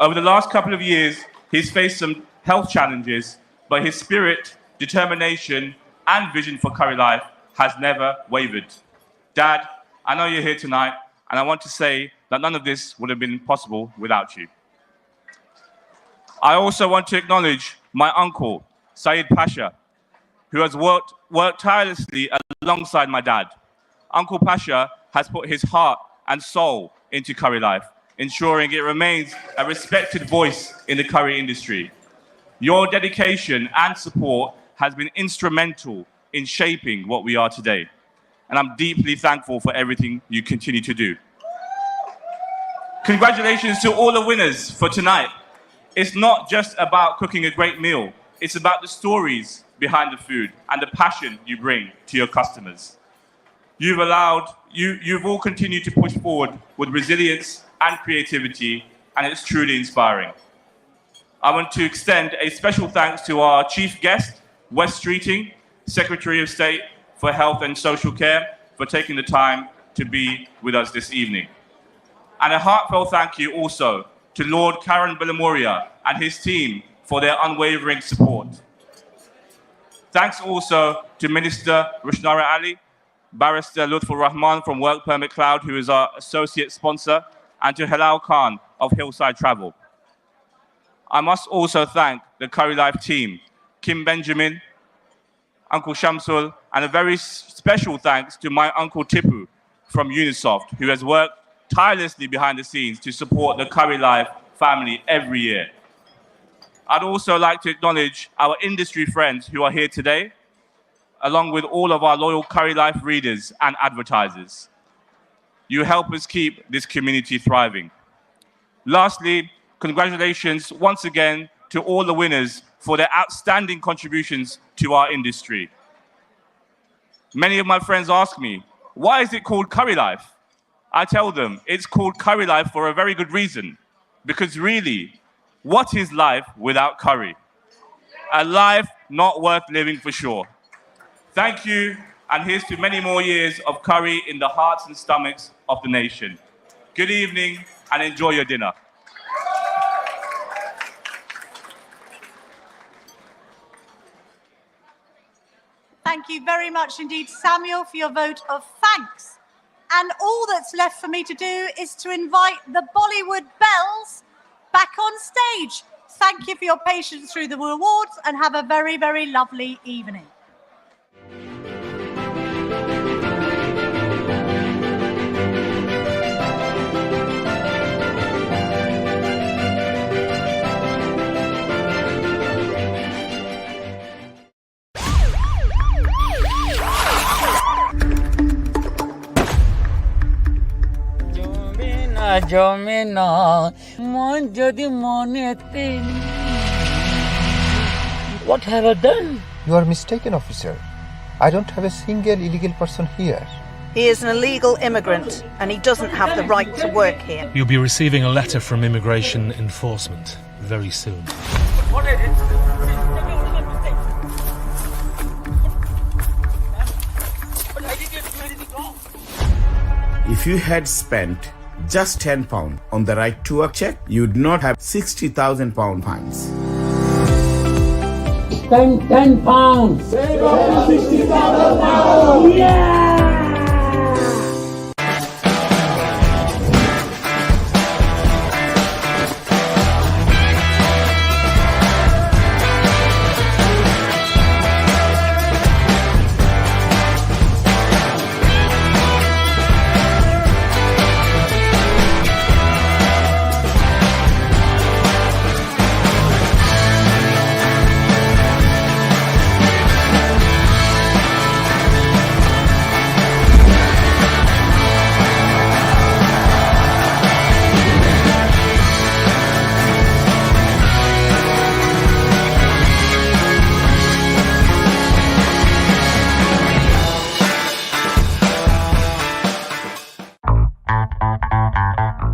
Over the last couple of years, he's faced some health challenges, but his spirit, determination, and vision for Curry Life has never wavered. Dad, I know you're here tonight, and I want to say that none of this would have been possible without you. I also want to acknowledge my uncle, Saeed Pasha, who has worked tirelessly alongside my dad. Uncle Pasha has put his heart and soul into Curry Life, ensuring it remains a respected voice in the curry industry. Your dedication and support has been instrumental in shaping what we are today, and I'm deeply thankful for everything you continue to do. Congratulations to all the winners for tonight. It's not just about cooking a great meal, it's about the stories behind the food and the passion you bring to your customers. You've all continued to push forward with resilience and creativity, and it's truly inspiring. I want to extend a special thanks to our chief guest, Wes Streeting, Secretary of State for Health and Social Care, for taking the time to be with us this evening. And a heartfelt thank you also to Lord Karan Bilamoria and his team for their unwavering support. Thanks also to Minister Rushnara Ali, Barrister Lutfur Rahman from Work Permit Cloud, who is our associate sponsor, and to Halal Khan of Hillside Travel. I must also thank the Curry Life team, Kim Benjamin, Uncle Shamsul, and a very special thanks to my Uncle Tipu from Unisoft, who has worked tirelessly behind the scenes to support the Curry Life family every year. I'd also like to acknowledge our industry friends who are here today, along with all of our loyal Curry Life readers and advertisers. You help us keep this community thriving. Lastly, congratulations once again to all the winners for their outstanding contributions to our industry. Many of my friends ask me, why is it called Curry Life? I tell them it's called Curry Life for a very good reason, because really, what is life without curry? A life not worth living for sure. Thank you, and here's to many more years of curry in the hearts and stomachs of the nation. Good evening, and enjoy your dinner. Thank you very much indeed, Samuel, for your vote of thanks. And all that's left for me to do is to invite the Bollywood Bells back on stage. Thank you for your patience through the awards, and have a very, very lovely evening. What have I done? You are mistaken, officer. I don't have a single illegal person here. He is an illegal immigrant and he doesn't have the right to work here. You'll be receiving a letter from Immigration Enforcement very soon. If you had spent just £10 on the right to work check, you'd not have £60,000 fines. Spend £10. Save up to £60,000. Yeah!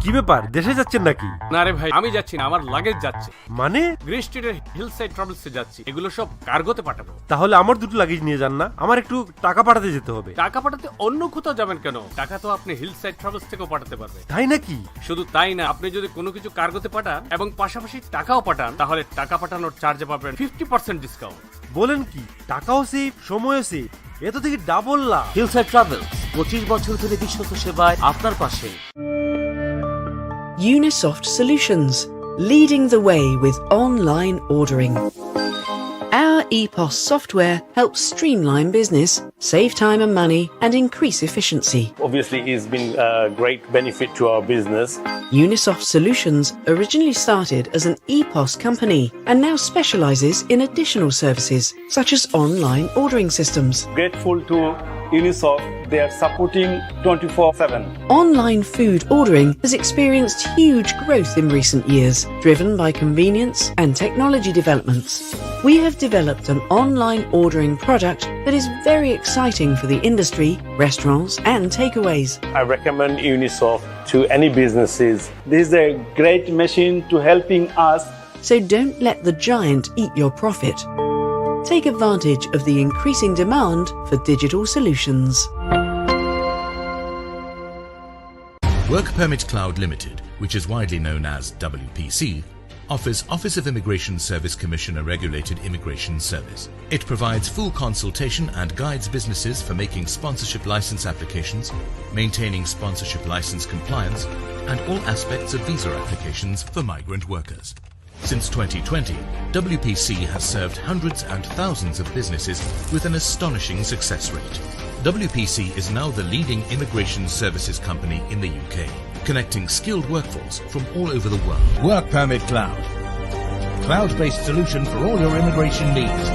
কি ব্যাপার, দেশে যাচ্ছেন নাকি? না রে ভাই, আমি যাচ্ছি না, আমার লাগেজ যাচ্ছে। মানে? গ্রিন স্ট্রিটের হিলসাইড ট্রাভেলসে যাচ্ছি, এগুলো সব কার্গোতে পাঠাবো। তাহলে আমার দুটো লাগেজ নিয়ে যান না, আমার একটু টাকা পাঠাতে যেতে হবে। টাকা পাঠাতে অন্য কোথাও যাবেন কেন? টাকা তো আপনি হিলসাইড ট্রাভেলস থেকেও পাঠাতে পারবেন। তাই নাকি? শুধু তাই না, আপনি যদি কোনো কিছু কার্গোতে পাঠান এবং পাশাপাশি টাকাও পাঠান, তাহলে টাকা পাঠানোর চার্জে পাবেন 50% ডিসকাউন্ট। বলেন কি? টাকাও সেভ, সময়ও সেভ, এ তো দেখি ডাবল লাভ। হিলসাইড ট্রাভেলস 25 বছর ধরে বিশ্বস্ত সেবায় আপনার পাশে। Unisoft Solutions, leading the way with online ordering. Our EPOS software helps streamline business, save time and money, and increase efficiency. Obviously, it's been a great benefit to our business. Unisoft Solutions originally started as an EPOS company and now specializes in additional services such as online ordering systems. Grateful to Unisoft, they are supporting 24/7. Online food ordering has experienced huge growth in recent years, driven by convenience and technology developments. We have developed an online ordering product that is very exciting for the industry, restaurants and takeaways. I recommend Unisoft to any businesses. This is a great machine to helping us. So don't let the giant eat your profit. Take advantage of the increasing demand for digital solutions. Work Permit Cloud Limited, which is widely known as WPC, offers Office of Immigration Service Commissioner regulated immigration service. It provides full consultation and guides businesses for making sponsorship license applications, maintaining sponsorship license compliance, and all aspects of visa applications for migrant workers. Since 2020, WPC has served hundreds and thousands of businesses with an astonishing success rate. WPC is now the leading immigration services company in the UK, connecting skilled workforce from all over the world. Work Permit Cloud. Cloud-based solution for all your immigration needs.